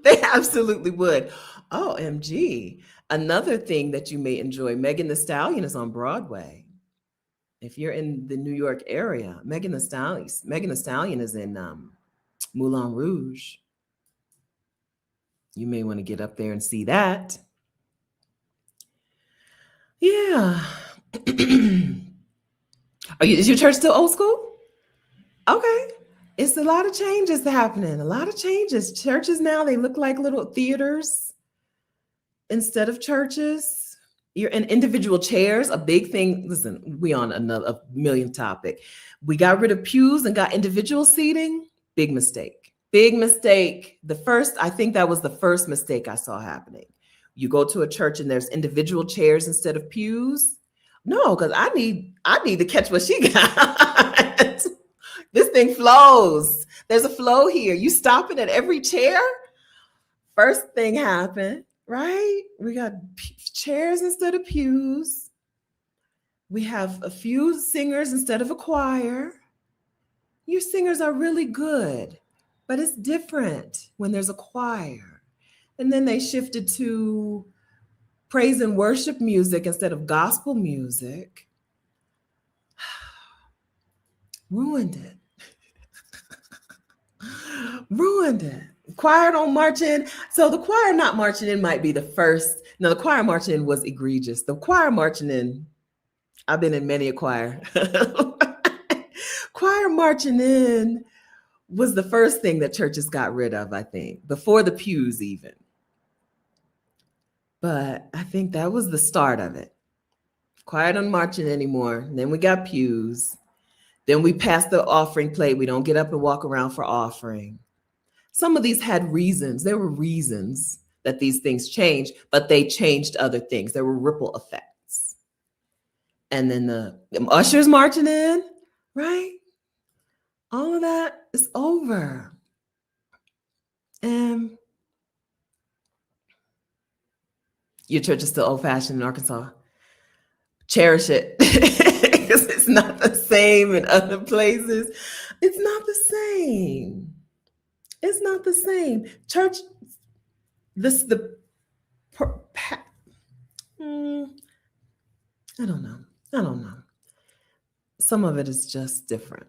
They absolutely would. OMG. Another thing that you may enjoy, Megan Thee Stallion is on Broadway. If you're in the New York area, Megan Thee Stallion is in Moulin Rouge. You may want to get up there and see that. Yeah. Is your church still old school? Okay. It's a lot of changes happening. A lot of changes. Churches now, they look like little theaters instead of churches. You're in individual chairs. A big thing. Listen, we on a million topic. We got rid of pews and got individual seating. Big mistake. Big mistake. I think that was the first mistake I saw happening. You go to a church and there's individual chairs instead of pews. No, because I need to catch what she got. This thing flows. There's a flow here. You stop it at every chair. First thing happened, right? We got chairs instead of pews. We have a few singers instead of a choir. Your singers are really good, but it's different when there's a choir. And then they shifted to praise and worship music instead of gospel music. Ruined it. Ruined it. Choir don't march in. So the choir not marching in might be the first. No, the choir marching in was egregious. The choir marching in, I've been in many a choir. Choir marching in was the first thing that churches got rid of, I think, before the pews even. But I think that was the start of it. Choir don't marching anymore. And then we got pews. Then we passed the offering plate. We don't get up and walk around for offering. Some of these had reasons. There were reasons that these things changed, but they changed other things. There were ripple effects. And then the ushers marching in, right? All of that is over. And your church is still old-fashioned in Arkansas. Cherish it. Because it's not the same in other places. It's not the same. It's not the same. Church, I don't know. Some of it is just different.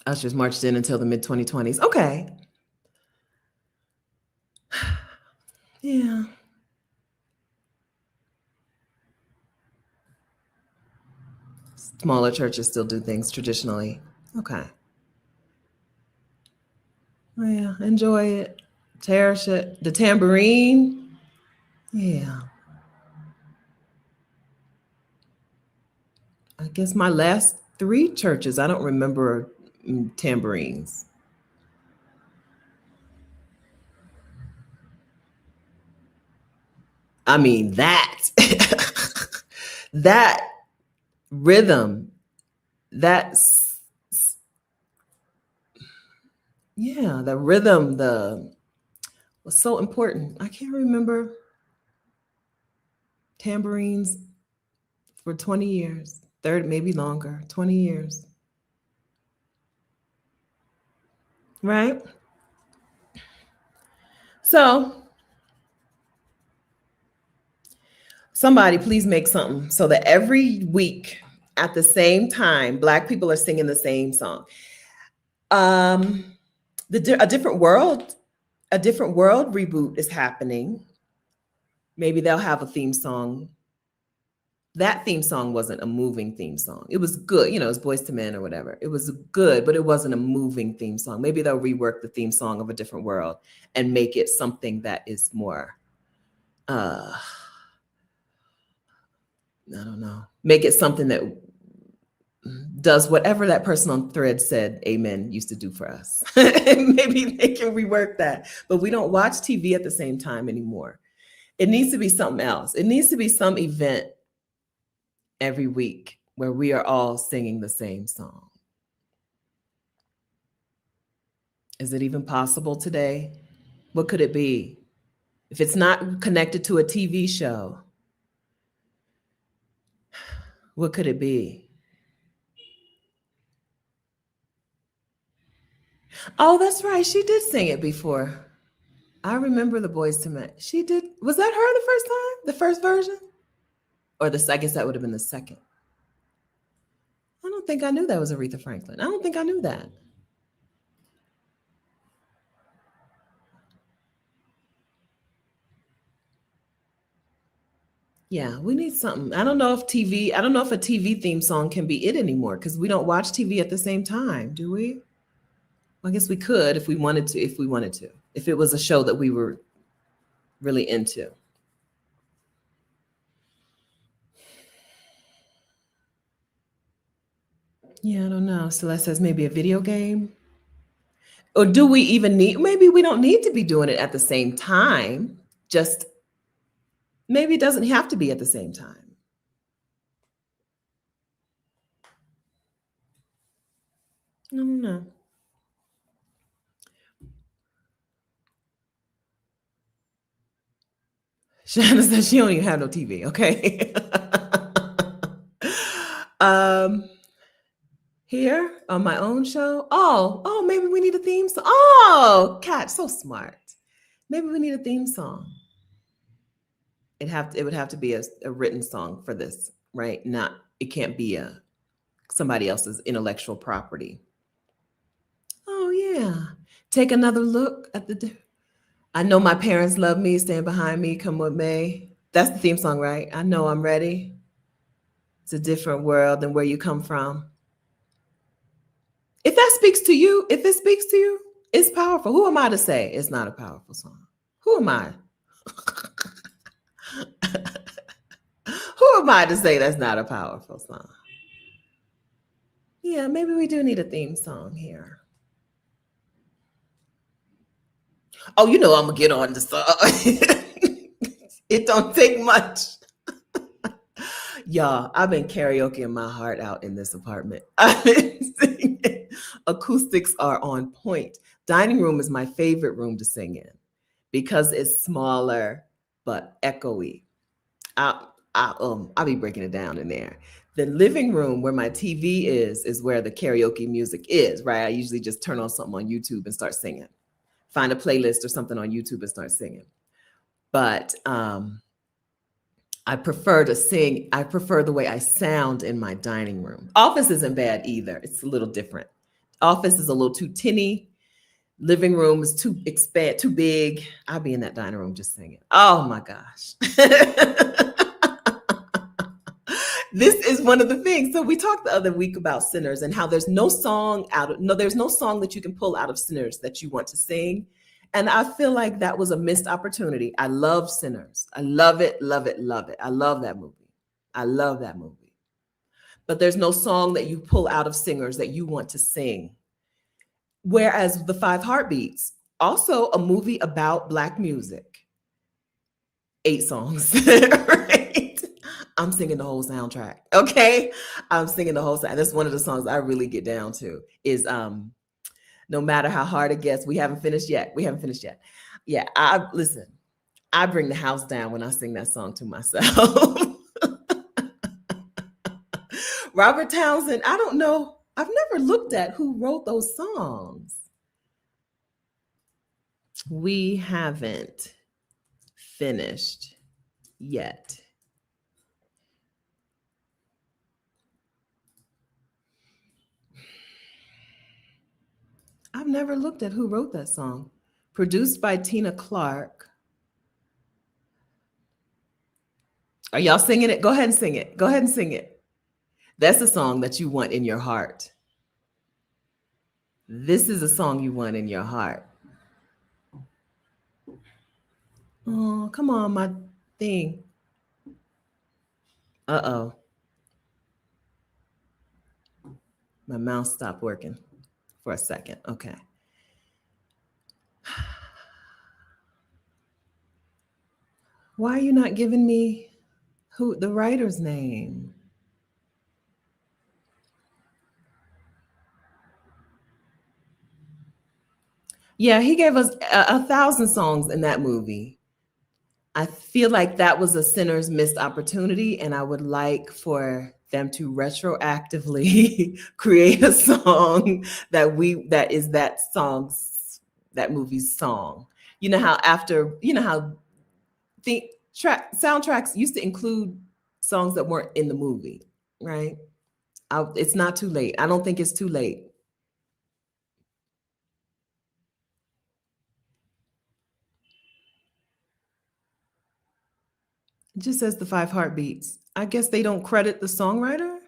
Ushers marched in until the mid-2020s. Okay. Yeah. Smaller churches still do things traditionally. Okay. Oh, yeah, enjoy it. Cherish it. The tambourine. Yeah. I guess my last 3 churches, I don't remember tambourines. I mean, that rhythm, that's, yeah, the rhythm, was so important. I can't remember tambourines for 20 years, 30, maybe longer, 20 years. Right? So somebody please make something so that every week at the same time, Black people are singing the same song. A different world reboot is happening. Maybe they'll have a theme song That theme song wasn't a moving theme song. It was good, you know, it was Boys to Men or whatever. It was good, but it wasn't a moving theme song. Maybe they'll rework the theme song of A Different World and make it something that is more, I don't know, make it something that does whatever that person on Thread said Amen used to do for us. Maybe they can rework that. But we don't watch TV at the same time anymore. It needs to be something else. It needs to be some event every week where we are all singing the same song. Is it even possible today? What could it be? If it's not connected to a TV show, what could it be? Oh, that's right. She did sing it before. I remember the Boys to Men. She did. Was that her the first time? The first version? Or I guess that would have been the second. I don't think I knew that was Aretha Franklin. I don't think I knew that. Yeah, we need something. I don't know if a TV theme song can be it anymore because we don't watch TV at the same time, do we? I guess we could if we wanted to, if it was a show that we were really into. Yeah, I don't know. Celeste says maybe a video game. Or do we even need, maybe we don't need to be doing it at the same time. Just maybe it doesn't have to be at the same time. I don't know. Shanna says she don't even have no TV, okay? Here on my own show. Oh, maybe we need a theme song. Oh, Kat, so smart. Maybe we need a theme song. It would have to be a written song for this, right? It can't be somebody else's intellectual property. Oh yeah. Take another look at I know my parents love me, stand behind me, come with me. That's the theme song, right? I know I'm ready. It's a different world than where you come from. If that speaks to you, if it speaks to you, it's powerful. Who am I to say it's not a powerful song? Who am I? Who am I to say that's not a powerful song? Yeah, maybe we do need a theme song here. Oh, you know I'm gonna get on the song. It don't take much. Y'all, I've been karaokeing my heart out in this apartment. I've been singing. Acoustics are on point. Dining room is my favorite room to sing in because it's smaller but echoey. I'll be breaking it down in there. The living room where my TV is where the karaoke music is, right? I usually just turn on something on YouTube and start singing. Find a playlist or something on YouTube and start singing. But I prefer to sing. I prefer the way I sound in my dining room. Office isn't bad either. It's a little different. Office is a little too tinny. Living room is too big. I'll be in that dining room just singing. Oh my gosh. This is one of the things. So we talked the other week about Sinners and how there's no song that you can pull out of Sinners that you want to sing. And I feel like that was a missed opportunity. I love Sinners. I love it, love it, love it. I love that movie. I love that movie. But there's no song that you pull out of Singers that you want to sing. Whereas The Five Heartbeats, also a movie about Black music. 8 songs, right? I'm singing the whole soundtrack, okay? I'm singing the whole soundtrack. That's one of the songs I really get down to is No Matter How Hard It Gets. We haven't finished yet. Yeah, I bring the house down when I sing that song to myself. Robert Townsend, I don't know. I've never looked at who wrote those songs. We haven't finished yet. I've never looked at who wrote that song. Produced by Tina Clark. Are y'all singing it? Go ahead and sing it. Go ahead and sing it. That's a song that you want in your heart. This is a song you want in your heart. Oh, come on, my thing. Uh-oh. My mouse stopped working for a second. Okay. Why are you not giving me who the writer's name? Yeah, he gave us 1,000 songs in that movie. I feel like that was a sinner's missed opportunity, and I would like for them to retroactively create a song that is that movie's song. You know how the soundtracks used to include songs that weren't in the movie, right? It's not too late. I don't think it's too late. It just says the five heartbeats. I guess they don't credit the songwriter.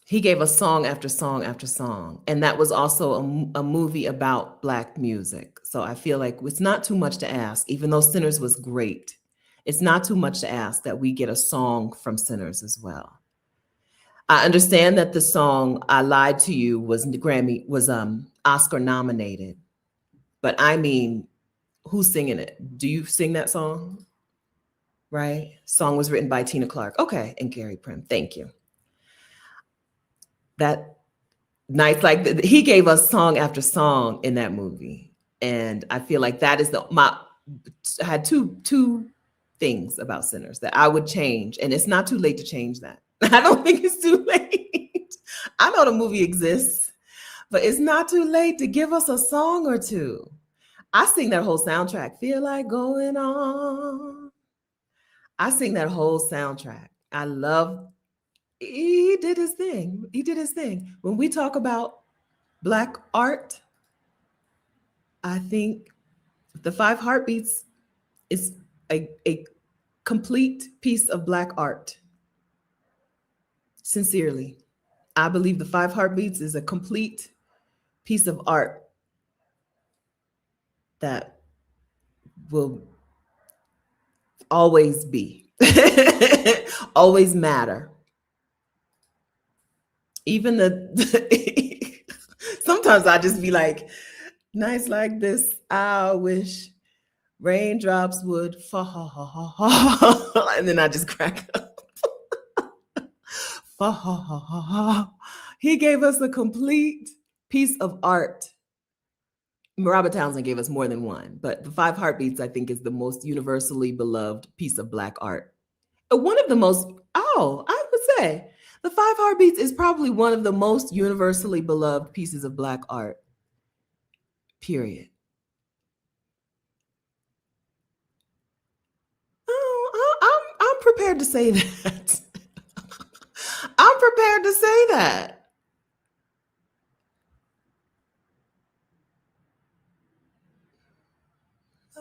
He gave us song after song after song. And that was also a movie about Black music. So I feel like it's not too much to ask, even though Sinners was great. It's not too much to ask that we get a song from Sinners as well. I understand that the song "I Lied to You" was Oscar nominated, but I mean, who's singing it? Do you sing that song? Right? Song was written by Tina Clark. Okay, and Gary Prim. Thank you. That nights like he gave us song after song in that movie, and I feel like that is I had two things about Sinners that I would change, and it's not too late to change that. I don't think it's too late. I know the movie exists, but it's not too late to give us a song or two. I sing that whole soundtrack. Feel like going on. I sing that whole soundtrack. I love. He did his thing. He did his thing. When we talk about Black art, I think the Five Heartbeats is a complete piece of Black art. Sincerely, I believe the Five Heartbeats is a complete piece of art that will always be, always matter. Even sometimes I just be like, nights like this, I wish raindrops would fall, and then I just crack up. He gave us a complete piece of art. Robert Townsend gave us more than one, but the Five Heartbeats, I think, is the most universally beloved piece of Black art. One of the most, I would say the Five Heartbeats is probably one of the most universally beloved pieces of Black art, period. I'm prepared to say that. I'm prepared to say that.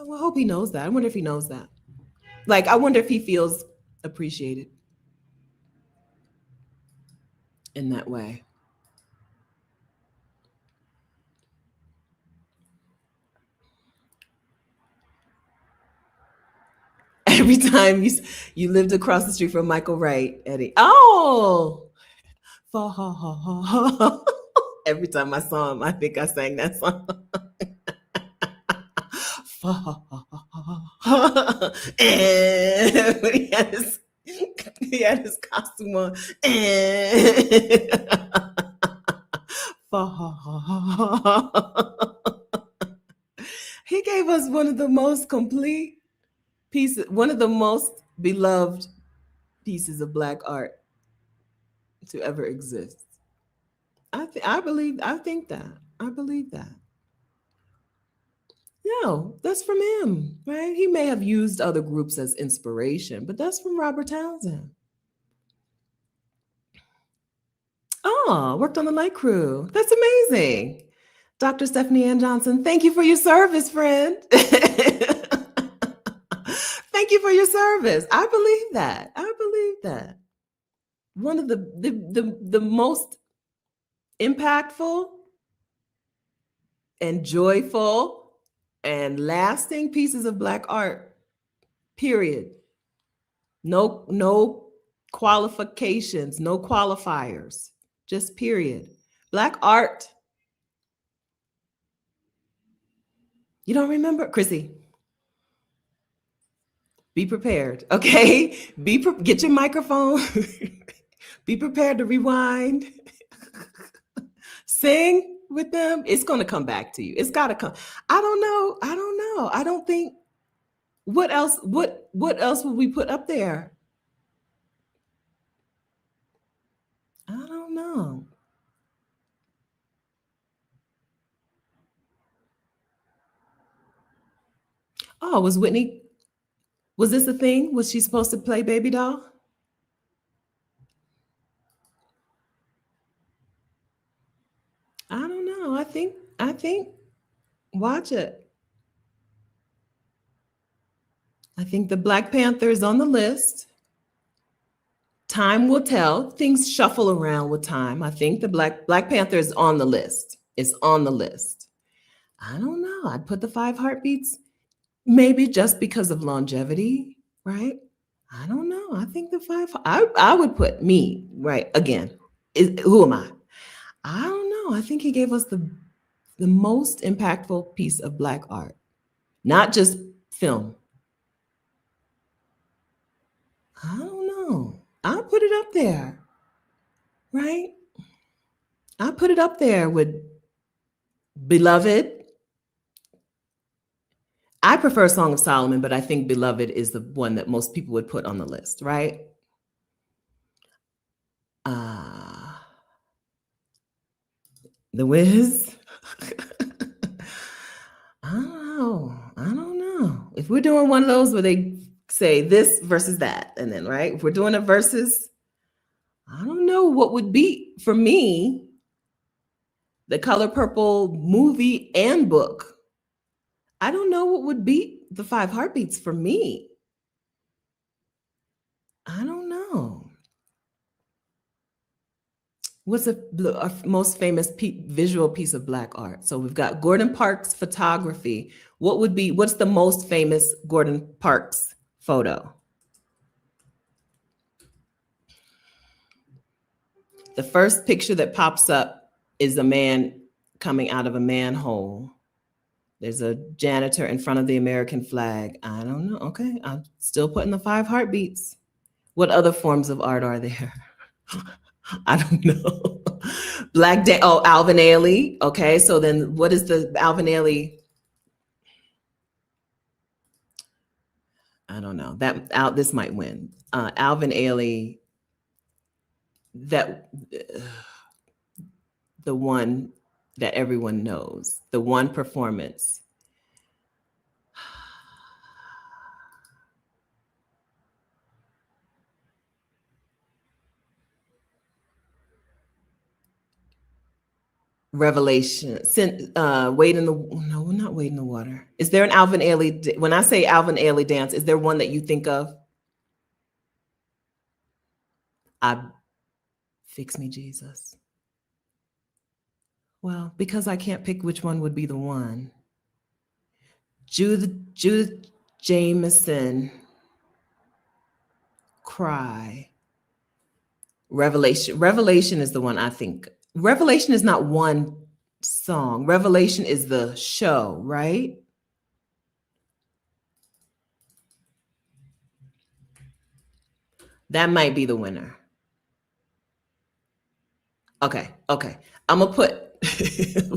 Well, I hope he knows that. I wonder if he knows that. Like, I wonder if he feels appreciated in that way. Every time you lived across the street from Michael Wright, Eddie. Oh, every time I saw him, I think I sang that song. And he had his costume on. He gave us one of the most complete pieces, one of the most beloved pieces of Black art to ever exist. I think that. I believe that. No, that's from him, right? He may have used other groups as inspiration, but that's from Robert Townsend. Oh, worked on the light crew. That's amazing. Dr. Stephanie Ann Johnson, thank you for your service, friend. Thank you for your service. I believe that. I believe that. One of the most impactful and joyful and lasting pieces of Black art, period. No qualifications, no qualifiers, just period. Black art. You don't remember? Chrissy, be prepared, okay? Get your microphone. Be prepared to rewind. Sing with them. It's going to come back to you. It's got to come. I don't know. I don't think. What else would we put up there? I don't know. Oh, was this a thing? Was she supposed to play baby doll? I don't know. I think, watch it. I think the Black Panther is on the list. Time will tell. Things shuffle around with time. I think the Black Panther is on the list. It's on the list. I don't know. I'd put the 5 Heartbeats, maybe just because of longevity, right? I don't know. I think the 5. I would put me right again. Who am I? I don't know. I think he gave us the most impactful piece of Black art, not just film. I don't know. I'll put it up there, right? I'll put it up there with Beloved. I prefer Song of Solomon, but I think Beloved is the one that most people would put on the list, right? The Wiz. I don't know. If we're doing one of those where they say this versus that, and then, right, if we're doing a versus, I don't know what would be, for me, The Color Purple movie and book. I don't know what would beat the 5 Heartbeats for me. I don't know. What's the most famous visual piece of Black art? So we've got Gordon Parks photography. What's the most famous Gordon Parks photo? The first picture that pops up is a man coming out of a manhole. There's a janitor in front of the American flag. I don't know. Okay, I'm still putting the 5 Heartbeats. What other forms of art are there? I don't know. Alvin Ailey. Okay, so then what is the Alvin Ailey? I don't know. This might win. Alvin Ailey, the one that everyone knows, the one performance. Revelation. Wade in the no, we're not Wade in the Water. Is there an Alvin Ailey? When I say Alvin Ailey dance, is there one that you think of? Fix Me, Jesus. Well, because I can't pick which one would be the one. Judith Jameson, Cry. Revelation is the one I think. Revelation is not one song. Revelation is the show, right? That might be the winner. Okay. I'm gonna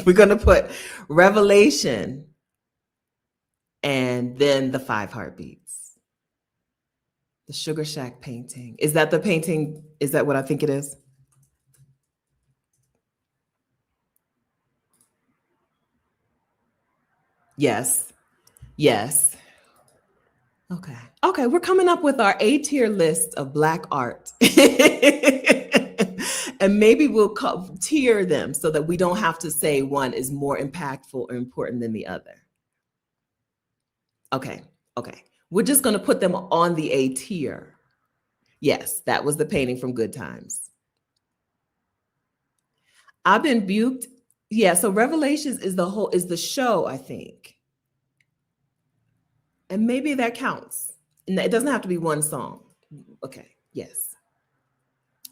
we're gonna put Revelation and then the 5 Heartbeats. The Sugar Shack painting. Is that the painting? Is that what I think it is? Yes. Okay, we're coming up with our A-tier list of Black art. And maybe we'll tier them so that we don't have to say one is more impactful or important than the other. Okay. Okay. We're just going to put them on the A tier. Yes, that was the painting from Good Times. I've been buked. Yeah, so Revelations is the show, I think. And maybe that counts. And it doesn't have to be one song. Okay, yes.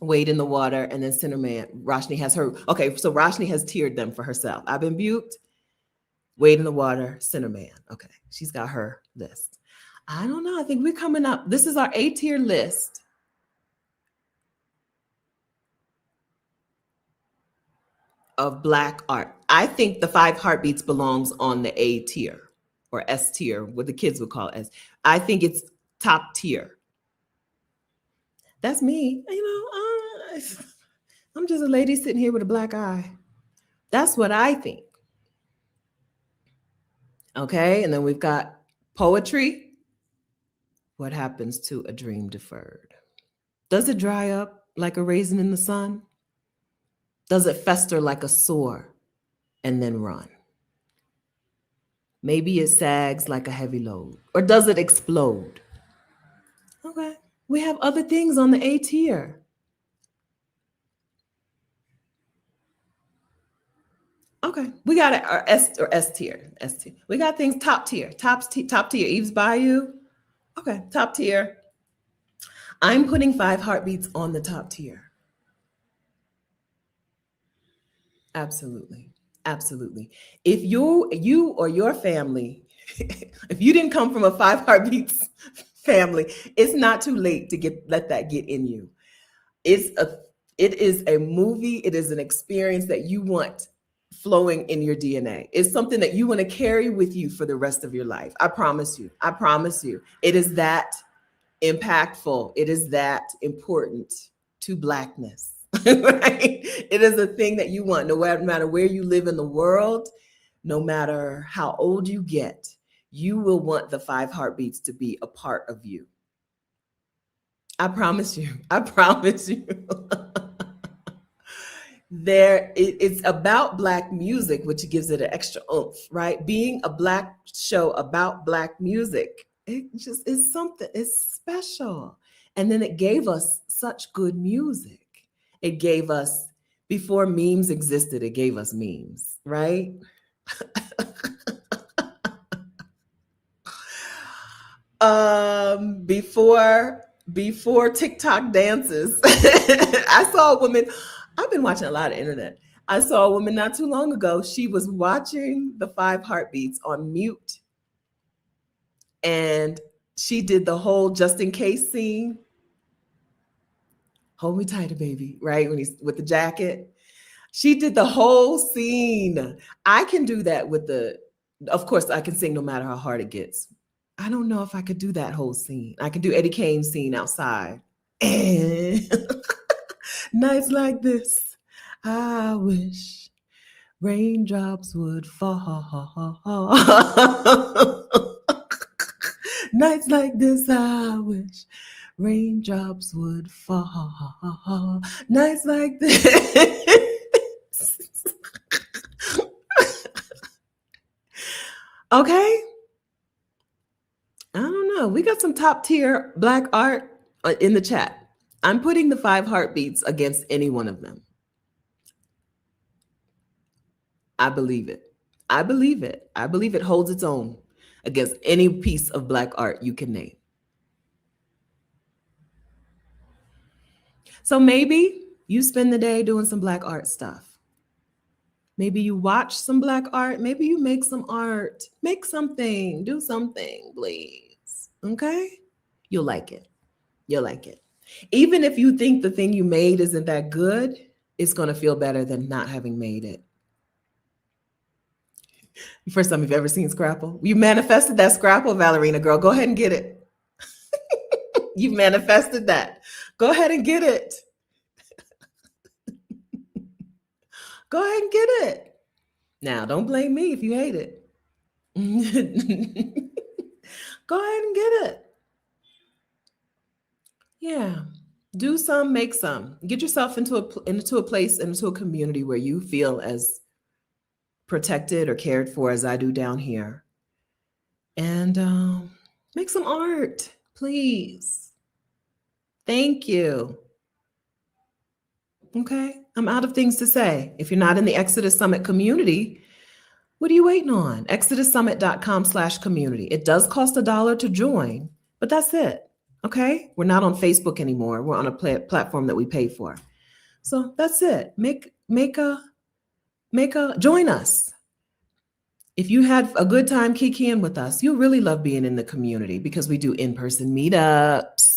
Wade in the Water, and then Cinnamon. Roshni has her. Okay, so Roshni has tiered them for herself. I've been buked. Wade in the Water, Cinnamon. Okay, she's got her list. I don't know. I think we're coming up. This is our A tier list. Of Black art. I think the Five Heartbeats belongs on the A tier or S tier, what the kids would call it as. I think it's top tier. That's me. I'm just a lady sitting here with a black eye. That's what I think. Okay, and then we've got poetry. What happens to a dream deferred? Does it dry up like a raisin in the sun? Does it fester like a sore and then run? Maybe it sags like a heavy load. Or does it explode? Okay. We have other things on the A tier. Okay. We got it. Or S tier. S tier. We got things top tier. Top tier. Eve's Bayou. Okay. Top tier. I'm putting Five Heartbeats on the top tier. Absolutely. Absolutely. If you or your family, if you didn't come from a Five Heartbeats family, it's not too late to let that get in you. It is a movie, it is an experience that you want flowing in your DNA. It's something that you want to carry with you for the rest of your life. I promise you. I promise you. It is that impactful. It is that important to Blackness. Right? It is a thing that you want, no matter where you live in the world, no matter how old you get, you will want the Five Heartbeats to be a part of you. I promise you. I promise you. It's about Black music, which gives it an extra oomph, right? Being a Black show about Black music, it just is something, it's special. And then it gave us such good music. It gave us, before memes existed, it gave us memes, right? Before TikTok dances, I saw a woman. I've been watching a lot of internet. I saw a woman not too long ago. She was watching the Five Heartbeats on mute, and she did the whole just in case scene. Hold me tighter, baby, right? When he's with the jacket. She did the whole scene. I can do that of course, I can sing no matter how hard it gets. I don't know if I could do that whole scene. I can do Eddie Kane's scene outside. And nights like this, I wish raindrops would fall. Nights like this, I wish raindrops would fall. Nights like this. Okay. I don't know. We got some top tier Black art in the chat. I'm putting the Five Heartbeats against any one of them. I believe it. I believe it. I believe it holds its own against any piece of Black art you can name. So maybe you spend the day doing some Black art stuff. Maybe you watch some Black art. Maybe you make some art. Make something. Do something, please. Okay? You'll like it. You'll like it. Even if you think the thing you made isn't that good, it's going to feel better than not having made it. First time you've ever seen Scrapple? You manifested that Scrapple, Valerina girl. Go ahead and get it. You manifested that. Go ahead and get it. Go ahead and get it. Now, don't blame me if you hate it. Go ahead and get it. Yeah. Do some, make some. Get yourself into a place, into a community where you feel as protected or cared for as I do down here. And make some art, please. Thank you. Okay. I'm out of things to say. If you're not in the Exodus Summit community, what are you waiting on? ExodusSummit.com/community. It does cost $1 to join, but that's it. Okay. We're not on Facebook anymore. We're on a platform that we pay for. So that's it. Join us. If you had a good time kikiing with us, you'll really love being in the community because we do in-person meetups.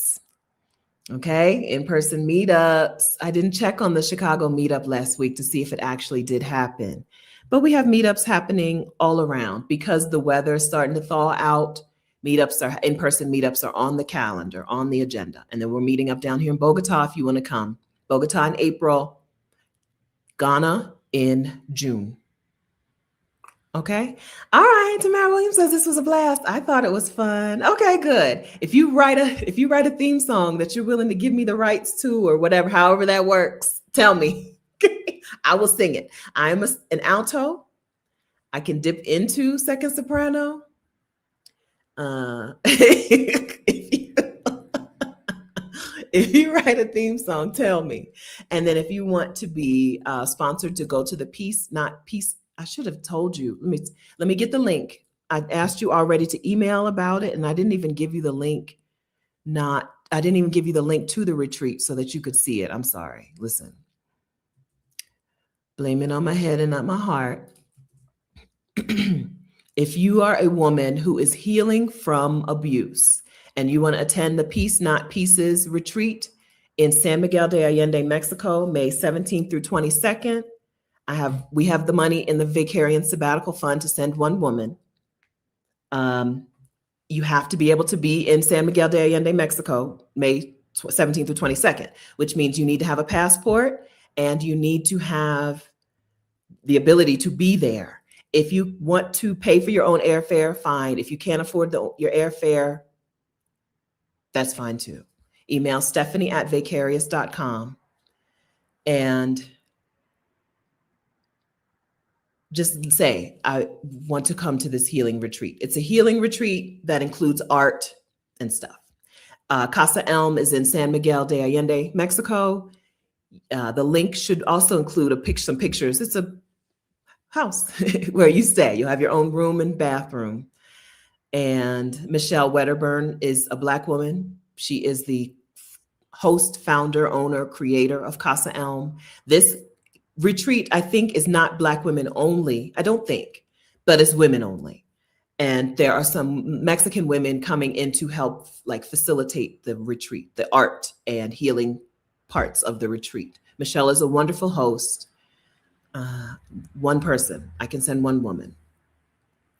Okay, in-person meetups. I didn't check on the Chicago meetup last week to see if it actually did happen. But we have meetups happening all around because the weather is starting to thaw out. In-person meetups are on the calendar, on the agenda. And then we're meeting up down here in Bogota if you want to come. Bogota in April, Ghana in June. Okay. All right. Tamara Williams says this was a blast. I thought it was fun. Okay, good. If you write a theme song that you're willing to give me the rights to or whatever, however that works, tell me. I will sing it. I'm an alto. I can dip into second soprano. If you write a theme song, tell me. And then if you want to be sponsored to go to the Peace Not Peace, I should have told you. Let me get the link. I asked you already to email about it, and I didn't even give you the link. I didn't even give you the link to the retreat so that you could see it. I'm sorry. Listen. Blame it on my head and not my heart. If you are a woman who is healing from abuse and you want to attend the Peace Not Pieces retreat in San Miguel de Allende, Mexico, May 17th through 22nd, we have the money in the Vicarian Sabbatical Fund to send one woman. You have to be able to be in San Miguel de Allende, Mexico, May 17th through 22nd, which means you need to have a passport and you need to have the ability to be there. If you want to pay for your own airfare, fine. If you can't afford your airfare, that's fine too. Email Stephanie@vicarious.com and just say, I want to come to this healing retreat. It's a healing retreat that includes art and stuff. Casa Elm is in San Miguel de Allende, Mexico. The link should also include some pictures. It's a house where you stay. You'll have your own room and bathroom. And Michelle Wedderburn is a Black woman. She is the host, founder, owner, creator of Casa Elm. This retreat, I think, is not Black women only. I don't think, but it's women only. And there are some Mexican women coming in to help facilitate the retreat, the art and healing parts of the retreat. Michelle is a wonderful host. One person. I can send one woman.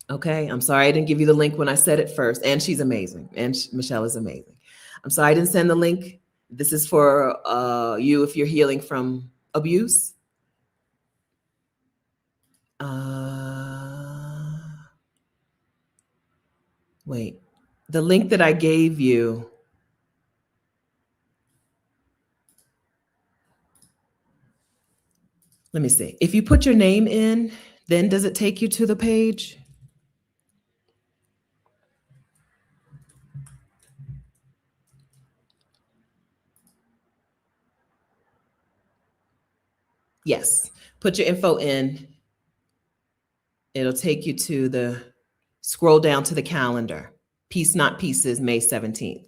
Okay. I'm sorry I didn't give you the link when I said it first. And she's amazing. And Michelle is amazing. I'm sorry I didn't send the link. This is for you if you're healing from abuse. Wait, the link that I gave you. Let me see. If you put your name in, then does it take you to the page? Yes. Put your info in. It'll take you to scroll down to the calendar. Peace Not Pieces, May 17th.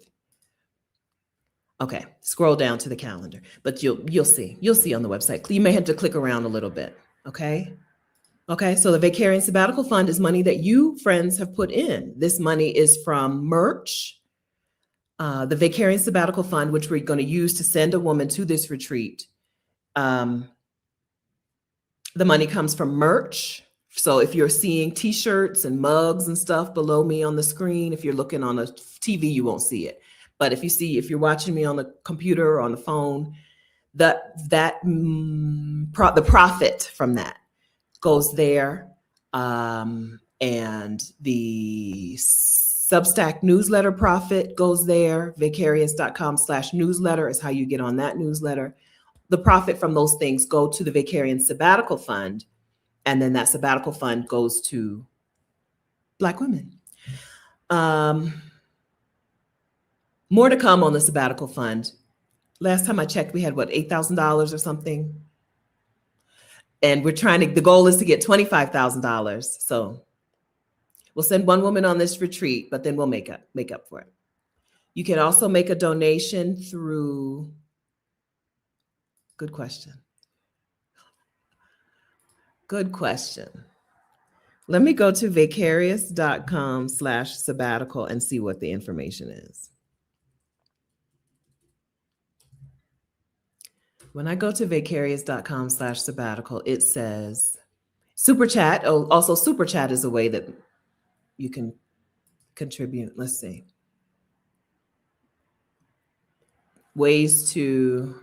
Okay, scroll down to the calendar, but you'll see on the website. You may have to click around a little bit. Okay. So the Vicarian Sabbatical Fund is money that you, friends, have put in. This money is from merch. The Vicarian Sabbatical Fund, which we're going to use to send a woman to this retreat. The money comes from merch. So if you're seeing t-shirts and mugs and stuff below me on the screen, if you're looking on a TV, you won't see it. But if you're watching me on the computer or on the phone, the profit from that goes there. And the Substack newsletter profit goes there. Vicarious.com/newsletter is how you get on that newsletter. The profit from those things go to the Vicarian Sabbatical Fund. And then that sabbatical fund goes to Black women. More to come on the sabbatical fund. Last time I checked, we had what, $8,000 or something? And the goal is to get $25,000. So we'll send one woman on this retreat, but then we'll make up for it. You can also make a donation through, good question. Good question. Let me go to vicarious.com/sabbatical and see what the information is. When I go to vicarious.com/sabbatical, it says super chat. Oh, also super chat is a way that you can contribute. Let's see. Ways to,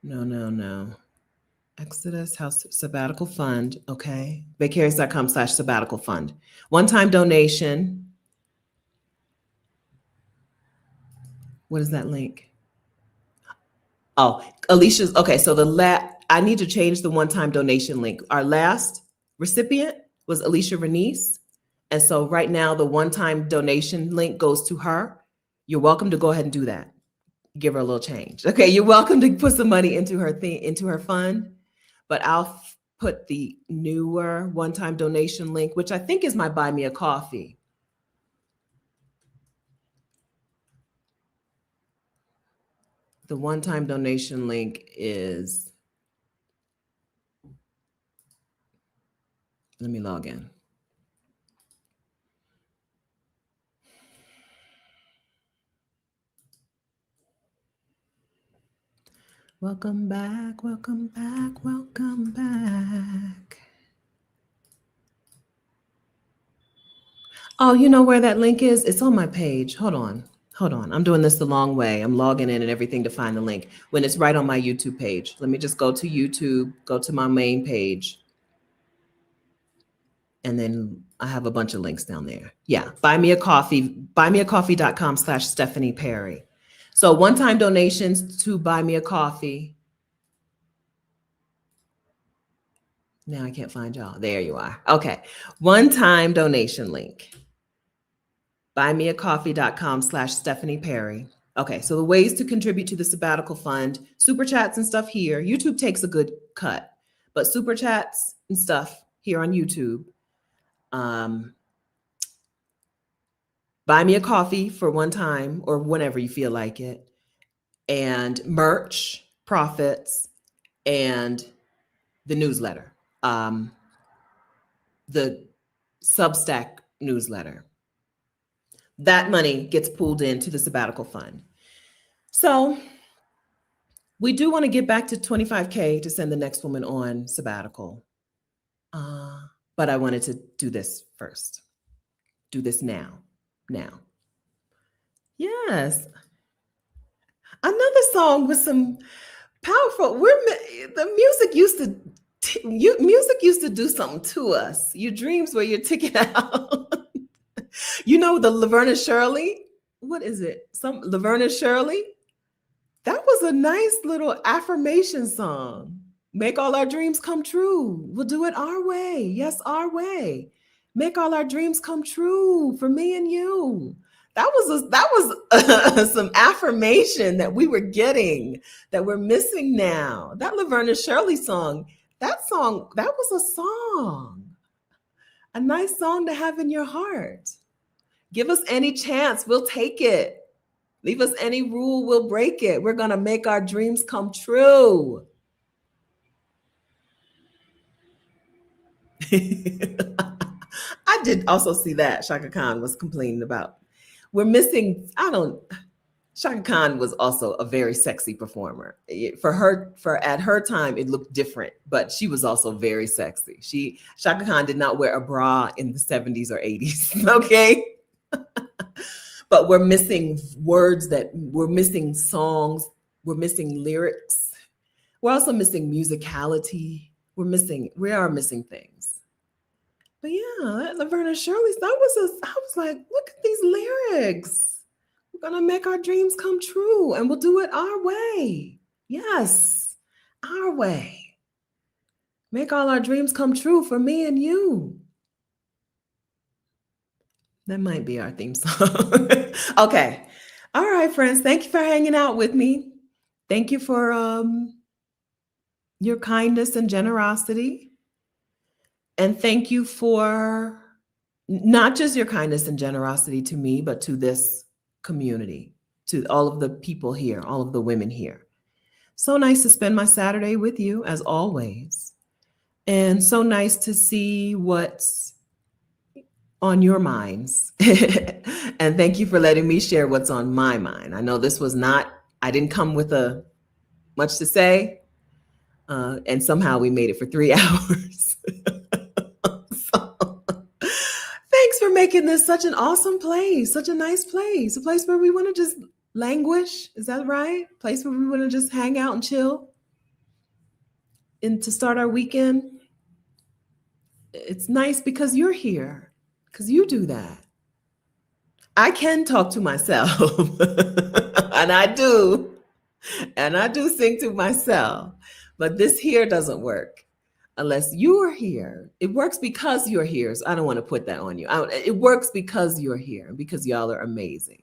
no. Exodus House Sabbatical Fund. Okay. Vicarious.com/sabbatical fund. One-time donation. What is that link? Oh, Alicia's. Okay. So I need to change the one-time donation link. Our last recipient was Alicia Renice. And so right now the one-time donation link goes to her. You're welcome to go ahead and do that. Give her a little change. Okay. You're welcome to put some money into her fund. But I'll put the newer one-time donation link, which I think is my Buy Me a Coffee. The one-time donation link is, let me log in. Welcome back, welcome back, welcome back. Oh, you know where that link is? It's on my page. Hold on. I'm doing this the long way. I'm logging in and everything to find the link when it's right on my YouTube page. Let me just go to YouTube, go to my main page. And then I have a bunch of links down there. Yeah, Buy Me a Coffee, buymeacoffee.com/Stephanie Perry. So one-time donations to Buy Me a Coffee. Now I can't find y'all. There you are. Okay. One-time donation link. buymeacoffee.com/Stephanie Perry. Okay. So the ways to contribute to the sabbatical fund, super chats and stuff here. YouTube takes a good cut, but super chats and stuff here on YouTube. Buy Me a Coffee for one time or whenever you feel like it, and merch profits, and the newsletter, the Substack newsletter. That money gets pulled into the sabbatical fund. So we do want to get back to 25K to send the next woman on sabbatical. But I wanted to do this first. Do this now. Yes. Another song with some powerful. The music used to do something to us. Your dreams were your ticket out. You know the Laverne and Shirley. What is it? Some Laverne and Shirley. That was a nice little affirmation song. Make all our dreams come true. We'll do it our way. Yes, our way. Make all our dreams come true for me and you. That was some affirmation that we were getting that we're missing now. That Laverne and Shirley song, that was a song. A nice song to have in your heart. Give us any chance, we'll take it. Leave us any rule, we'll break it. We're going to make our dreams come true. I did also see that Shaka Khan was complaining about. We're missing, Shaka Khan was also a very sexy performer. At her time, it looked different, but she was also very sexy. Shaka Khan did not wear a bra in the 70s or 80s, okay? But we're missing words, we're missing songs, we're missing lyrics. We're also missing musicality. We are missing things. But yeah, Laverne and Shirley's, I was like, look at these lyrics. We're gonna make our dreams come true and we'll do it our way. Yes, our way. Make all our dreams come true for me and you. That might be our theme song. Okay. All right, friends. Thank you for hanging out with me. Thank you for your kindness and generosity. And thank you for not just your kindness and generosity to me, but to this community, to all of the people here, all of the women here. So nice to spend my Saturday with you, as always. And so nice to see what's on your minds. And thank you for letting me share what's on my mind. I know this was not, I didn't come with much to say. And somehow we made it for 3 hours. So, thanks for making this such an awesome place, such a nice place, a place where we want to just languish. Is that right? A place where we want to just hang out and chill and to start our weekend. It's nice because you're here, because you do that. I can talk to myself, and I do. And I do sing to myself, but this here doesn't work unless you are here. It works because you're here. So I don't want to put that on you. It works because you're here, because y'all are amazing.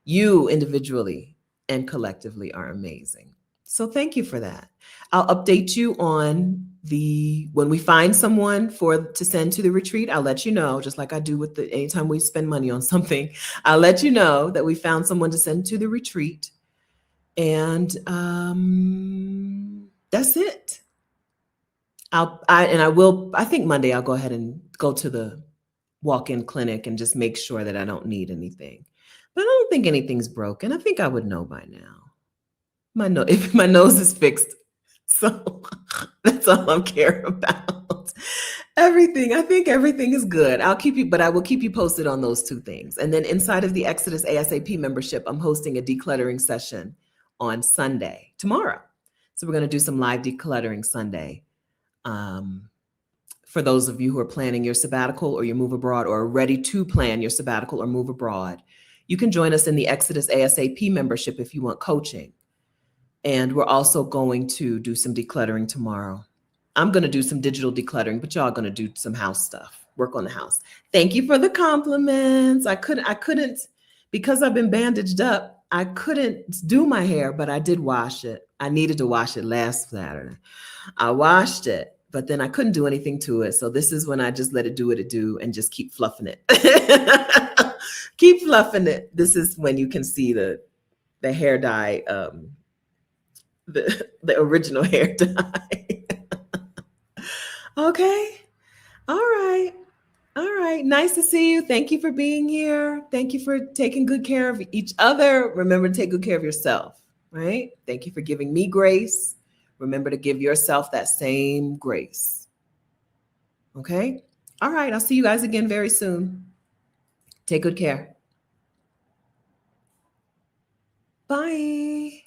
You individually and collectively are amazing. So thank you for that. I'll update you on when we find someone to send to the retreat. I'll let you know, just like I do with anytime we spend money on something. I'll let you know that we found someone to send to the retreat. And that's it. I think Monday I'll go ahead and go to the walk-in clinic and just make sure that I don't need anything. But I don't think anything's broken. I think I would know by now. If my nose is fixed. So that's all I care about. I think everything is good. But I will keep you posted on those two things. And then inside of the Exodus ASAP membership, I'm hosting a decluttering session on Sunday, tomorrow. So we're going to do some live decluttering Sunday. For those of you who are planning your sabbatical or your move abroad or are ready to plan your sabbatical or move abroad, you can join us in the Exodus ASAP membership if you want coaching. And we're also going to do some decluttering tomorrow. I'm going to do some digital decluttering, but y'all are going to do some house stuff, work on the house. Thank you for the compliments. I couldn't, because I've been bandaged up, I couldn't do my hair, but I did wash it. I needed to wash it last Saturday. I washed it, but then I couldn't do anything to it. So this is when I just let it do what it do and just keep fluffing it. Keep fluffing it. This is when you can see the hair dye, the original hair dye. Okay. All right. Nice to see you. Thank you for being here. Thank you for taking good care of each other. Remember to take good care of yourself, right? Thank you for giving me grace. Remember to give yourself that same grace. Okay. All right. I'll see you guys again very soon. Take good care. Bye.